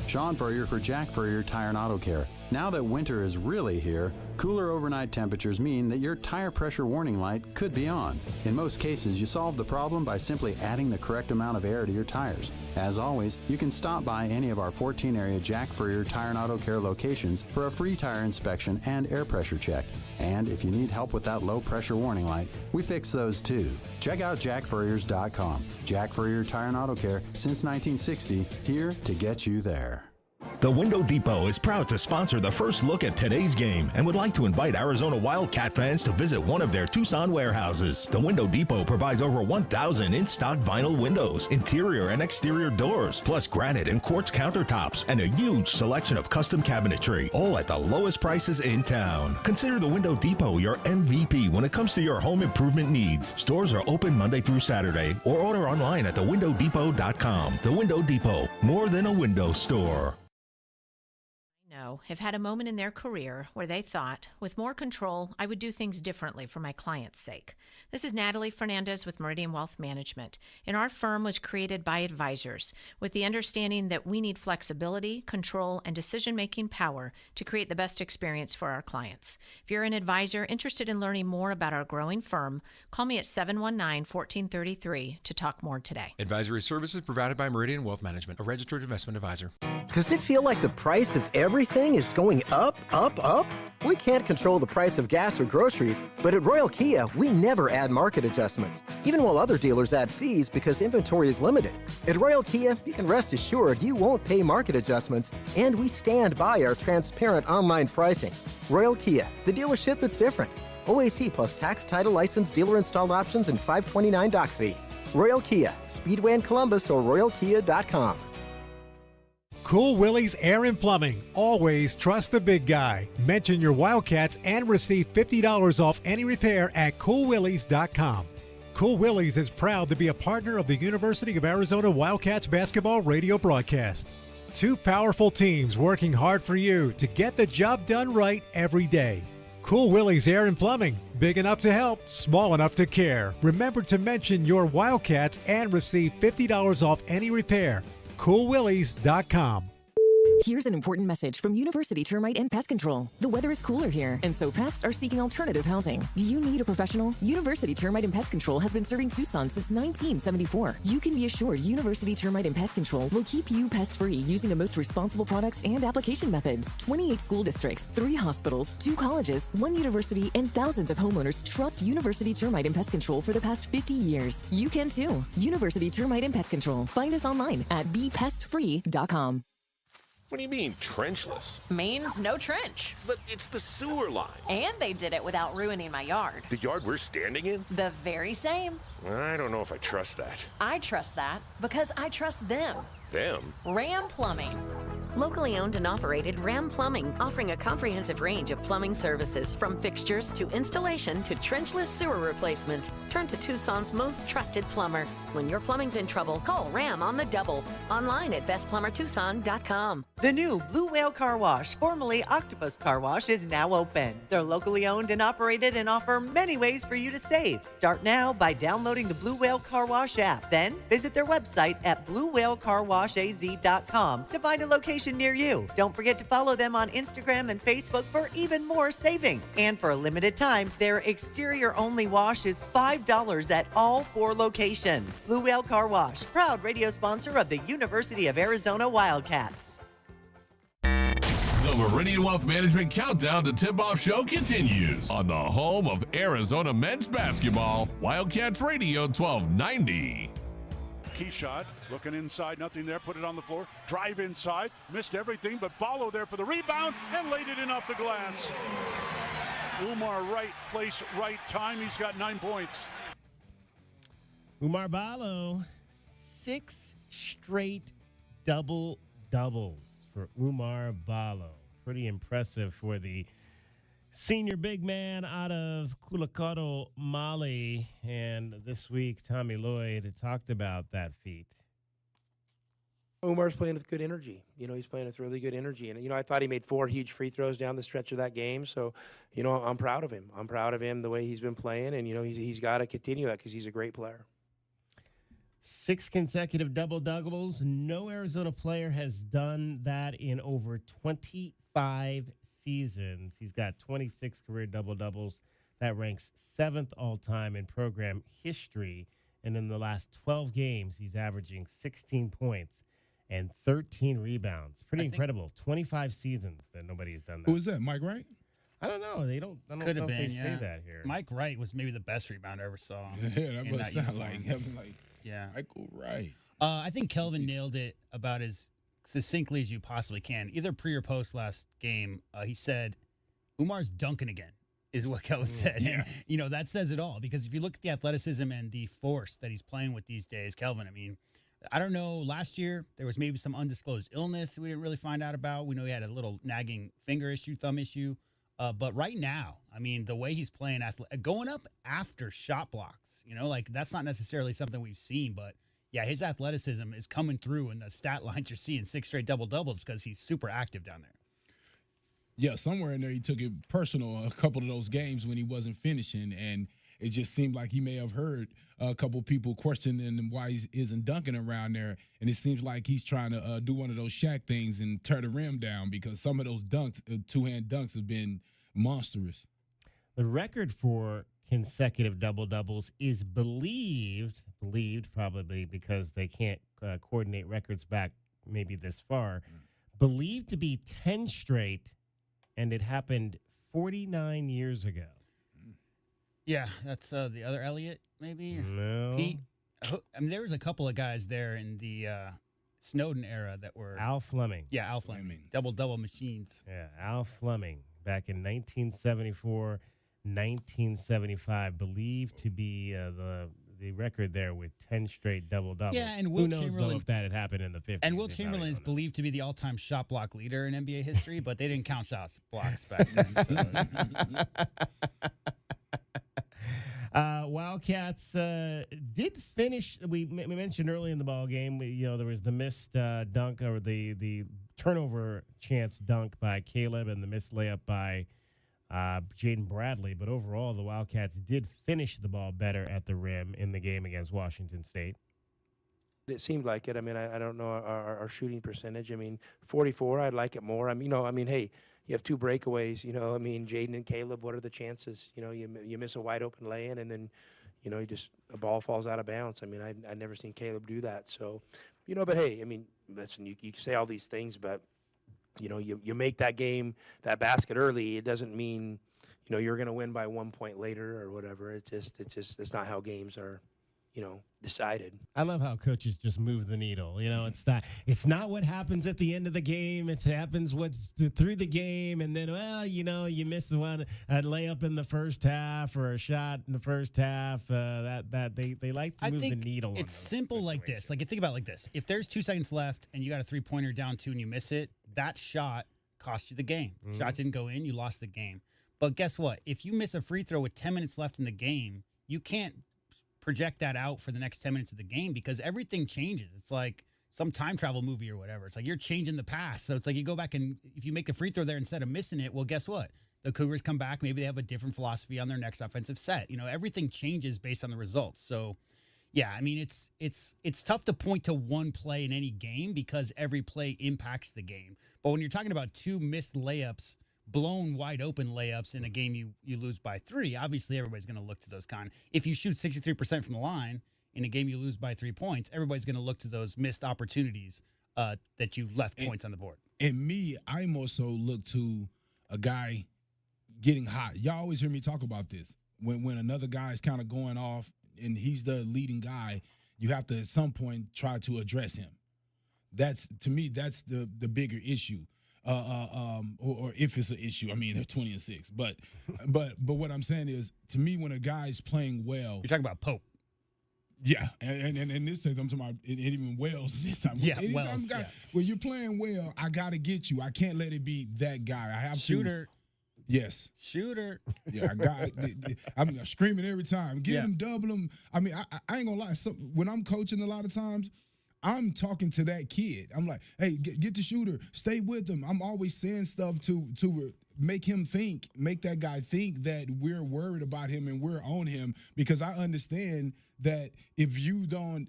Sean Furrier for Jack Furrier Tire and Auto Care. Now that winter is really here, cooler overnight temperatures mean that your tire pressure warning light could be on. In most cases, you solve the problem by simply adding the correct amount of air to your tires. As always, you can stop by any of our 14-area Jack Furrier Tire and Auto Care locations for a free tire inspection and air pressure check. And if you need help with that low pressure warning light, we fix those too. Check out jackfurriers.com. Jack Furrier Tire and Auto Care since 1960, here to get you there. The Window Depot is proud to sponsor the first look at today's game and would like to invite Arizona Wildcat fans to visit one of their Tucson warehouses. The Window Depot provides over 1,000 in-stock vinyl windows, interior and exterior doors, plus granite and quartz countertops, and a huge selection of custom cabinetry, all at the lowest prices in town. Consider the Window Depot your MVP when it comes to your home improvement needs. Stores are open Monday through Saturday, or order online at thewindowdepot.com. The Window Depot, more than a window store. Have had a moment in their career where they thought, with more control, I would do things differently for my client's sake. This is Natalie Fernandez with Meridian Wealth Management, and our firm was created by advisors with the understanding that we need flexibility, control, and decision-making power to create the best experience for our clients. If you're an advisor interested in learning more about our growing firm, call me at 719-1433 to talk more today. Advisory services provided by Meridian Wealth Management, a registered investment advisor. Does it feel like the price of everything is going up, up, up? We can't control the price of gas or groceries, but at Royal Kia, we never add market adjustments, even while other dealers add fees because inventory is limited. At Royal Kia, you can rest assured you won't pay market adjustments, and we stand by our transparent online pricing. Royal Kia, the dealership that's different. OAC plus tax, title, license, dealer installed options, and $529 doc fee. Royal Kia, Speedway in Columbus or royalkia.com. Cool Willie's Air and Plumbing. Always trust the big guy. Mention your Wildcats and receive $50 off any repair at coolwillies.com. Cool Willie's is proud to be a partner of the University of Arizona Wildcats basketball radio broadcast. Two powerful teams working hard for you to get the job done right every day. Cool Willie's Air and Plumbing. Big enough to help, small enough to care. Remember to mention your Wildcats and receive $50 off any repair. coolwillies.com. Here's an important message from University Termite and Pest Control. The weather is cooler here, and so pests are seeking alternative housing. Do you need a professional? University Termite and Pest Control has been serving Tucson since 1974. You can be assured University Termite and Pest Control will keep you pest-free using the most responsible products and application methods. 28 school districts, 3 hospitals, 2 colleges, 1 university, and thousands of homeowners trust University Termite and Pest Control for the past 50 years. You can too. University Termite and Pest Control. Find us online at bepestfree.com. What do you mean, trenchless? Means no trench. But it's the sewer line. And they did it without ruining my yard. The yard we're standing in? The very same. I don't know if I trust that. I trust that because I trust them. Them? Ram Plumbing. Locally owned and operated Ram Plumbing, offering a comprehensive range of plumbing services from fixtures to installation to trenchless sewer replacement. Turn to Tucson's most trusted plumber. When your plumbing's in trouble, call Ram on the double. Online at bestplumbertucson.com. The new Blue Whale Car Wash, formerly Octopus Car Wash, is now open. They're locally owned and operated and offer many ways for you to save. Start now by downloading the Blue Whale Car Wash app. Then visit their website at bluewhalecarwashaz.com to find a location near you. Don't forget to follow them on Instagram and Facebook for even more savings. And for a limited time, their exterior-only wash is $5 at all 4 locations. Blue Whale Car Wash, proud radio sponsor of the University of Arizona Wildcats. The Meridian Wealth Management Countdown to Tip-Off Show continues on the home of Arizona men's basketball, Wildcats Radio 1290. Key shot, looking inside, nothing there, put it on the floor, drive inside, missed everything, but Ballo there for the rebound and laid it in off the glass. Umar, right place, right time, he's got 9 points. Umar Ballo, 6 straight double-doubles for Umar Ballo. Pretty impressive for the senior big man out of Culacado, Mali. And this week, Tommy Lloyd had talked about that feat. Umar's playing with good energy. He's playing with really good energy. And, I thought he made 4 huge free throws down the stretch of that game. So, I'm proud of him. I'm proud of him the way he's been playing. And, he's got to continue that because he's a great player. 6 consecutive double-doubles. No Arizona player has done that in over 25 seasons. He's got 26 career double-doubles. That ranks 7th all-time in program history. And in the last 12 games, he's averaging 16 points and 13 rebounds. Pretty incredible. 25 seasons that nobody has done that. Who is that, Mike Wright? I don't know. I don't Could know have if been, they yeah. say that here. Mike Wright was maybe the best rebounder I ever saw. Yeah, that in must sound uniform. like him. Like, yeah. Michael Wright. I think Kelvin nailed it about as succinctly as you possibly can. Either pre or post last game, he said, Umar's dunking again, is what Kelvin said. Yeah. And, that says it all. Because if you look at the athleticism and the force that he's playing with these days, Kelvin, I don't know, last year there was maybe some undisclosed illness we didn't really find out about. We know he had a little nagging finger issue, thumb issue. But right now, the way he's playing, going up after shot blocks, that's not necessarily something we've seen. But, yeah, his athleticism is coming through in the stat lines you're seeing 6 straight double-doubles because he's super active down there. Yeah, somewhere in there he took it personal a couple of those games when he wasn't finishing, and it just seemed like he may have heard a couple people questioning him why he isn't dunking around there, and it seems like he's trying to do one of those Shaq things and tear the rim down because some of those dunks, two-hand dunks, have been monstrous. The record for consecutive double-doubles is believed probably because they can't coordinate records back maybe this far, believed to be 10 straight, and it happened 49 years ago. Yeah, that's the other Elliott, maybe? No. Pete? There was a couple of guys there in the Snowden era that were... Al Fleming. Yeah, Al Fleming. Double-double machines. Yeah, Al Fleming back in 1974, 1975, believed to be the record there with 10 straight double-doubles. Yeah, and Who knows, though, if that had happened in the 50s. And Will Chamberlain is believed to be the all-time shot block leader in NBA history, but they didn't count shot blocks back then. So. Wildcats did finish. We mentioned early in the ball game. There was the missed dunk or the turnover chance dunk by Caleb and the missed layup by Jaden Bradley. But overall, the Wildcats did finish the ball better at the rim in the game against Washington State. It seemed like it. I don't know our shooting percentage. 44. I'd like it more. Hey. You have 2 breakaways, Jaden and Caleb, what are the chances? You miss a wide open lay-in and then, a ball falls out of bounds. I'd never seen Caleb do that. So, but hey, listen, you can say all these things, but, you make that that basket early. It doesn't mean, you're going to win by 1 point later or whatever. It's not how games are decided. I love how coaches just move the needle. It's not what happens at the end of the game. It happens through the game, and then you miss a layup in the first half or a shot in the first half. That they like to move the needle. It's simple like this. Like, you think about it like this: if there's 2 seconds left and you got a 3-pointer down 2 and you miss it, that shot cost you the game. Shot didn't go in, you lost the game. But guess what? If you miss a free throw with 10 minutes left in the game, you can't project that out for the next 10 minutes of the game because everything changes. It's like some time travel movie or whatever. It's like you're changing the past. So it's like you go back and if you make a free throw there instead of missing it, well, guess what? The Cougars come back. Maybe they have a different philosophy on their next offensive set. Everything changes based on the results. So, yeah, I mean, it's tough to point to one play in any game because every play impacts the game. But when you're talking about 2 missed layups, blown wide open layups in a game you lose by 3, obviously everybody's going to look to those If you shoot 63% from the line in a game you lose by 3 points, everybody's going to look to those missed opportunities that you left points on the board. And me, I more so look to a guy getting hot. Y'all always hear me talk about this. When another guy is kind of going off and he's the leading guy, you have to at some point try to address him. To me, that's the bigger issue. Or if it's an issue, I mean, they're 20-6. But what I'm saying is, to me, when a guy's playing well, you're talking about Pope. Yeah, and in this sense, I'm talking about and even Wells this time. Yeah, Wells. When you're playing well, I gotta get you. I can't let it be that guy. I have shooter. Yes, shooter. Yeah, I'm screaming every time. Get him, double him. I mean, I ain't gonna lie. When I'm coaching, a lot of times, I'm talking to that kid. I'm like, hey, get the shooter. Stay with him. I'm always saying stuff to make that guy think that we're worried about him and we're on him, because I understand that if you don't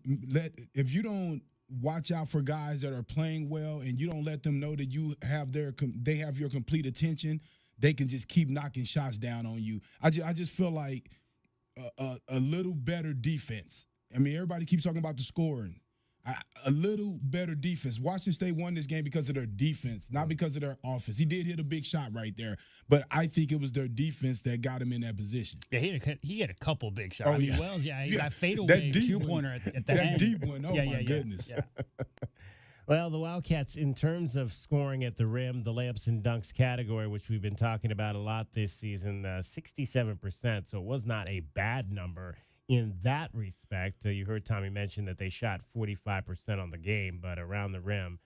watch out for guys that are playing well and you don't let them know that they have your complete attention, they can just keep knocking shots down on you. I just feel like a little better defense. I mean, everybody keeps talking about the scoring. A little better defense. Washington State won this game because of their defense, not because of their offense. He did hit a big shot right there, but I think it was their defense that got him in that position. Yeah, he had a couple big shots. Oh, I mean, yeah. Wells, he got fadeaway 2-pointer at the end. That deep one, my goodness. Yeah. Well, the Wildcats, in terms of scoring at the rim, the layups and dunks category, which we've been talking about a lot this season, 67%, so it was not a bad number. In that respect, you heard Tommy mention that they shot 45% on the game, but around the rim,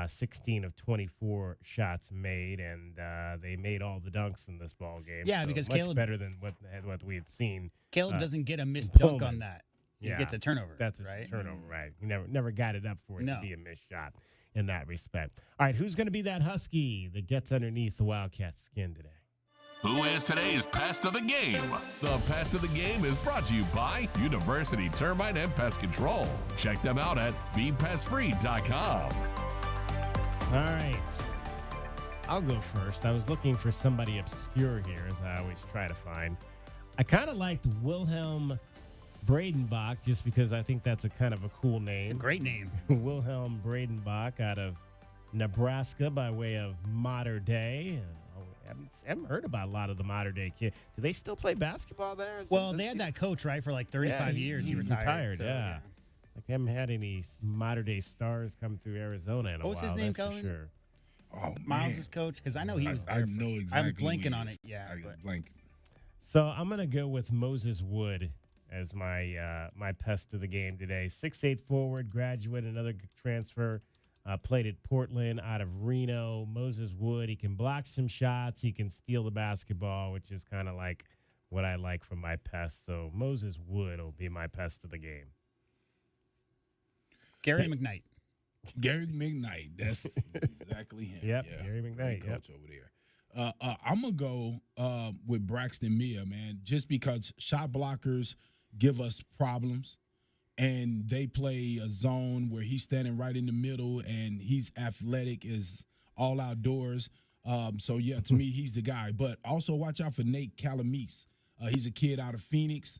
16 of 24 shots made, and they made all the dunks in this ball game. Yeah, so because much Caleb better than what we had seen. Caleb doesn't get a missed dunk on that. He gets a turnover. That's a turnover, right? He never got it up for it to be a missed shot in that respect. All right, who's going to be that Husky that gets underneath the Wildcats' skin today? Who is today's Pest of the Game? The Pest of the Game is brought to you by University Termite and Pest Control. Check them out at BePestFree.com. All right. I'll go first. I was looking for somebody obscure here, as I always try to find. I kind of liked Wilhelm Bradenbach just because I think that's a kind of a cool name. It's a great name. Wilhelm Bradenbach out of Nebraska by way of Mater Dei. I haven't heard about a lot of the Mater Dei kids. Do they still play basketball there? Well, they had that coach, right, for like 35 years. He retired. So, yeah. Like, I haven't had any Mater Dei stars come through Arizona in a while. What was his name, Colin? Sure. Oh, Miles' coach? Because I know he was there. I know exactly. I'm blanking on it. Yeah. Blanking. So I'm going to go with Moses Wood as my pest of the game today. 6'8" forward, graduate, another transfer. Played at Portland out of Reno. Moses Wood, he can block some shots. He can steal the basketball, which is kind of like what I like from my pest. So Moses Wood will be my pest of the game. Gary McKnight. Gary McKnight. That's exactly him. Yep, yeah. Gary McKnight. Coach over there. I'm going to go with Braxton Mia, man, just because shot blockers give us problems. And they play a zone where he's standing right in the middle, and he's athletic, is all outdoors. So, yeah, to me, he's the guy. But also watch out for Nate Calamise. He's a kid out of Phoenix,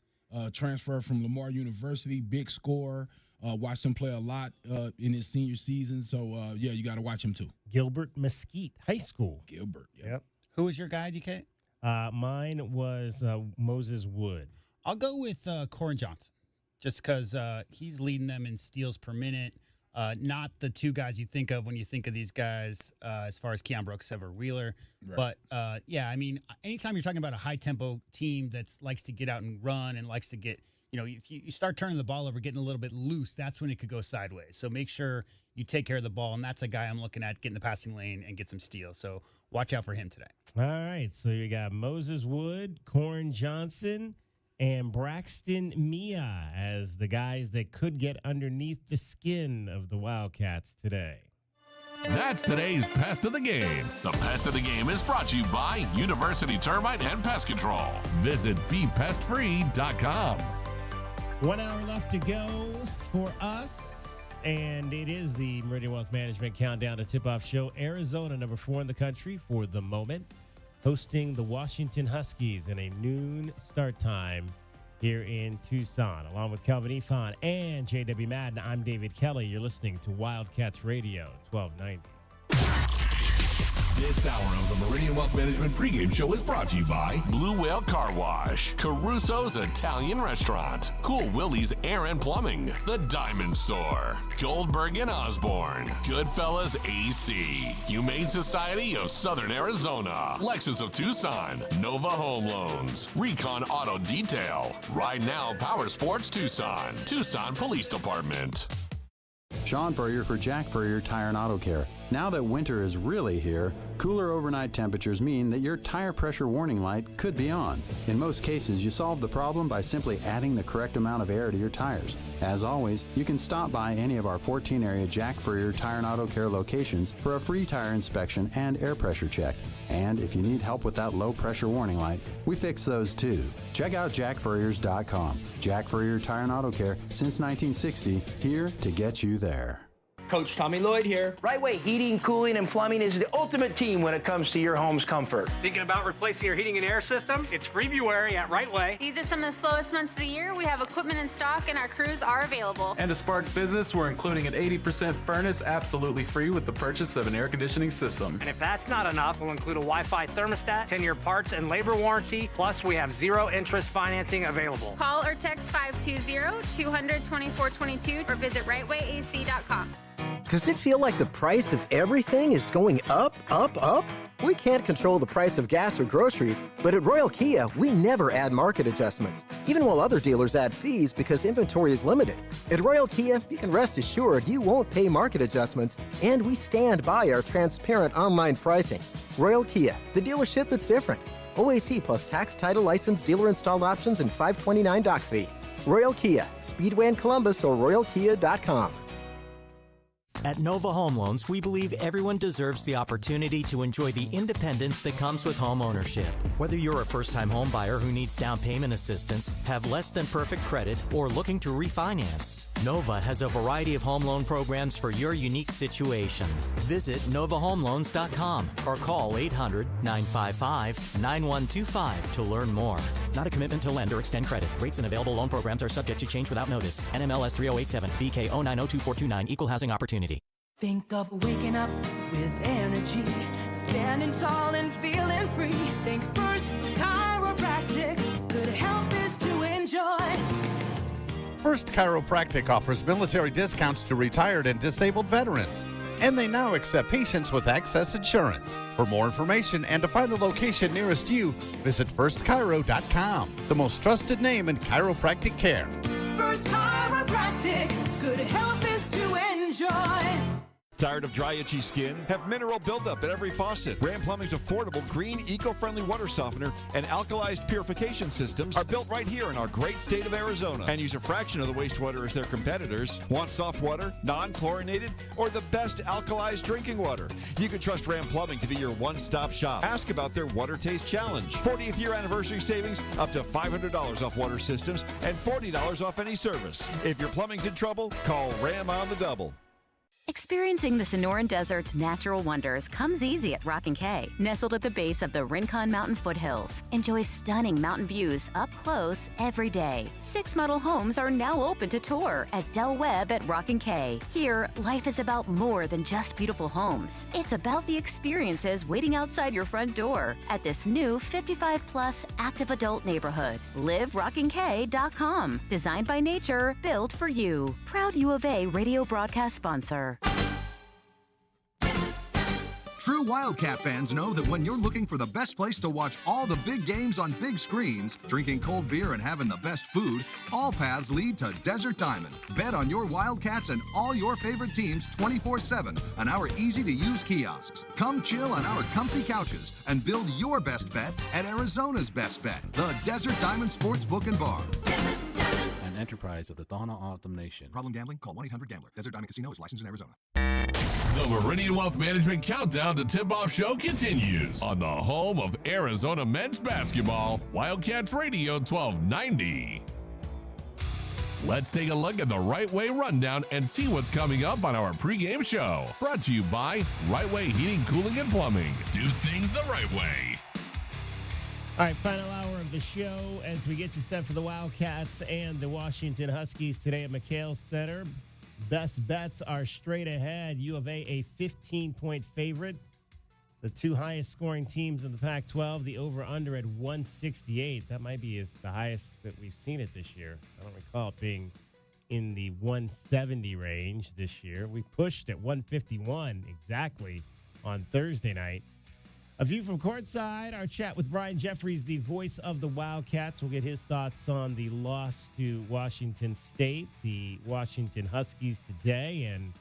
transfer from Lamar University, big scorer. Watched him play a lot in his senior season. So, yeah, you got to watch him too. Gilbert Mesquite High School. Gilbert, yep. Who was your guy, DK? Mine was Moses Wood. I'll go with Corin Johnson. just because he's leading them in steals per minute. Not the two guys you think of when you think of these guys as far as Keon Brooks, Sever Wheeler. Right. But, yeah, I mean, anytime you're talking about a high-tempo team that likes to get out and run and likes to get, if you start turning the ball over, getting a little bit loose, that's when it could go sideways. So make sure you take care of the ball, and that's a guy I'm looking at, get in the passing lane and get some steals. So watch out for him today. All right, so you got Moses Wood, Corn Johnson, and Braxton Mia as the guys that could get underneath the skin of the Wildcats today. That's today's Pest of the Game. The Pest of the Game is brought to you by University Termite and Pest Control. Visit BePestFree.com. 1 hour left to go for us, and it is the Meridian Wealth Management Countdown to Tip-Off Show. Arizona, number 4 in the country for the moment, hosting the Washington Huskies in a noon start time here in Tucson. Along with Calvin Ifan and J.W. Madden, I'm David Kelly. You're listening to Wildcats Radio, 1290. This hour of the Meridian Wealth Management pregame show is brought to you by Blue Whale Car Wash, Caruso's Italian Restaurant, Cool Willie's Air and Plumbing, The Diamond Store, Goldberg and Osborne, Goodfellas AC, Humane Society of Southern Arizona, Lexus of Tucson, Nova Home Loans, Recon Auto Detail, Ride Now Power Sports Tucson, Tucson Police Department. Sean Furrier for Jack Furrier Tire and Auto Care. Now that winter is really here, cooler overnight temperatures mean that your tire pressure warning light could be on. In most cases, you solve the problem by simply adding the correct amount of air to your tires. As always, you can stop by any of our 14-area Jack Furrier Tire and Auto Care locations for a free tire inspection and air pressure check. And if you need help with that low pressure warning light, we fix those too. Check out jackfurriers.com. Jack Furrier Tire and Auto Care since 1960, here to get you there. Coach Tommy Lloyd here. Right Way Heating, Cooling, and Plumbing is the ultimate team when it comes to your home's comfort. Thinking about replacing your heating and air system? It's February at Right Way. These are some of the slowest months of the year. We have equipment in stock and our crews are available. And to spark business, we're including an 80% furnace absolutely free with the purchase of an air conditioning system. And if that's not enough, we'll include a Wi-Fi thermostat, 10-year parts and labor warranty, plus we have zero interest financing available. Call or text 520-200-2422 or visit rightwayac.com. Does it feel like the price of everything is going up, up, up? We can't control the price of gas or groceries, but at Royal Kia, we never add market adjustments, even while other dealers add fees because inventory is limited. At Royal Kia, you can rest assured you won't pay market adjustments, and we stand by our transparent online pricing. Royal Kia, the dealership that's different. OAC plus tax, title, license, dealer installed options, and $529 doc fee. Royal Kia, Speedway in Columbus or royalkia.com. At Nova Home Loans, we believe everyone deserves the opportunity to enjoy the independence that comes with home ownership. Whether you're a first-time home buyer who needs down payment assistance, have less than perfect credit, or looking to refinance, Nova has a variety of home loan programs for your unique situation. Visit novahomeloans.com or call 800-955-9125 to learn more. Not a commitment to lend or extend credit. Rates and available loan programs are subject to change without notice. NMLS 3087, BK 0902429, Equal Housing Opportunity. Think of waking up with energy, standing tall and feeling free. Think First Chiropractic, good health is to enjoy. First Chiropractic offers military discounts to retired and disabled veterans, and they now accept patients with excess insurance. For more information and to find the location nearest you, visit firstchiro.com, the most trusted name in chiropractic care. First Chiropractic, good health is to enjoy. Tired of dry, itchy skin? Have mineral buildup at every faucet. Ram Plumbing's affordable, green, eco-friendly water softener and alkalized purification systems are built right here in our great state of Arizona and use a fraction of the wastewater as their competitors. Want soft water, non-chlorinated, or the best alkalized drinking water? You can trust Ram Plumbing to be your one-stop shop. Ask about their Water Taste Challenge. 40th year anniversary savings, up to $500 off water systems and $40 off any service. If your plumbing's in trouble, call Ram on the double. Experiencing the Sonoran Desert's natural wonders comes easy at Rock & Kay, nestled at the base of the Rincon Mountain foothills. Enjoy stunning mountain views up close every day. 6 model homes are now open to tour at Del Webb at Rock & Kay. Here, life is about more than just beautiful homes. It's about the experiences waiting outside your front door at this new 55-plus active adult neighborhood. LiveRockandK.com. Designed by nature, built for you. Proud U of A radio broadcast sponsor. True Wildcat fans know that when you're looking for the best place to watch all the big games on big screens, drinking cold beer and having the best food, all paths lead to Desert Diamond. Bet on your Wildcats and all your favorite teams 24/7 on our easy-to-use kiosks. Come chill on our comfy couches and build your best bet at Arizona's best bet, the Desert Diamond Sportsbook and Bar. An enterprise of the Thana Autumn Nation. Problem gambling? Call 1-800-GAMBLER. Desert Diamond Casino is licensed in Arizona. The Meridian Wealth Management Countdown to Tip-Off Show continues on the home of Arizona men's basketball, Wildcats Radio 1290. Let's take a look at the Right Way Rundown and see what's coming up on our pregame show. Brought to you by Right Way Heating, Cooling, and Plumbing. Do things the right way. All right, final hour of the show as we get you set for the Wildcats and the Washington Huskies today at McHale Center. Best bets are straight ahead. U of A 15-point favorite. The 2 highest scoring teams in the Pac-12, the over-under at 168. That might be the highest that we've seen it this year. I don't recall it being in the 170 range this year. We pushed at 151 exactly on Thursday night. A view from courtside, our chat with Brian Jeffries, the voice of the Wildcats. We'll get his thoughts on the loss to Washington State, the Washington Huskies today, and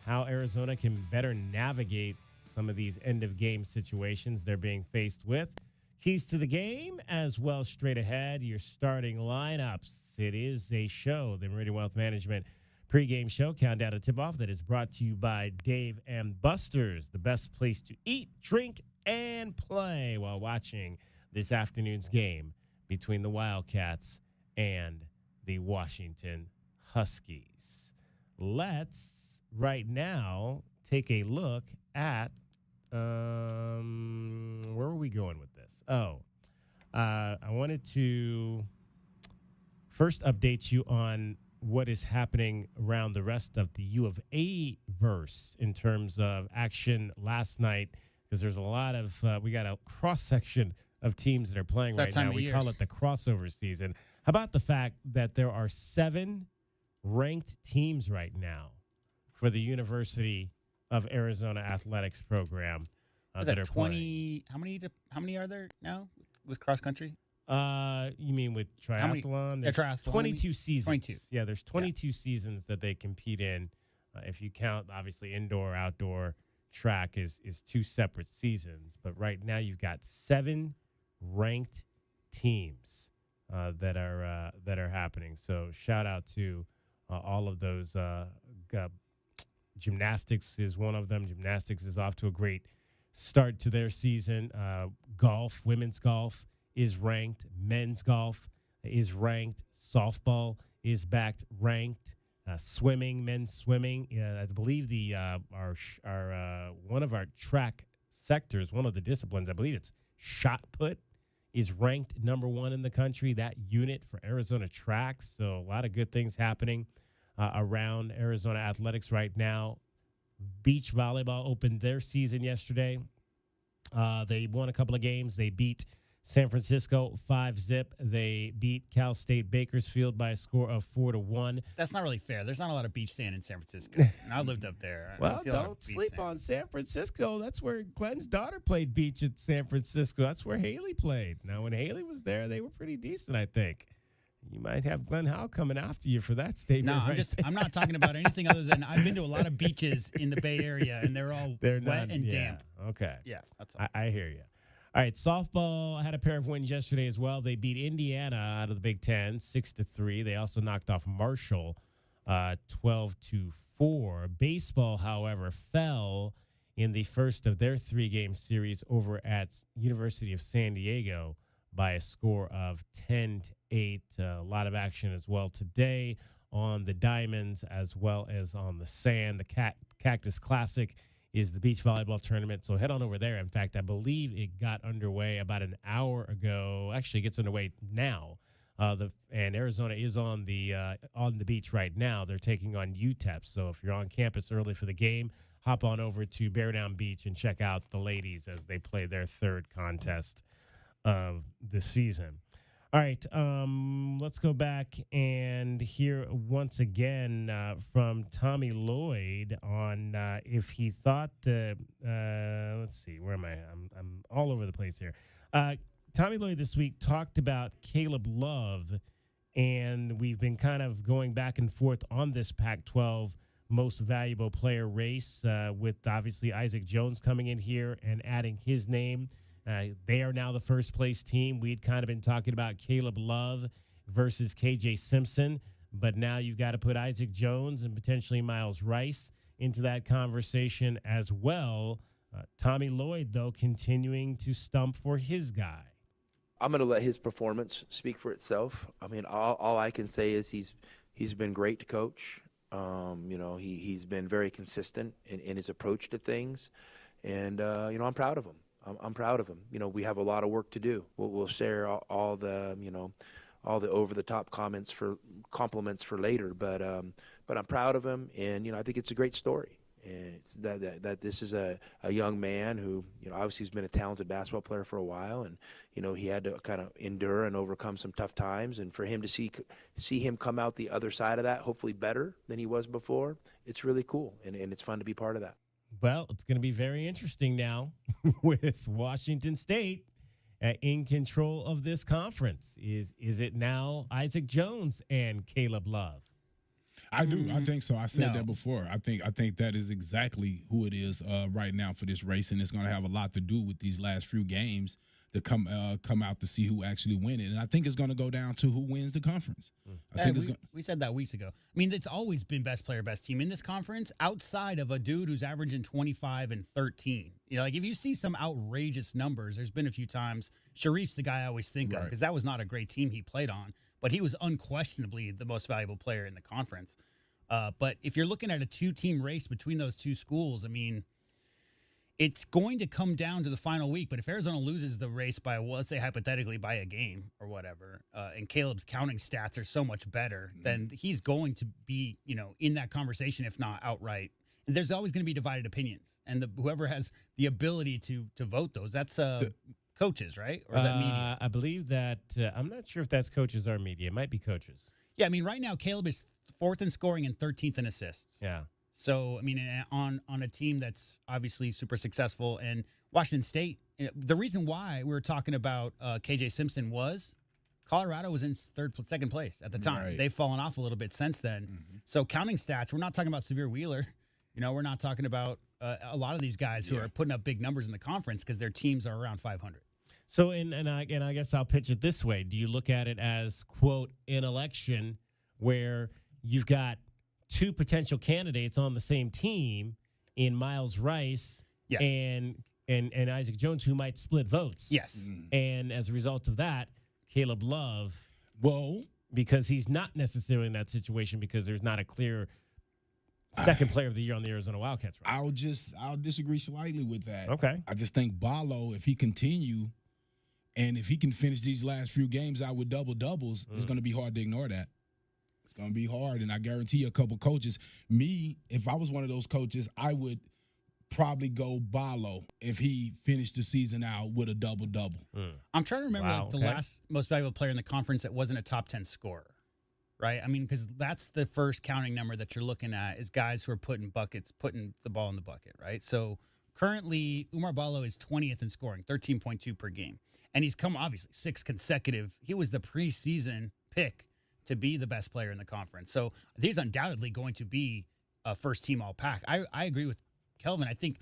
how Arizona can better navigate some of these end-of-game situations they're being faced with. Keys to the game as well straight ahead, your starting lineups. It is a show, the Meridian Wealth Management pregame show, countdown to tip-off, that is brought to you by Dave and Buster's, the best place to eat, drink, and play while watching this afternoon's game between the Wildcats and the Washington Huskies. Let's right now take a look at where are we going with this? I wanted to first update you on what is happening around the rest of the U of A verse in terms of action last night, because there's a lot of we got a cross-section of teams that are playing right now. We call it the crossover season. How about the fact that there are 7 ranked teams right now for the University of Arizona athletics program that are 20 playing. How many are there now with cross country? You mean with triathlon? There's triathlon. 22 seasons. 22. Yeah, there's 22 seasons that they compete in. If you count, obviously, indoor, outdoor track is 2 separate seasons. But right now you've got 7 ranked teams that are happening. So shout out to all of those. Gymnastics is one of them. Gymnastics is off to a great start to their season. Golf, women's golf is ranked. Men's golf is ranked. Softball is backed ranked. Swimming, men's swimming. I believe our one of our track sectors, one of the disciplines, I believe it's shot put, is ranked number 1 in the country. That unit for Arizona tracks. So a lot of good things happening around Arizona athletics right now. Beach volleyball opened their season yesterday. They won a couple of games. They beat San Francisco 5-0. They beat Cal State Bakersfield by a score of 4-1. That's not really fair. There's not a lot of beach sand in San Francisco. And I lived up there. Well, don't sleep on San Francisco. That's where Glenn's daughter played beach at San Francisco. That's where Haley played. Now, when Haley was there, they were pretty decent, I think. You might have Glenn Howe coming after you for that statement. No, I'm not talking about anything other than I've been to a lot of beaches in the Bay Area, and they're wet and damp. Okay. Yeah, that's all. I hear you. All right, softball had a pair of wins yesterday as well. They beat Indiana out of the Big Ten 6-3. They also knocked off Marshall 12-4. Baseball, however, fell in the first of their 3-game series over at University of San Diego by a score of 10-8. A lot of action as well today on the diamonds as well as on the sand. The Cactus Classic is the beach volleyball tournament. So head on over there. In fact, I believe it got underway about an hour ago. Actually, it gets underway now. And Arizona is on the beach right now. They're taking on UTEP. So if you're on campus early for the game, hop on over to Bear Down Beach and check out the ladies as they play their third contest of the season. All right, let's go back and hear once again from Tommy Lloyd on if he thought let's see, where am I? I'm all over the place here. Tommy Lloyd this week talked about Caleb Love, and we've been kind of going back and forth on this Pac-12 most valuable player race with obviously Isaac Jones coming in here and adding his name. They are now the first place team. We'd kind of been talking about Caleb Love versus KJ Simpson, but now you've got to put Isaac Jones and potentially Miles Rice into that conversation as well. Tommy Lloyd, though, continuing to stump for his guy. I'm going to let his performance speak for itself. I mean, all I can say is he's been great to coach. He's been very consistent in his approach to things, and I'm proud of him. I'm proud of him. We have a lot of work to do. We'll share all the over-the-top compliments for later. But I'm proud of him, and I think it's a great story. And it's that this is a young man who obviously has been a talented basketball player for a while, and he had to kind of endure and overcome some tough times. And for him to see him come out the other side of that, hopefully better than he was before, it's really cool, and it's fun to be part of that. Well, it's going to be very interesting now with Washington State in control of this conference. Is it now Isaac Jones and Caleb Love? I do. I think so. I said that before. I think that is exactly who it is right now for this race, and it's going to have a lot to do with these last few games to come out to see who actually win it. And I think it's going to go down to who wins the conference. We said that weeks ago. I mean, it's always been best player, best team in this conference outside of a dude who's averaging 25 and 13. Like if you see some outrageous numbers, there's been a few times. Sharif's the guy I always think of because that was not a great team he played on, but he was unquestionably the most valuable player in the conference. But if you're looking at a two-team race between those two schools, I mean, it's going to come down to the final week. But if Arizona loses the race by, well, let's say hypothetically by a game or whatever, and Caleb's counting stats are so much better, then he's going to be, in that conversation, if not outright. And there's always going to be divided opinions. And whoever has the ability to vote those, that's coaches, right? Or is that media? I believe that, I'm not sure if that's coaches or media. It might be coaches. Yeah, I mean, right now, Caleb is 4th in scoring and 13th in assists. Yeah. So, I mean, on a team that's obviously super successful, and Washington State, the reason why we were talking about KJ Simpson was Colorado was in second place at the time. Right. They've fallen off a little bit since then. Mm-hmm. So counting stats, we're not talking about Severe Wheeler. We're not talking about a lot of these guys who are putting up big numbers in the conference because their teams are around 500. So, and I guess I'll pitch it this way. Do you look at it as, quote, an election where you've got two potential candidates on the same team in Miles Rice and Isaac Jones who might split votes? Yes. And as a result of that, Caleb Love, well, because he's not necessarily in that situation because there's not a clear second player of the year on the Arizona Wildcats. Right? I'll disagree slightly with that. Okay. I just think Ballo, if he continue and if he can finish these last few games out with double-doubles, it's going to be hard to ignore that. It's going to be hard, and I guarantee you a couple coaches. Me, if I was one of those coaches, I would probably go Ballo if he finished the season out with a double-double. I'm trying to remember the last most valuable player in the conference that wasn't a top 10 scorer, right? I mean, because that's the first counting number that you're looking at is guys who are putting the ball in the bucket, right? So currently, Oumar Ballo is 20th in scoring, 13.2 per game. And he's come, obviously, 6 consecutive. He was the preseason pick to be the best player in the conference. So he's undoubtedly going to be a first-team All-Pac. I agree with Kelvin. I think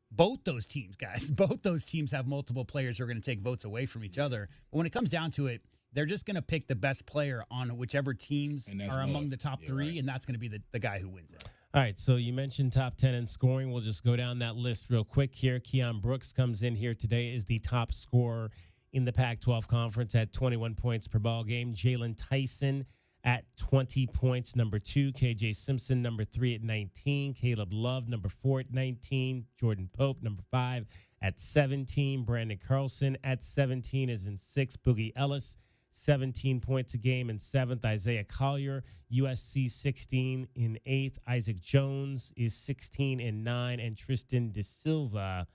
both those teams have multiple players who are going to take votes away from each other. But when it comes down to it, they're just going to pick the best player on whichever teams are among the top three, and that's going to be the guy who wins it. All right, so you mentioned top 10 in scoring. We'll just go down that list real quick here. Keon Brooks comes in here today is the top scorer in the Pac-12 conference at 21 points per ball game. Jalen Tyson at 20 points. Number 2, KJ Simpson. Number 3 at 19. Caleb Love, number 4 at 19. Jordan Pope, number 5 at 17. Brandon Carlson at 17 is in 6th. Boogie Ellis, 17 points a game in 7th. Isaiah Collier, USC 16 in 8th. Isaac Jones is 16 in 9. And Tristan De Silva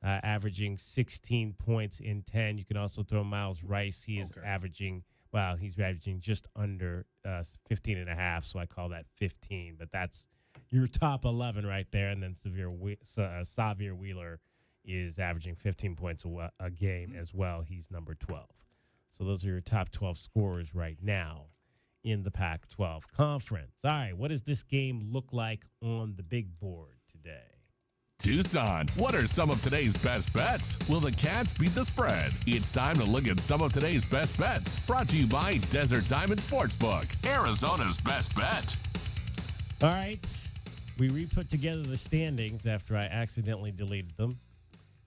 averaging 16 points in 10. You can also throw Miles Rice. He is averaging just under 15 and a half, so I call that 15. But that's your top 11 right there. And then Xavier Wheeler is averaging 15 points a game as well. He's number 12. So those are your top 12 scorers right now in the Pac-12 Conference. All right, what does this game look like on the big board today? Tucson, what are some of today's best bets? Will the Cats beat the spread? It's time to look at some of today's best bets. Brought to you by Desert Diamond Sportsbook, Arizona's best bet. All right, we re-put together the standings after I accidentally deleted them.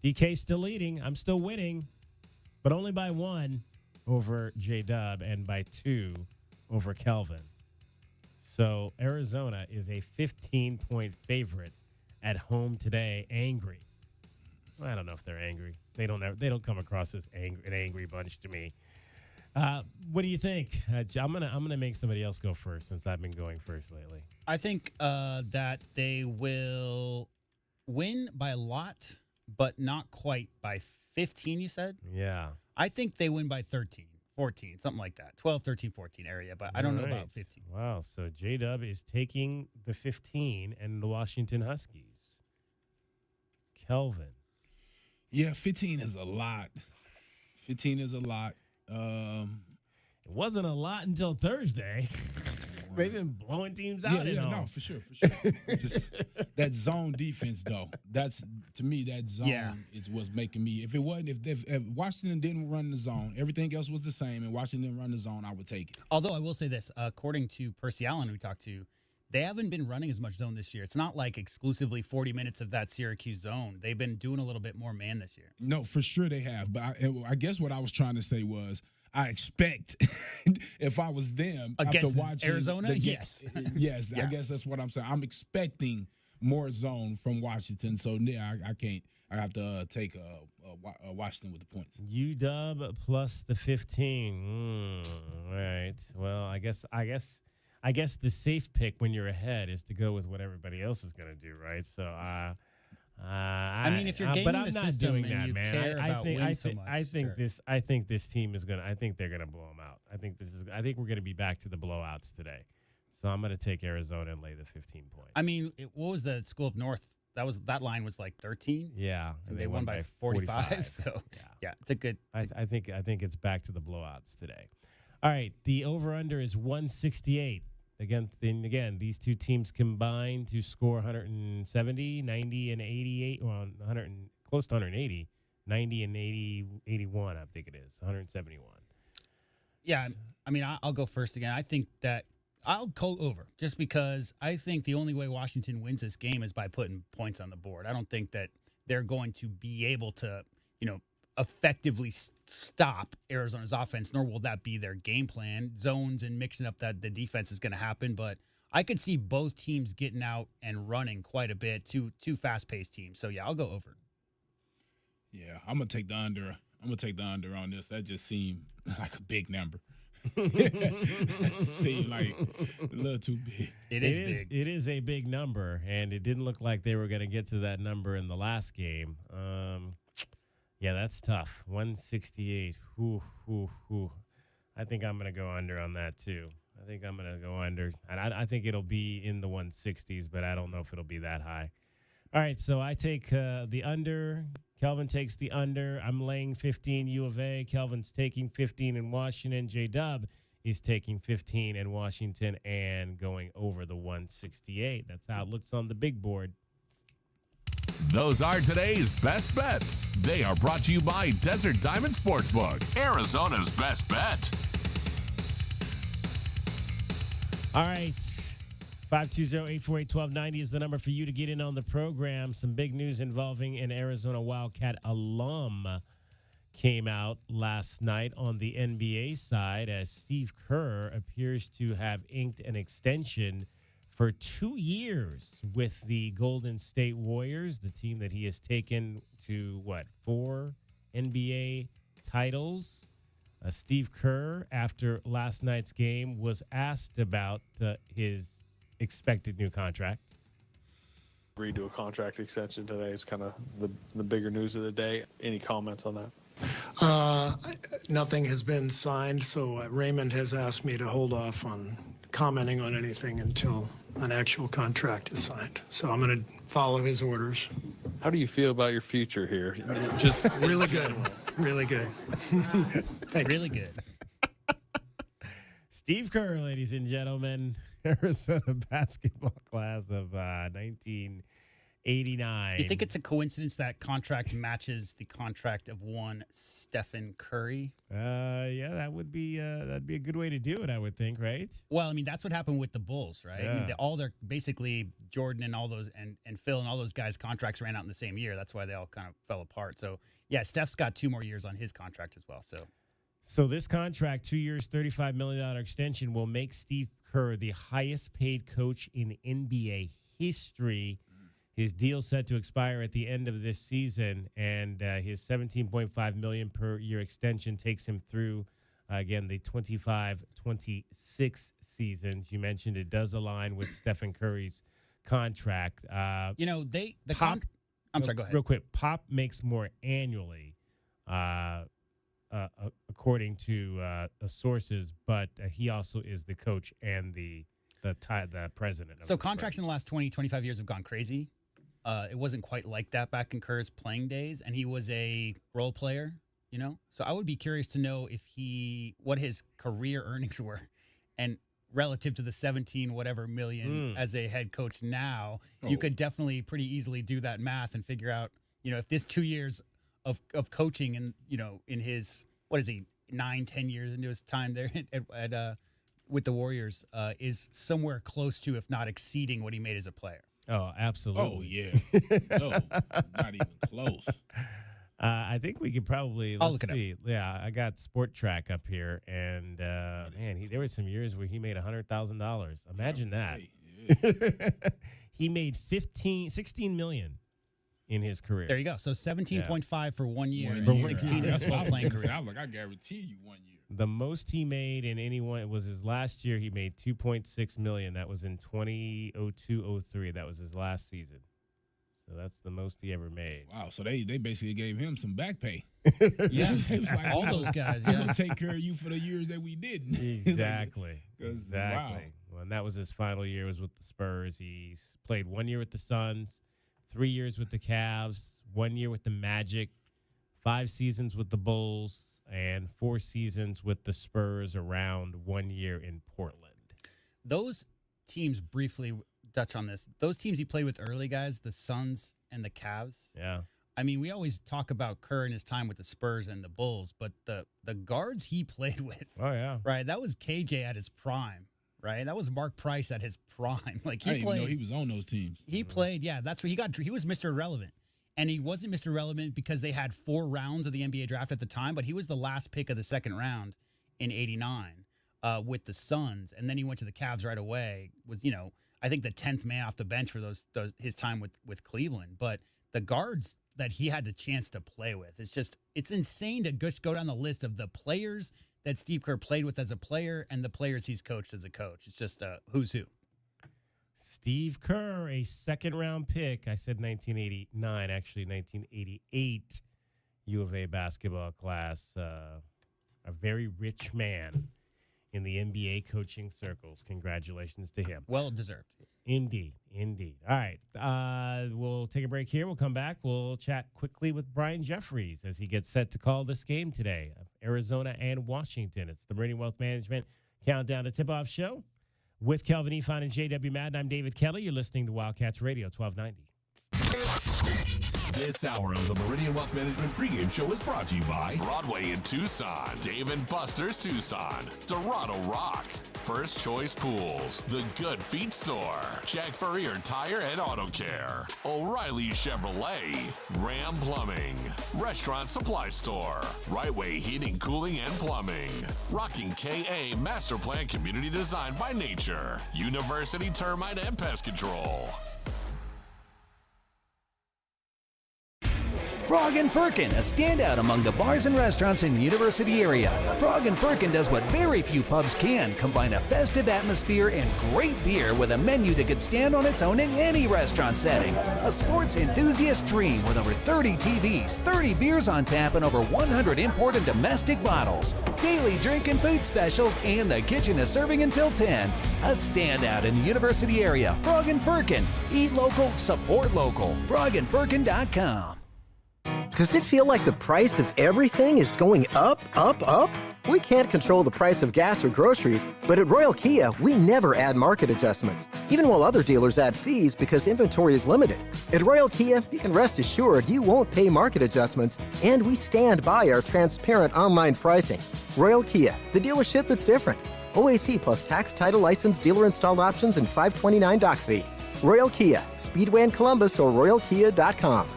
DK still leading. I'm still winning, but only by 1 over J-Dub and by 2 over Kelvin. So Arizona is a 15-point favorite at home today. Angry. I don't know if they're angry. They don't come across as an angry bunch to me. What do you think? I'm gonna make somebody else go first since I've been going first lately. I think that they will win by a lot, but not quite by 15, you said? Yeah. I think they win by 13, 14, something like that. 12, 13, 14 area, but I don't know about 15. Wow. So J-Dub is taking the 15 and the Washington Huskies. Kelvin. Yeah, 15 is a lot. 15 is a lot. It wasn't a lot until Thursday. They've been blowing teams out. No, for sure. Just that zone defense, though. That's, to me, that zone is what's making me. If Washington didn't run the zone, everything else was the same, and Washington didn't run the zone, I would take it. Although I will say this, according to Percy Allen, who we talked to, they haven't been running as much zone this year. It's not like exclusively 40 minutes of that Syracuse zone. They've been doing a little bit more man this year. No, for sure they have. But I guess what I was trying to say was, I expect if I was them against after watching Arizona, yes. Yes, I guess that's what I'm saying. I'm expecting more zone from Washington. So, yeah, I can't. I have to take Washington with the points. UW plus the 15. Right. Well, I guess the safe pick when you're ahead is to go with what everybody else is going to do, right? So, I mean, if you're gaming but I'm the not system doing and that, you man. care about wins so much, I think this team is gonna. I think they're gonna blow them out. I think we're gonna be back to the blowouts today. So I'm gonna take Arizona and lay the 15 points. I mean, what was the school up north? That line was like 13. Yeah, and they won by 45. So yeah, it's a good. I think it's back to the blowouts today. All right, the over under is 168. Again, these two teams combined to score 170, 90, and 88. Well, 100 close to 180, 90 and 81. I think it is 171. Yeah, I mean, I'll go first again. I think that I'll go over just because I think the only way Washington wins this game is by putting points on the board. I don't think that they're going to be able to, effectively stop Arizona's offense, nor will that be their game plan. Zones and mixing up the defense is going to happen, but I could see both teams getting out and running quite a bit, two fast-paced teams. So, yeah, I'll go over. Yeah, I'm going to take the under. I'm going to take the under on this. That just seemed like a big number. Seemed like a little too big. It is big. It is a big number, and it didn't look like they were going to get to that number in the last game. Yeah, that's tough. 168. I think I'm going to go under on that, too. I think I'm going to go under. And I think it'll be in the 160s, but I don't know if it'll be that high. All right, so I take the under. Kelvin takes the under. I'm laying 15 U of A. Kelvin's taking 15 in Washington. J-Dub is taking 15 in Washington and going over the 168. That's how it looks on the big board. Those are today's best bets. They are brought to you by Desert Diamond Sportsbook, Arizona's best bet. All right. 520-848-1290 is the number for you to get in on the program. Some big news involving an Arizona Wildcat alum came out last night on the NBA side as Steve Kerr appears to have inked an extension for 2 years with the Golden State Warriors, the team that he has taken to, 4 NBA titles. Steve Kerr, after last night's game, was asked about his expected new contract. Agreed to a contract extension today is kind of the bigger news of the day. Any comments on that? Nothing has been signed, so Raymond has asked me to hold off on commenting on anything until an actual contract is signed. So I'm going to follow his orders. How do you feel about your future here? Just really good. Really good. Really good. Steve Kerr, ladies and gentlemen, Arizona basketball class of 1989. You think it's a coincidence that contract matches the contract of one Stephen Curry? Yeah, that'd be a good way to do it, I would think, right? Well, I mean, that's what happened with the Bulls, right? Yeah. I mean, all their basically Jordan and all those and Phil and all those guys' contracts ran out in the same year. That's why they all kind of fell apart. So yeah, Steph's got 2 more years on his contract as well. So this contract, 2 years, $35 million extension, will make Steve Kerr the highest paid coach in NBA history. His deal set to expire at the end of this season, and his $17.5 million per year extension takes him through, again, the 25-26 seasons. You mentioned it does align with Stephen Curry's contract. I'm sorry, go ahead. Real quick, Pop makes more annually, according to sources, but he also is the coach and the president. So contracts in the last 20, 25 years have gone crazy. It wasn't quite like that back in Kerr's playing days, and he was a role player, So I would be curious to know what his career earnings were, and relative to the 17 whatever million as a head coach now, you could definitely pretty easily do that math and figure out, if this 2 years of coaching and, in his, 9-10 years into his time there at with the Warriors is somewhere close to, if not exceeding, what he made as a player. Oh, absolutely. Oh, yeah. No, not even close. I think we could probably, I'll look it up. Yeah, I got Sport Track up here, and man, there were some years where he made $100,000. Imagine that. Yeah. He made $16 million in his career. There you go. So 17.5 for 1 year and For 16 in his whole playing career. I was like, I guarantee you 1 year. The most he made in any one was his last year. He made $2.6 million. That was in 2002-03. That was his last season. So that's the most he ever made. Wow. So they basically gave him some back pay. Yeah. It was like, all those guys. We're Yeah. going to take care of you for the years that we didn't. Exactly. Wow. Well, and that was his final year was with the Spurs. He played 1 year with the Suns, 3 years with the Cavs, 1 year with the Magic, 5 seasons with the Bulls, and 4 seasons with the Spurs, around 1 year in Portland. Those teams, briefly touch on this, those teams he played with early, guys, the Suns and the Cavs. Yeah. I mean, we always talk about Kerr and his time with the Spurs and the Bulls, but the guards he played with, oh yeah, right? That was KJ at his prime, right? That was Mark Price at his prime. Like I didn't even know he was on those teams. He played, yeah. That's where he was Mr. Irrelevant. And he wasn't Mr. Relevant because they had 4 rounds of the NBA draft at the time, but he was the last pick of the second round in '89 with the Suns, and then he went to the Cavs right away. Was I think the 10th man off the bench for his time with Cleveland. But the guards that he had the chance to play with, it's insane to just go down the list of the players that Steve Kerr played with as a player and the players he's coached as a coach. It's just who's who. Steve Kerr, a second-round pick. I said 1989, actually 1988 U of A basketball class. A very rich man in the NBA coaching circles. Congratulations to him. Well deserved. Indeed. All right. We'll take a break here. We'll come back. We'll chat quickly with Brian Jeffries as he gets set to call this game today. Arizona and Washington. It's the Meridian Wealth Management Countdown to Tip-Off Show. With Kelvin Efon and J.W. Madden, I'm David Kelly. You're listening to Wildcats Radio 1290. This hour of the Meridian Wealth Management pregame show is brought to you by Broadway in Tucson, Dave & Buster's Tucson, Dorado Rock, First Choice Pools, The Good Feet Store, Jack Furrier Tire and Auto Care, O'Reilly Chevrolet, Ram Plumbing, Restaurant Supply Store, Right Way Heating, Cooling, and Plumbing, Rocking KA Master Plan Community Design by Nature, University Termite and Pest Control. Frog and Firkin, a standout among the bars and restaurants in the University area. Frog and Firkin does what very few pubs can, combine a festive atmosphere and great beer with a menu that could stand on its own in any restaurant setting. A sports enthusiast dream with over 30 TVs, 30 beers on tap, and over 100 import and domestic bottles. Daily drink and food specials, and the kitchen is serving until 10. A standout in the University area. Frog and Firkin. Eat local, support local. frogandfirkin.com. Does it feel like the price of everything is going up, up, up? We can't control the price of gas or groceries, but at Royal Kia, we never add market adjustments, even while other dealers add fees because inventory is limited. At Royal Kia, you can rest assured you won't pay market adjustments, and we stand by our transparent online pricing. Royal Kia, the dealership that's different. OAC plus tax, title, license, dealer installed options, and $529 doc fee. Royal Kia, Speedway in Columbus or royalkia.com.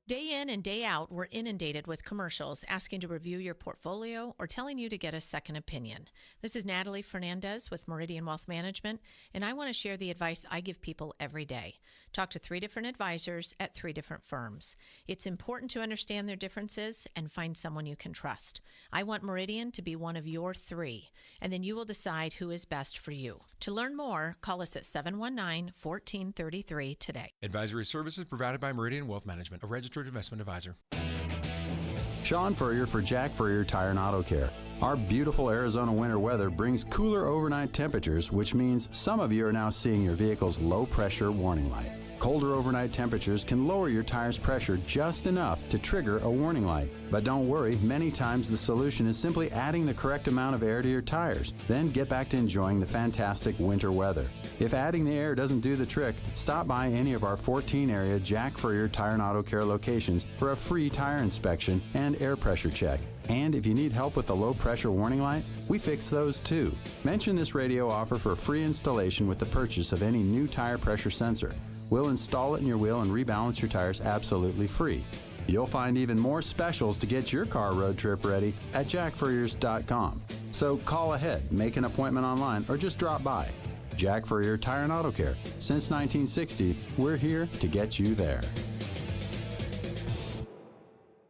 Day in and day out, we're inundated with commercials asking to review your portfolio or telling you to get a second opinion. This is Natalie Fernandez with Meridian Wealth Management, and I want to share the advice I give people every day. Talk to 3 different advisors at 3 different firms. It's important to understand their differences and find someone you can trust. I want Meridian to be one of your 3, and then you will decide who is best for you. To learn more, call us at 719-1433 today. Advisory services provided by Meridian Wealth Management, a registered investment advisor. Sean Furrier for Jack Furrier Tire and Auto Care. Our beautiful Arizona winter weather brings cooler overnight temperatures, which means some of you are now seeing your vehicle's low pressure warning light. Colder overnight temperatures can lower your tire's pressure just enough to trigger a warning light. But don't worry, many times the solution is simply adding the correct amount of air to your tires. Then get back to enjoying the fantastic winter weather. If adding the air doesn't do the trick, stop by any of our 14 area Jack Furrier Tire and Auto Care locations for a free tire inspection and air pressure check. And if you need help with the low pressure warning light, we fix those too. Mention this radio offer for free installation with the purchase of any new tire pressure sensor. We'll install it in your wheel and rebalance your tires absolutely free. You'll find even more specials to get your car road trip ready at jackfurriers.com. So call ahead, make an appointment online, or just drop by. Jack Furrier Tire and Auto Care. Since 1960, we're here to get you there.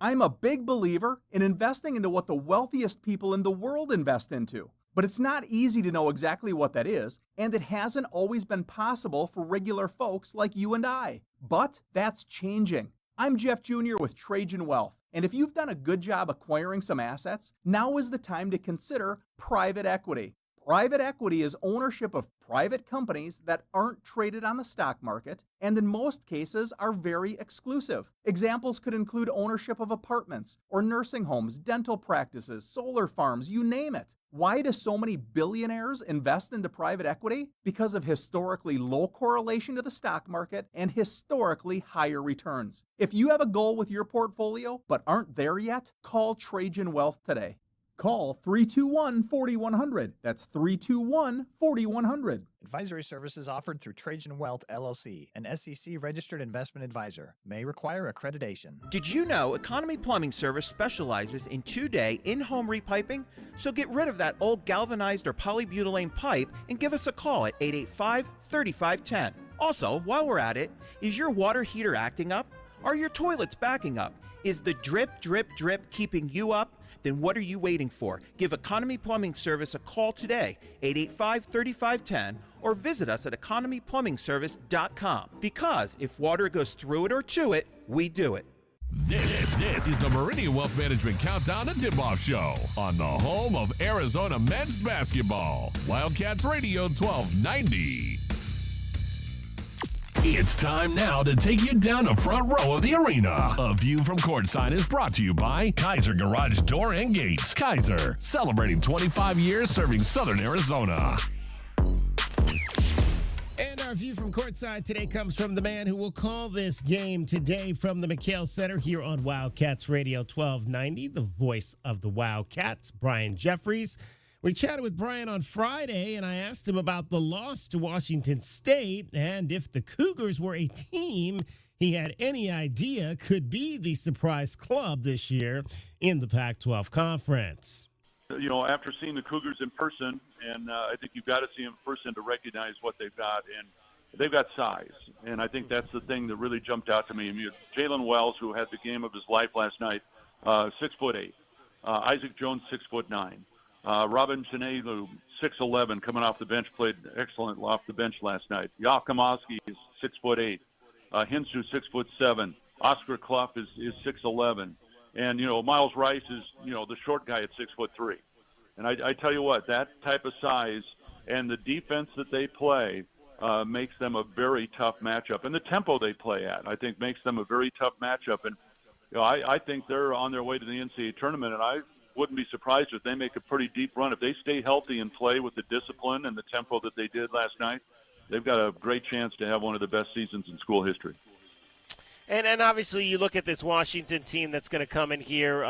I'm a big believer in investing into what the wealthiest people in the world invest into. But it's not easy to know exactly what that is, and it hasn't always been possible for regular folks like you and I. But that's changing. I'm Jeff Jr. with Trajan Wealth, and if you've done a good job acquiring some assets, now is the time to consider private equity. Private equity is ownership of private companies that aren't traded on the stock market and in most cases are very exclusive. Examples could include ownership of apartments or nursing homes, dental practices, solar farms, you name it. Why do so many billionaires invest into private equity? Because of historically low correlation to the stock market and historically higher returns. If you have a goal with your portfolio but aren't there yet, call Trajan Wealth today. Call 321-4100. That's 321-4100. Advisory services offered through Trajan Wealth, LLC, an SEC-registered investment advisor. May require accreditation. Did you know Economy Plumbing Service specializes in 2-day in-home repiping? So get rid of that old galvanized or polybutylene pipe and give us a call at 885-3510. Also, while we're at it, is your water heater acting up? Are your toilets backing up? Is the drip, drip, drip keeping you up? Then what are you waiting for? Give Economy Plumbing Service a call today, 885-3510, or visit us at economyplumbingservice.com. Because if water goes through it or to it, we do it. This is the Meridian Wealth Management Countdown and Tipoff Show on the home of Arizona men's basketball. Wildcats Radio 1290. It's time now to take you down the front row of the arena. A view from courtside is brought to you by Kaiser Garage Door and Gates. Kaiser, celebrating 25 years serving Southern Arizona. And our view from courtside today comes from the man who will call this game today from the McHale Center here on Wildcats Radio 1290, the voice of the Wildcats, Brian Jeffries. We chatted with Brian on Friday, and I asked him about the loss to Washington State and if the Cougars were a team he had any idea could be the surprise club this year in the Pac-12 Conference. You know, after seeing the Cougars in person, and I think you've got to see them in person to recognize what they've got, and they've got size, and I think that's the thing that really jumped out to me. I mean, Jalen Wells, who had the game of his life last night, 6'8". Isaac Jones, 6'9". Robin Chanelu, 6'11", coming off the bench, played excellent off the bench last night. Yakomowski is 6'8". Hinsu, 6'7". Oscar Clough is 6'11". And, you know, Miles Rice is, you know, the short guy at 6'3". And I tell you what, that type of size and the defense that they play makes them a very tough matchup. And the tempo they play at, I think, makes them a very tough matchup. And, you know, I think they're on their way to the NCAA tournament, and I wouldn't be surprised if they make a pretty deep run. If they stay healthy and play with the discipline and the tempo that they did last night, they've got a great chance to have one of the best seasons in school history. And obviously you look at this Washington team that's going to come in here,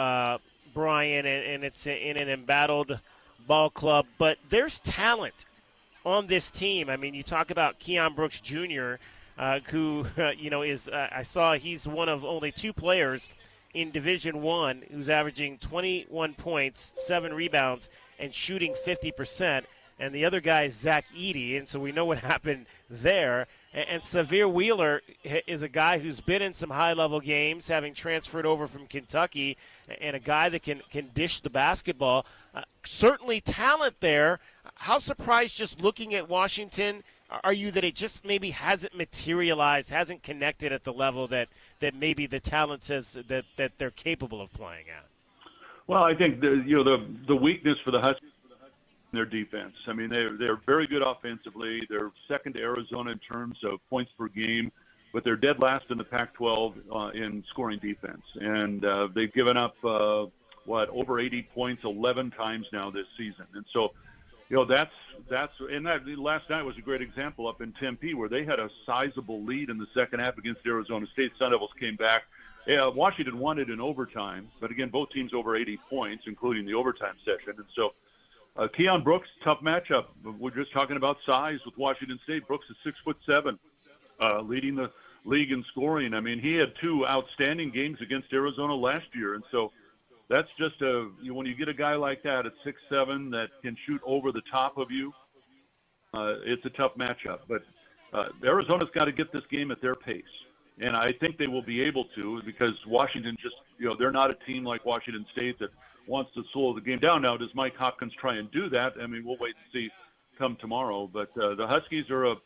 Brian, and it's in an embattled ball club. But there's talent on this team. I mean, you talk about Keon Brooks Jr., who, you know, is I saw he's one of only two players in Division I who's averaging 21 points, 7 rebounds, and shooting 50%. And the other guy is Zach Edey, and so we know what happened there. And Severe Wheeler is a guy who's been in some high-level games, having transferred over from Kentucky, and a guy that can dish the basketball. Certainly talent there. How surprised, just looking at Washington, are you that it just maybe hasn't materialized, hasn't connected at the level that maybe the talent says that they're capable of playing at? Well, I think the weakness for the Huskies, their defense. I mean, they're very good offensively. They're second to Arizona in terms of points per game, but they're dead last in the Pac-12 in scoring defense. And they've given up, over 80 points 11 times now this season. And so, you know, that last night was a great example up in Tempe where they had a sizable lead in the second half against Arizona State. Sun Devils came back. Yeah, Washington won it in overtime, but again, both teams over 80 points, including the overtime session. And so, Keon Brooks, tough matchup. We're just talking about size with Washington State. Brooks is 6'7", leading the league in scoring. I mean, he had 2 outstanding games against Arizona last year, and so that's just when you get a guy like that at 6'7" that can shoot over the top of you, it's a tough matchup. But Arizona's got to get this game at their pace, and I think they will be able to because Washington just, you know, they're not a team like Washington State that wants to slow the game down. Now, does Mike Hopkins try and do that? I mean, we'll wait and see come tomorrow. But the Huskies are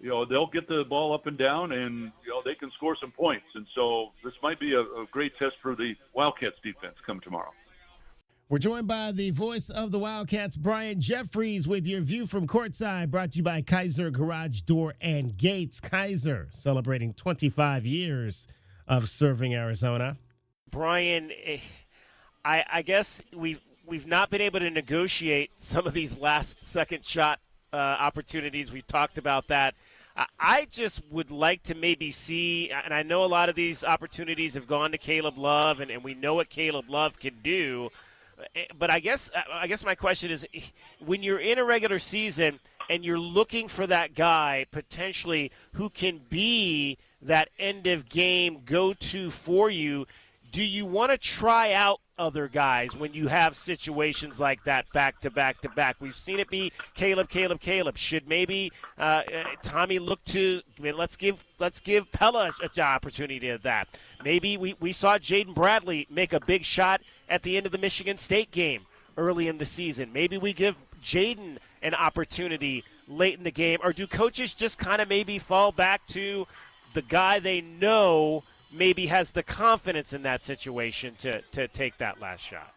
they'll get the ball up and down, and they can score some points. And so this might be a great test for the Wildcats defense come tomorrow. We're joined by the voice of the Wildcats, Brian Jeffries, with your view from courtside, brought to you by Kaiser Garage Door and Gates. Kaiser celebrating 25 years of serving Arizona. Brian, I guess we've not been able to negotiate some of these last second shot opportunities. We've talked about that. I just would like to maybe see, and I know a lot of these opportunities have gone to Caleb Love, and we know what Caleb Love can do. But I guess my question is, when you're in a regular season and you're looking for that guy potentially who can be that end of game go-to for you, do you want to try out other guys when you have situations like that back to back to back? We've seen it be Caleb. Should maybe Tommy look to, let's give Pella an opportunity at that. Maybe we saw Jaden Bradley make a big shot at the end of the Michigan State game early in the season. Maybe we give Jaden an opportunity late in the game, or do coaches just kind of maybe fall back to the guy they know maybe has the confidence in that situation to take that last shot?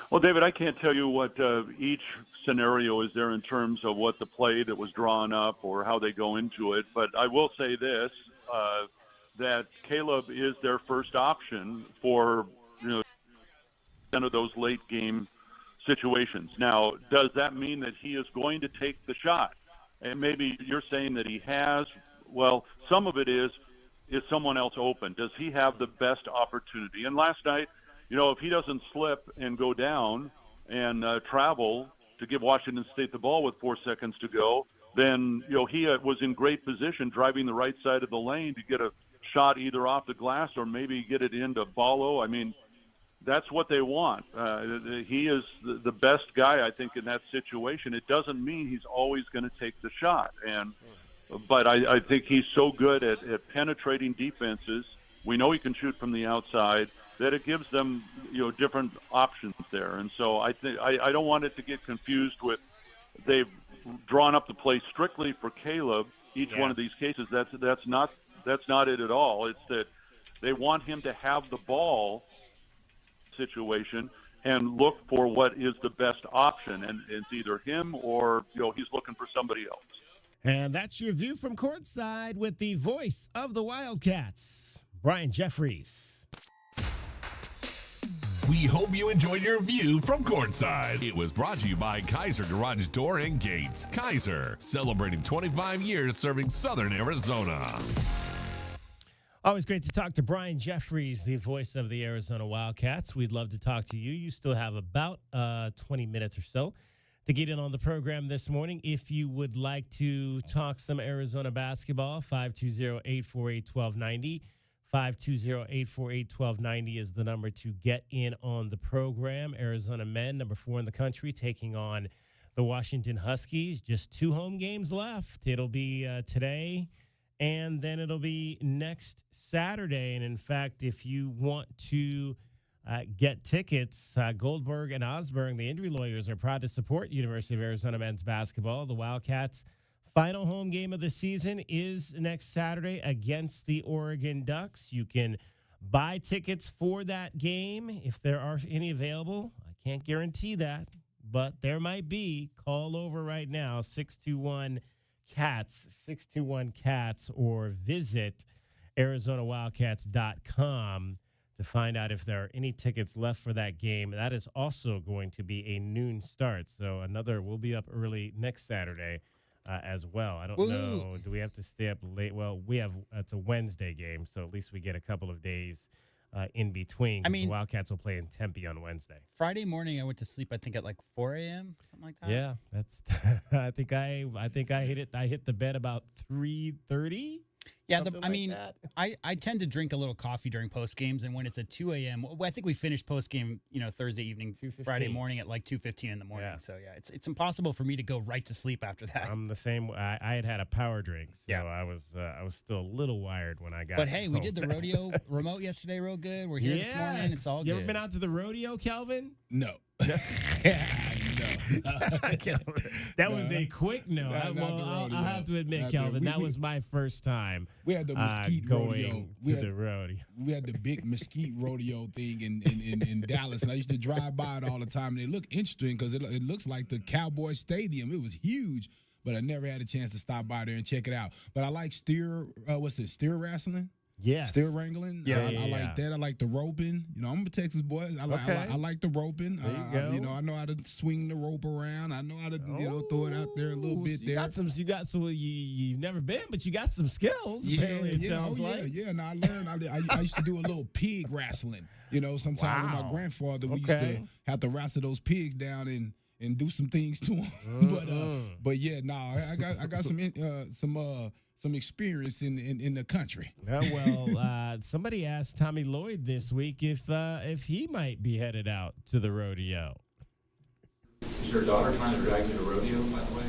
Well, David, I can't tell you what each scenario is there in terms of what the play that was drawn up or how they go into it. But I will say this, that Caleb is their first option for, some of those late game situations. Now, does that mean that he is going to take the shot? And maybe you're saying that he has. Well, some of it is someone else open? Does he have the best opportunity? And last night, if he doesn't slip and go down and travel to give Washington State the ball with 4 seconds to go, then, he was in great position driving the right side of the lane to get a shot either off the glass or maybe get it into Ballo. I mean, that's what they want. He is the best guy, I think, in that situation. It doesn't mean he's always going to take the shot. But I think he's so good at penetrating defenses. We know he can shoot from the outside, that it gives them, different options there. And so I don't want it to get confused with they've drawn up the play strictly for Caleb. Each one of these cases, that's not it at all. It's that they want him to have the ball situation and look for what is the best option, and it's either him or he's looking for somebody else. And that's your view from courtside with the voice of the Wildcats, Brian Jeffries. We hope you enjoyed your view from courtside. It was brought to you by Kaiser Garage Door and Gates. Kaiser, celebrating 25 years serving Southern Arizona. Always great to talk to Brian Jeffries, the voice of the Arizona Wildcats. We'd love to talk to you. You still have about 20 minutes or so to get in on the program this morning. If you would like to talk some Arizona basketball, 520-848-1290. 520-848-1290 is the number to get in on the program. Arizona men, number 4 in the country, taking on the Washington Huskies. Just 2 home games left. It'll be today, and then it'll be next Saturday. And in fact, if you want to get tickets, Goldberg and Osberg, the injury lawyers, are proud to support University of Arizona men's basketball. The Wildcats' final home game of the season is next Saturday against the Oregon Ducks. You can buy tickets for that game if there are any available. I can't guarantee that, but there might be. Call over right now, 621-CATS, or visit ArizonaWildcats.com to find out if there are any tickets left for that game. That is also going to be a noon start, so we'll be up early next Saturday as well. I don't know. Do we have to stay up late? Well, it's a Wednesday game, so at least we get a couple of days in between. The Wildcats will play in Tempe on Wednesday. Friday morning, I went to sleep, I think, at like 4 a.m., something like that. Yeah, that's. I think I hit it. I hit the bed about 3:30. Yeah, I tend to drink a little coffee during post games, and when it's at 2 a.m., I think we finished post game, Thursday evening, Friday morning at like 2:15 in the morning. Yeah. So yeah, it's impossible for me to go right to sleep after that. I'm the same. I had a power drink, so yeah. I was still a little wired when I got. But hey, we did the rodeo remote yesterday, real good. We're here this morning. It's all good. You ever been out to the rodeo, Kelvin? No. That was a quick no. I'll have to admit, Kelvin, that was my first time. We had the mesquite rodeo. The rodeo. We had the big mesquite rodeo thing in Dallas, and I used to drive by it all the time. And it looked interesting because it looks like the Cowboy Stadium. It was huge, but I never had a chance to stop by there and check it out. But I like steer wrestling. Yes. Steer wrangling. Yeah, I like that. I like the roping. I'm a Texas boy. I like the roping. There you go. I know how to swing the rope around. I know how to throw it out there a little bit there. You've never been, but you got some skills. Apparently, it sounds like. Yeah. No, I learned. I used to do a little pig wrestling. Sometime with my grandfather, we used to have to wrestle those pigs down and do some things to them. But yeah, I got some experience in the country. Somebody asked Tommy Lloyd this week if he might be headed out to the rodeo. Is your daughter trying to drag you to rodeo, by the way?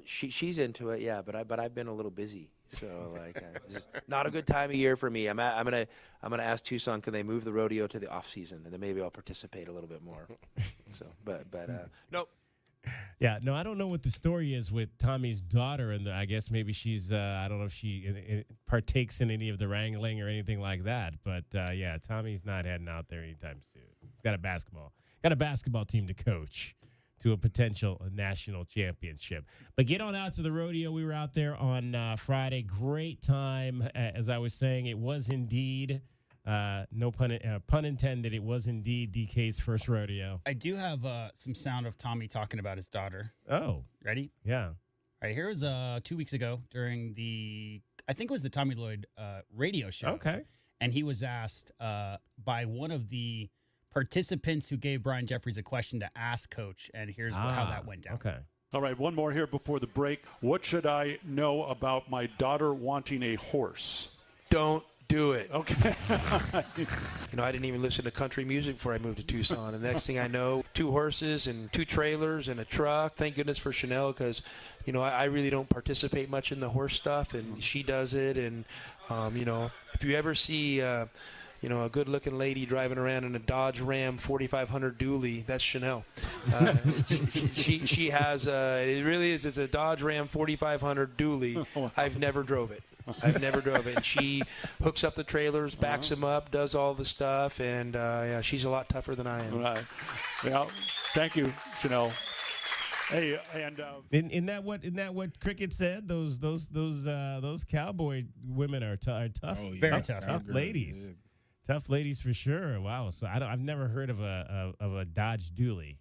She's into it, yeah, but I've been a little busy, so this is not a good time of year for me. I'm gonna ask Tucson, can they move the rodeo to the off season, and then maybe I'll participate a little bit more. So, but nope. Yeah, no, I don't know what the story is with Tommy's daughter, and I guess maybe she's, I don't know if she partakes in any of the wrangling or anything like that. But yeah, Tommy's not heading out there anytime soon. He's got a basketball team to coach to a potential national championship. But get on out to the rodeo. We were out there on Friday. Great time. As I was saying, it was indeed. No pun intended. It was indeed DK's first rodeo. I do have some sound of Tommy talking about his daughter. Oh, ready? Yeah. All right, here was 2 weeks ago during I think it was the Tommy Lloyd radio show. Okay. And he was asked by one of the participants who gave Brian Jeffries a question to ask Coach, and here's how that went down. Okay. All right, one more here before the break. What should I know about my daughter wanting a horse? Don't do it. Okay. I didn't even listen to country music before I moved to Tucson. And the next thing I know, 2 horses and 2 trailers and a truck. Thank goodness for Chanel because, I really don't participate much in the horse stuff, and she does it. And, if you ever see, a good-looking lady driving around in a Dodge Ram 4500 dually, that's Chanel. She has, it really is, it's a Dodge Ram 4500 dually. I've never drove it. And she hooks up the trailers, backs them up, does all the stuff, and she's a lot tougher than I am. Right. Well, thank you, Chanel. Hey, and isn't that what Cricket said? Those cowboy women are tough. Oh, yeah. Very tough. Tough ladies. Yeah. Tough ladies for sure. Wow. So I've never heard of a Dodge dually.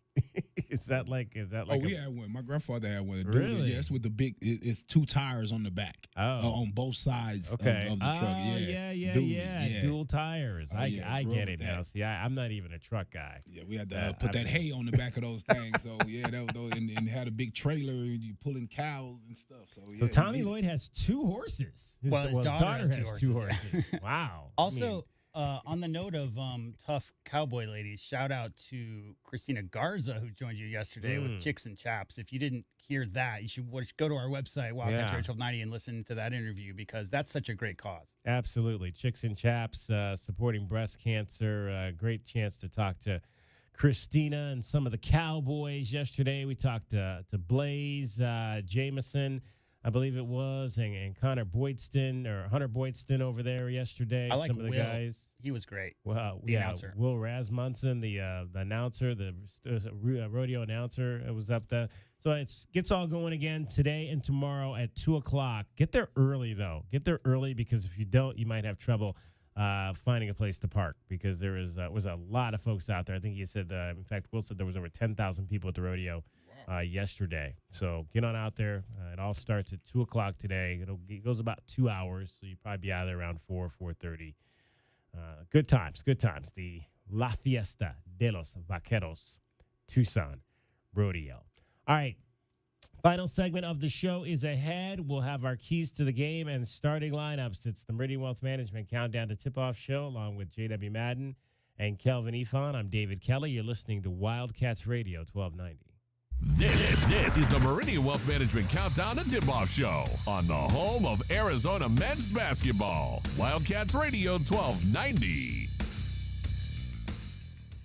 Is that like? We had one. My grandfather had one. Really? Yeah, that's with the big. It's 2 tires on the back. On both sides of the truck. Yeah. Dual tires. I get it now. See, I'm not even a truck guy. Yeah, we had to put that hay on the back of those things. So yeah, and had a big trailer and you pulling cows and stuff. So Tommy Lloyd has 2 horses. His daughter has 2 horses. Wow. Also. On the note of tough cowboy ladies, shout out to Christina Garza, who joined you yesterday with Chicks and Chaps. If you didn't hear that, you should go to our website, Wildcats Radio 1290, and listen to that interview because that's such a great cause. Absolutely. Chicks and Chaps supporting breast cancer. Great chance to talk to Christina and some of the Cowboys yesterday. We talked to Blaze Jameson, I believe it was, and Hunter Boydston over there yesterday. I like some of the Will. Guys. He was great. Well, the announcer. Will Rasmussen, the announcer, the rodeo announcer, was up there. So it gets all going again today and tomorrow at 2:00. Get there early though. Get there early because if you don't, you might have trouble finding a place to park because there was a lot of folks out there. I think he said, in fact, Will said there was over 10,000 people at the rodeo. Yesterday. So get on out there. It all starts at 2:00 today. It goes about 2 hours, so you'll probably be out of there around 4:30. Good times. The La Fiesta de los Vaqueros Tucson Rodeo. All right. Final segment of the show is ahead. We'll have our keys to the game and starting lineups. It's the Meridian Wealth Management Countdown to Tipoff show along with J.W. Madden and Kelvin Ifan. I'm David Kelly. You're listening to Wildcats Radio 1290. This is the Meridian Wealth Management Countdown to Tip-Off Show on the home of Arizona men's basketball. Wildcats Radio 1290.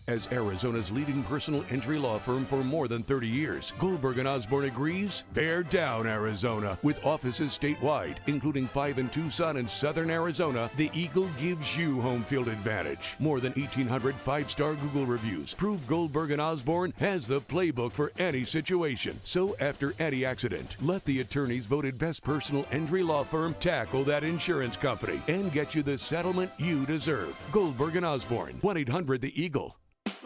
As Arizona's leading personal injury law firm for more than 30 years, Goldberg & Osborne agrees, bear down, Arizona. With offices statewide, including 5 in Tucson and Southern Arizona, the Eagle gives you home field advantage. More than 1,800 5-star Google reviews prove Goldberg & Osborne has the playbook for any situation. So after any accident, let the attorneys voted best personal injury law firm tackle that insurance company and get you the settlement you deserve. Goldberg & Osborne, 1-800-THE-EAGLE.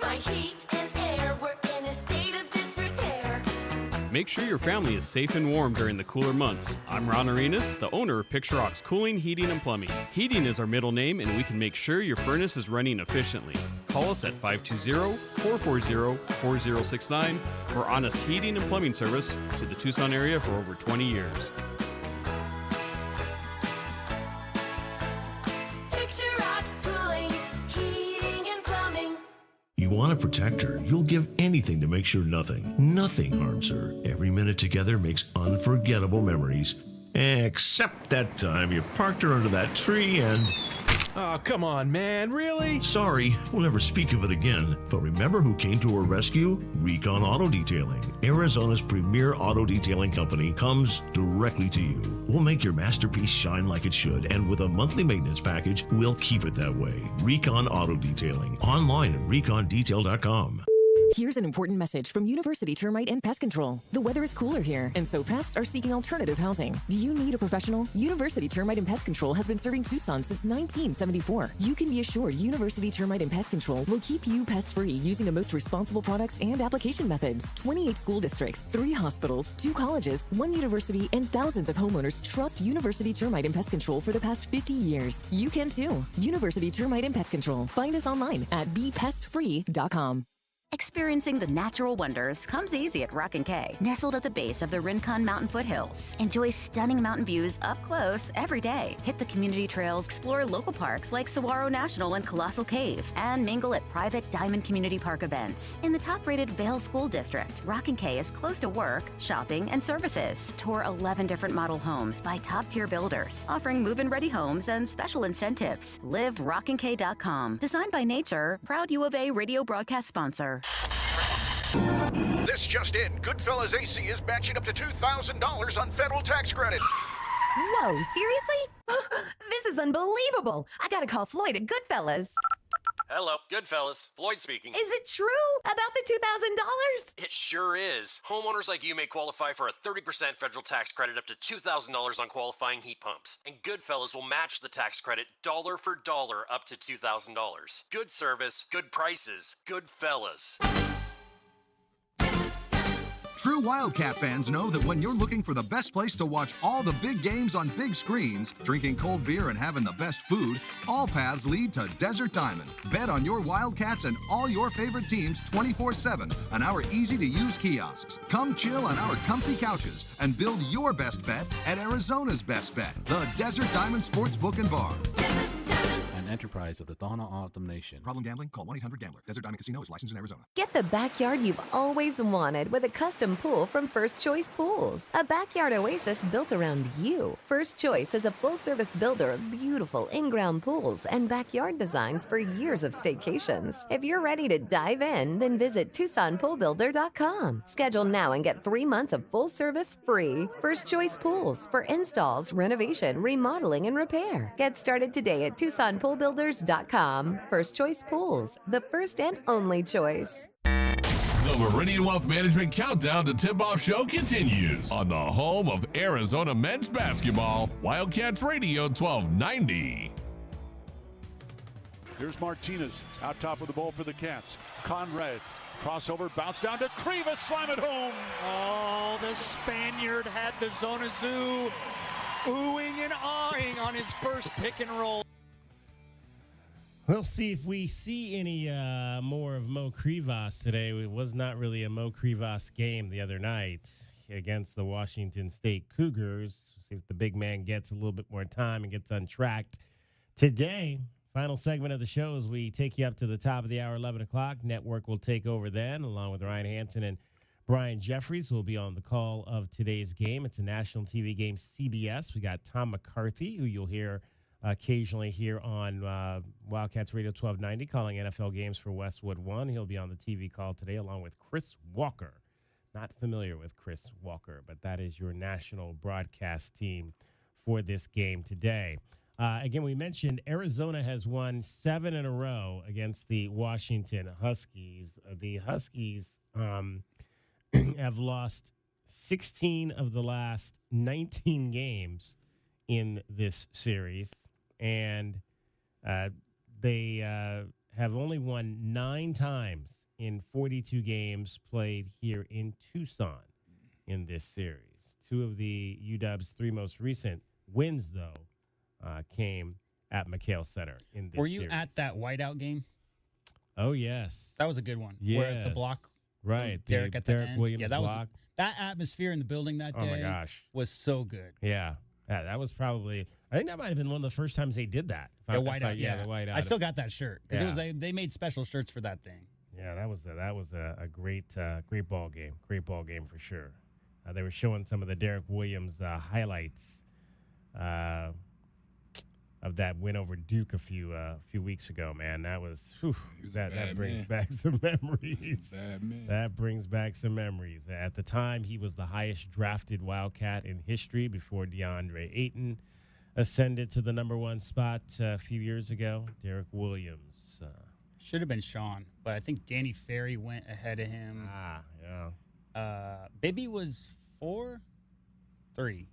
My heat and air were in a state of disrepair. Make sure your family is safe and warm during the cooler months. I'm Ron Arenas, the owner of Picture Rocks Cooling, Heating, and Plumbing. Heating is our middle name, and we can make sure your furnace is running efficiently. Call us at 520-440-4069 for honest heating and plumbing service to the Tucson area for over 20 years. Picture Rocks Cooling, Heating, and Plumbing. You want to protect her. You'll give anything to make sure nothing harms her. Every minute together makes unforgettable memories. Except that time you parked her under that tree and... Oh, come on, man. Really? Sorry, we'll never speak of it again. But remember who came to her rescue? Recon Auto Detailing. Arizona's premier auto detailing company comes directly to you. We'll make your masterpiece shine like it should, and with a monthly maintenance package, we'll keep it that way. Recon Auto Detailing. Online at recondetail.com. Here's an important message from University Termite and Pest Control. The weather is cooler here, and so pests are seeking alternative housing. Do you need a professional? University Termite and Pest Control has been serving Tucson since 1974. You can be assured University Termite and Pest Control will keep you pest-free using the most responsible products and application methods. 28 school districts, 3 hospitals, 2 colleges, 1 university, and thousands of homeowners trust University Termite and Pest Control for the past 50 years. You can too. University Termite and Pest Control. Find us online at bepestfree.com. Experiencing the natural wonders comes easy at Rock & K, nestled at the base of the Rincon Mountain foothills. Enjoy stunning mountain views up close every day. Hit the community trails, explore local parks like Saguaro National and Colossal Cave, and mingle at private Diamond Community Park events. In the top-rated Vail School District, Rock & K is close to work, shopping, and services. Tour 11 different model homes by top-tier builders, offering move-in-ready homes and special incentives. Live RockandK.com. Designed by Nature, proud U of A radio broadcast sponsor. This just in, Goodfellas AC is matching up to $2,000 on federal tax credit. Whoa, seriously? This is unbelievable. I gotta call Floyd at Goodfellas. Hello, Goodfellas. Floyd speaking. Is it true about the $2,000? It sure is. Homeowners like you may qualify for a 30% federal tax credit up to $2,000 on qualifying heat pumps. And Goodfellas will match the tax credit dollar for dollar up to $2,000. Good service, good prices, Goodfellas. True Wildcat fans know that when you're looking for the best place to watch all the big games on big screens, drinking cold beer and having the best food, all paths lead to Desert Diamond. Bet on your Wildcats and all your favorite teams 24/7 on our easy-to-use kiosks. Come chill on our comfy couches and build your best bet at Arizona's best bet, the Desert Diamond Sportsbook and Bar. An enterprise of the Thana Autumn Nation. Problem gambling? Call 1-800-GAMBLER. Desert Diamond Casino is licensed in Arizona. Get the backyard you've always wanted with a custom pool from First Choice Pools. A backyard oasis built around you. First Choice is a full-service builder of beautiful in-ground pools and backyard designs for years of staycations. If you're ready to dive in, then visit TucsonPoolBuilder.com. Schedule now and get 3 months of full service free. First Choice Pools for installs, renovation, remodeling, and repair. Get started today at TucsonPoolBuilders.com. First Choice Pools, the first and only choice. The Meridian Wealth Management Countdown to Tip-Off Show continues on the home of Arizona men's basketball, Wildcats Radio 1290. Here's Martinez out top of the ball for the Cats. Conrad, crossover, bounce down to Krivas, slam it home. Oh, the Spaniard had the Zona Zoo oohing and awing on his first pick and roll. We'll see if we see any more of Mo Krivas today. It was not really a Mo Krivas game the other night against the Washington State Cougars. See if the big man gets a little bit more time and gets untracked today. Final segment of the show as we take you up to the top of the hour, 11 o'clock. Network will take over then, along with Ryan Hansen and Brian Jeffries will be on the call of today's game. It's a national TV game, CBS. We got Tom McCarthy, who you'll hear occasionally here on Wildcats Radio 1290, calling NFL games for Westwood One. He'll be on the TV call today along with Chris Walker. Not familiar with Chris Walker, but that is your national broadcast team for this game today. Again, we mentioned Arizona has won 7 in a row against the Washington Huskies. The Huskies have lost 16 of the last 19 games in this series. And they have only won 9 times in 42 games played here in Tucson in this series. 2 of the UW's 3 most recent wins, though, came at McHale Center in this Were you series. at that whiteout game? Oh, yes. That was a good one. Yes. Where the block, right? Derek at the Derek end. Williams yeah, that block. was that atmosphere in the building that day. Oh my gosh, was so good. Yeah, that was probably. I think that might have been one of the first times they did that. The whiteout, the whiteout. I still got that shirt because Yeah. it was they made special shirts for that thing. Yeah, that was a great ball game. Great ball game for sure. They were showing some of the Derek Williams highlights of that win over Duke a few weeks ago. Man, that was that brings back some memories. That brings back some memories. At the time, he was the highest drafted Wildcat in history before DeAndre Ayton ascended to the number 1 spot a few years ago. Derek Williams. Should have been Sean, but I think Danny Ferry went ahead of him. Yeah. Bibby was 4, 3.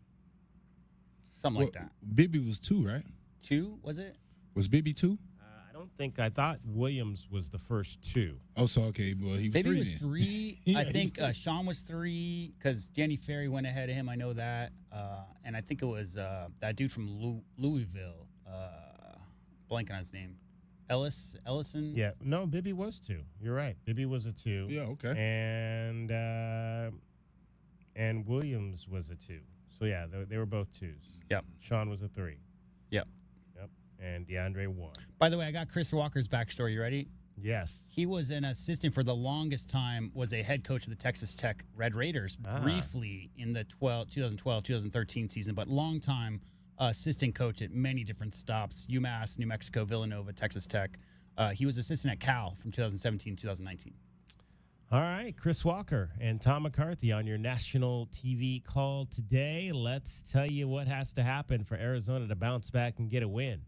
Something like that. Bibby was 2, right? 2, was it? Was Bibby 2? I thought Williams was the first 2. Oh, so okay. Well, he was Bibby 3 was then. 3. Yeah, I he think was 3. Sean was 3 because Danny Ferry went ahead of him. I know that. And I think it was that dude from Louisville. Blanking on his name. Ellison? Yeah. No, Bibby was 2. You're right. Bibby was a 2. Yeah, okay. And Williams was a 2. So, yeah, they were both 2s. Yep. Sean was a 3. Yep. And DeAndre 1. By the way, I got Chris Walker's backstory. You ready? Yes. He was an assistant for the longest time, was a head coach of the Texas Tech Red Raiders briefly in the 2012-2013 season, but long time assistant coach at many different stops, UMass, New Mexico, Villanova, Texas Tech. He was assistant at Cal from 2017-2019. All right, Chris Walker and Tom McCarthy on your national TV call today. Let's tell you what has to happen for Arizona to bounce back and get a win.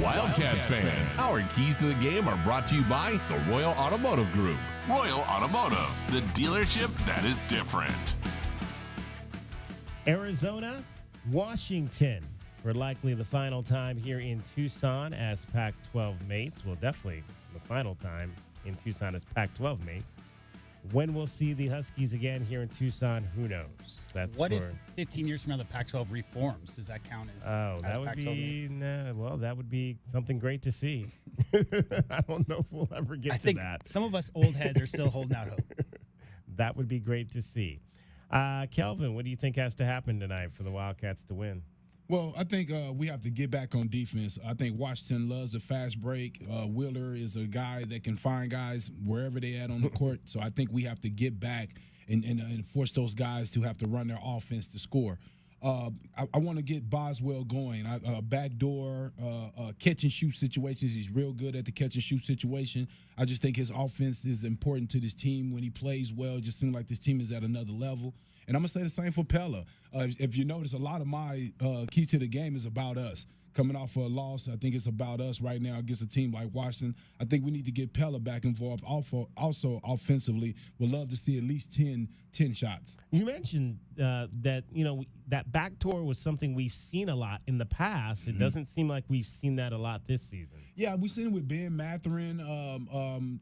Wildcats fans, our keys to the game are brought to you by the Royal Automotive Group. Royal Automotive, the dealership that is different. Arizona, Washington for likely the final time here in Tucson as Pac-12 mates. Well, definitely the final time in Tucson as Pac-12 mates. When we'll see the Huskies again here in Tucson, who knows? That's what if 15 years from now the Pac-12 reforms? Does that count as that would Pac-12 be mates? that would be something great to see. I don't know if we'll ever get I to think that. some of us old heads are still holding out hope. That would be great to see. Kelvin, what do you think has to happen tonight for the Wildcats to win? Well, I think we have to get back on defense. I think Washington loves the fast break. Wheeler is a guy that can find guys wherever they at on the court. So I think we have to get back and force those guys to have to run their offense to score. I want to get Boswell going. Backdoor catch and shoot situations. He's real good at the catch and shoot situation. I just think his offense is important to this team. When he plays well, it just seems like this team is at another level. And I'm going to say the same for Pella. If you notice, a lot of my key to the game is about us. Coming off of a loss, I think it's about us right now against a team like Washington. I think we need to get Pella back involved. Also offensively, we'd love to see at least 10 shots. You mentioned that, that backdoor was something we've seen a lot in the past. It doesn't seem like we've seen that a lot this season. Yeah, we've seen it with Ben Mathurin.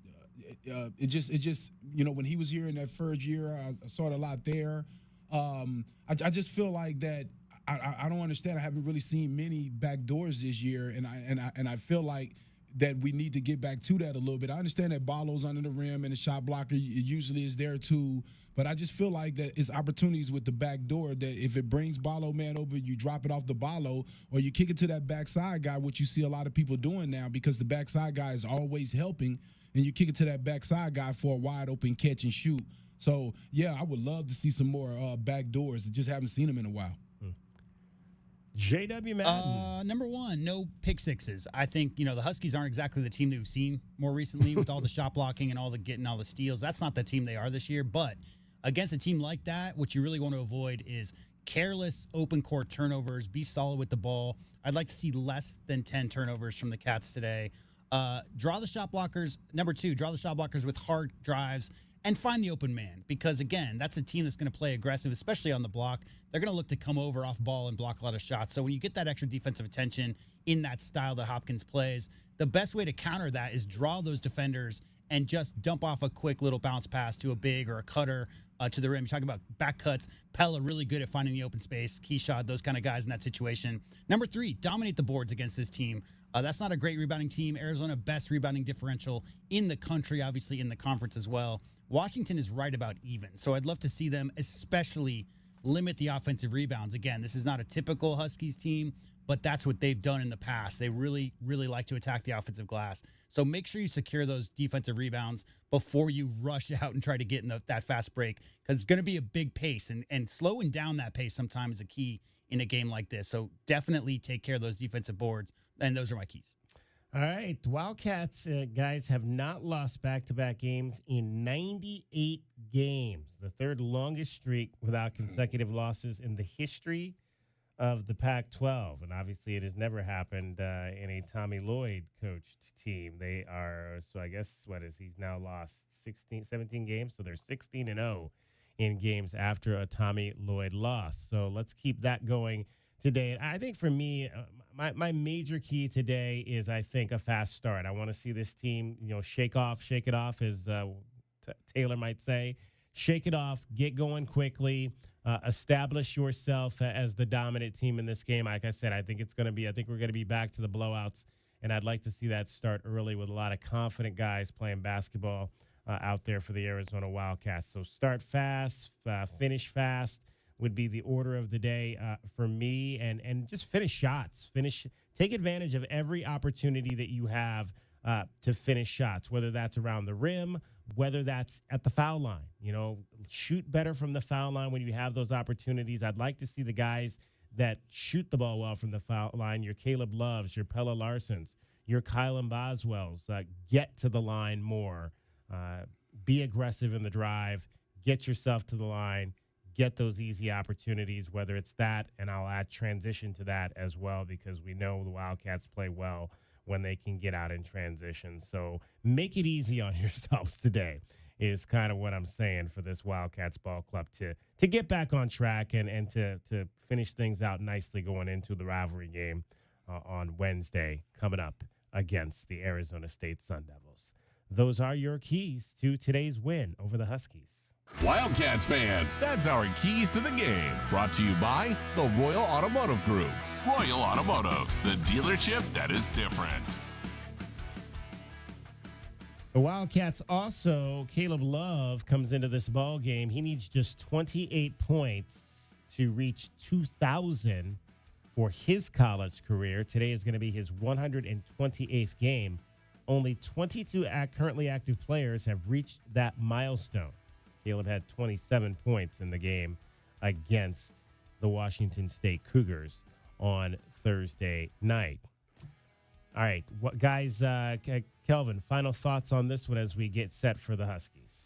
It just when he was here in that first year, I saw it a lot there. I just feel like that I don't understand. I haven't really seen many backdoors this year, and I feel like that we need to get back to that a little bit. I understand that Ballo's under the rim and the shot blocker usually is there too, but I just feel like that it's opportunities with the back door that if it brings Ballo man over, you drop it off the Ballo or you kick it to that backside guy, which you see a lot of people doing now because the backside guy is always helping, and you kick it to that backside guy for a wide open catch and shoot. So, yeah, I would love to see some more back doors. Just haven't seen them in a while. JW Madden. Number one, no pick sixes. I think, the Huskies aren't exactly the team that we've seen more recently with all the shot blocking and all the getting all the steals. That's not the team they are this year. But against a team like that, what you really want to avoid is careless open court turnovers. Be solid with the ball. I'd like to see less than 10 turnovers from the Cats today. Draw the shot blockers. Number two, draw the shot blockers with hard drives. And find the open man because, again, that's a team that's going to play aggressive, especially on the block. They're going to look to come over off ball and block a lot of shots. So when you get that extra defensive attention in that style that Hopkins plays, the best way to counter that is draw those defenders and just dump off a quick little bounce pass to a big or a cutter to the rim. You're talking about back cuts. Pella really good at finding the open space. Keyshot, those kind of guys in that situation. Number three, dominate the boards against this team. That's not a great rebounding team. Arizona, best rebounding differential in the country, obviously in the conference as well. Washington is right about even. So I'd love to see them especially limit the offensive rebounds. Again, this is not a typical Huskies team, but that's what they've done in the past. They really, really like to attack the offensive glass. So make sure you secure those defensive rebounds before you rush out and try to get in that fast break because it's going to be a big pace. And slowing down that pace sometimes is a key in a game like this. So definitely take care of those defensive boards. And those are my keys. All right. Wildcats, guys, have not lost back-to-back games in 98 games, the third longest streak without consecutive losses in the history of the Pac-12, and obviously it has never happened in a Tommy Lloyd coached team. They are, so I guess, he's now lost 17 games, so they're 16-0 in games after a Tommy Lloyd loss. So let's keep that going today. And I think for me, my major key today is, I think, a fast start. I want to see this team, shake it off, as Taylor might say. Shake it off, get going quickly, establish yourself as the dominant team in this game. Like I said, I think we're going to be back to the blowouts, and I'd like to see that start early with a lot of confident guys playing basketball out there for the Arizona Wildcats. So start fast, finish fast would be the order of the day for me, and just finish shots. Take advantage of every opportunity that you have to finish shots, whether that's around the rim, whether that's at the foul line. Shoot better from the foul line when you have those opportunities. I'd like to see the guys that shoot the ball well from the foul line, your Caleb Loves, your Pella Larsons, your Kylan Boswells, get to the line more. Be aggressive in the drive. Get yourself to the line. Get those easy opportunities, whether it's that, and I'll add transition to that as well, because we know the Wildcats play well when they can get out in transition. So make it easy on yourselves today is kind of what I'm saying for this Wildcats ball club to get back on track and to finish things out nicely going into the rivalry game on Wednesday coming up against the Arizona State Sun Devils. Those are your keys to today's win over the Huskies. Wildcats fans, that's our keys to the game. Brought to you by the Royal Automotive Group. Royal Automotive, the dealership that is different. The Wildcats also, Caleb Love comes into this ball game. He needs just 28 points to reach 2,000 for his college career. Today is going to be his 128th game. Only 22 currently active players have reached that milestone. Caleb had 27 points in the game against the Washington State Cougars on Thursday night. All right, guys, Kelvin, final thoughts on this one as we get set for the Huskies.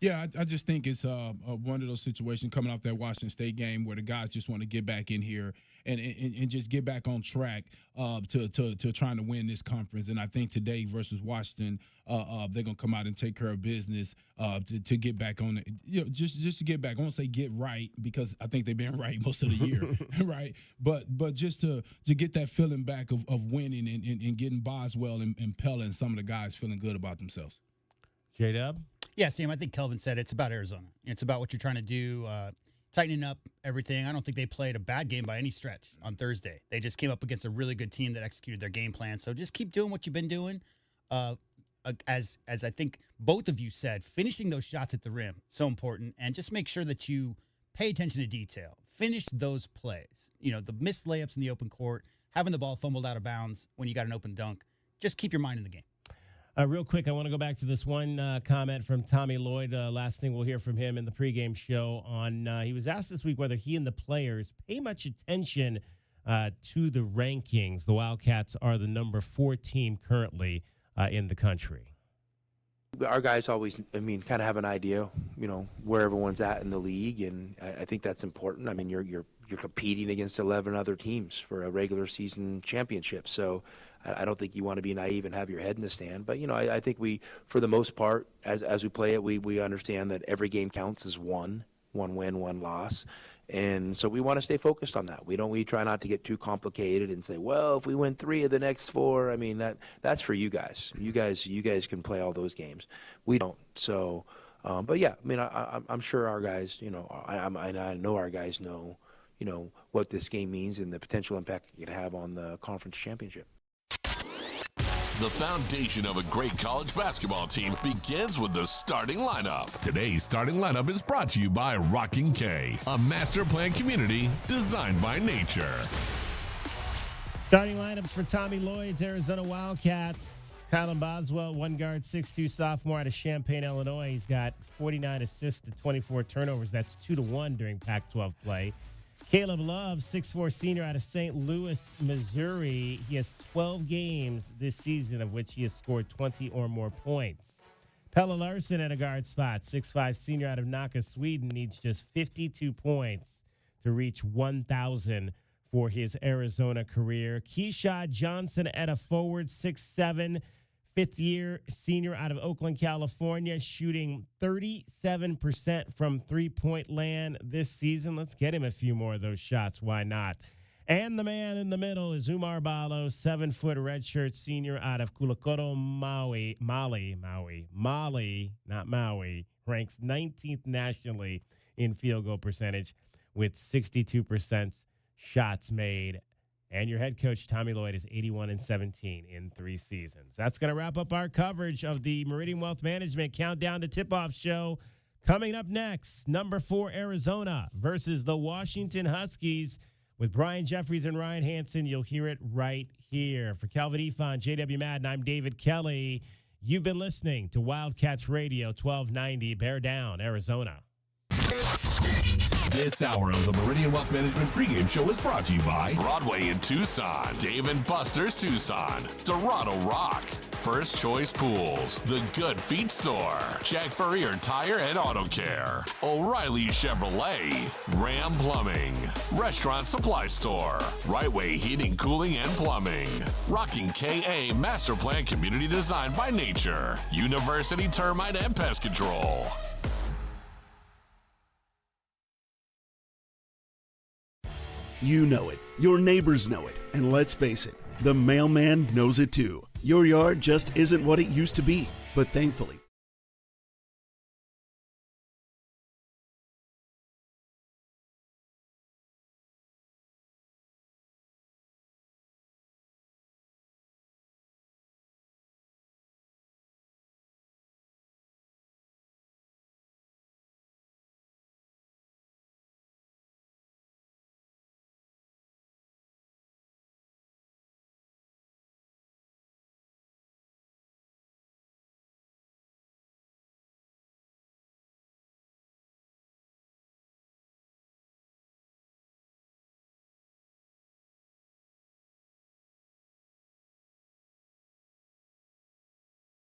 Yeah, I just think it's one of those situations coming off that Washington State game where the guys just want to get back in here and just get back on track to trying to win this conference. And I think today versus Washington, they're gonna come out and take care of business to get back on it. Just to get back. I won't say get right, because I think they've been right most of the year, right? But just to get that feeling back of winning and getting Boswell and Pella and some of the guys feeling good about themselves. J-Dub? Yeah, Sam, I think Kelvin said it's about Arizona. It's about what you're trying to do, tightening up everything. I don't think they played a bad game by any stretch on Thursday. They just came up against a really good team that executed their game plan. So just keep doing what you've been doing. As I think both of you said, finishing those shots at the rim, so important. And just make sure that you pay attention to detail. Finish those plays. The missed layups in the open court, having the ball fumbled out of bounds when you got an open dunk. Just keep your mind in the game. Real quick, I want to go back to this one comment from Tommy Lloyd. Last thing we'll hear from him in the pregame show. He was asked this week whether he and the players pay much attention to the rankings. The Wildcats are the number 4 team currently in the country. Our guys always, kind of have an idea, where everyone's at in the league, and I think that's important. You're competing against 11 other teams for a regular season championship, so I don't think you want to be naive and have your head in the sand. But, I think we, for the most part, as we play it, we understand that every game counts as one win, one loss. And so we want to stay focused on that. We try not to get too complicated and say, well, if we win 3 of the next 4, that's for you guys. You guys can play all those games. We don't. So, but yeah, I'm sure our guys, I know our guys know, what this game means and the potential impact it can have on the conference championship. The foundation of a great college basketball team begins with the starting lineup. Today's starting lineup is brought to you by Rockin' K, a master plan community designed by nature. Starting lineups for Tommy Lloyd's Arizona Wildcats. Kylan Boswell, 1 guard, 6'2", sophomore out of Champaign, Illinois. He's got 49 assists to 24 turnovers. That's 2-1 during Pac-12 play. Caleb Love, 6'4", senior out of St. Louis, Missouri. He has 12 games this season, of which he has scored 20 or more points. Pella Larsson at a guard spot, 6'5", senior out of Nacka, Sweden, needs just 52 points to reach 1,000 for his Arizona career. Keyshawn Johnson at a forward, 6'7", fifth-year senior out of Oakland, California, shooting 37% from three-point land this season. Let's get him a few more of those shots. Why not? And the man in the middle is Umar Balo, 7-foot redshirt senior out of Kulakoro, Mali, not Maui, ranks 19th nationally in field goal percentage with 62% shots made. And your head coach, Tommy Lloyd, is 81-17 in 3 seasons. That's going to wrap up our coverage of the Meridian Wealth Management Countdown to Tip-Off show. Coming up next, number 4 Arizona versus the Washington Huskies. With Brian Jeffries and Ryan Hansen, you'll hear it right here. For Calvin Efon, J.W. Madden, I'm David Kelly. You've been listening to Wildcats Radio 1290, Bear Down, Arizona. This hour of the Meridian Wealth Management pregame show is brought to you by Broadway in Tucson, Dave & Buster's Tucson, Dorado Rock, First Choice Pools, The Good Feet Store, Jack Furrier Tire and Auto Care, O'Reilly Chevrolet, Ram Plumbing, Restaurant Supply Store, Right Way Heating, Cooling and Plumbing, Rocking KA Master Plan Community Design by Nature, University Termite and Pest Control. You know it, your neighbors know it, and let's face it, the mailman knows it too. Your yard just isn't what it used to be, but thankfully,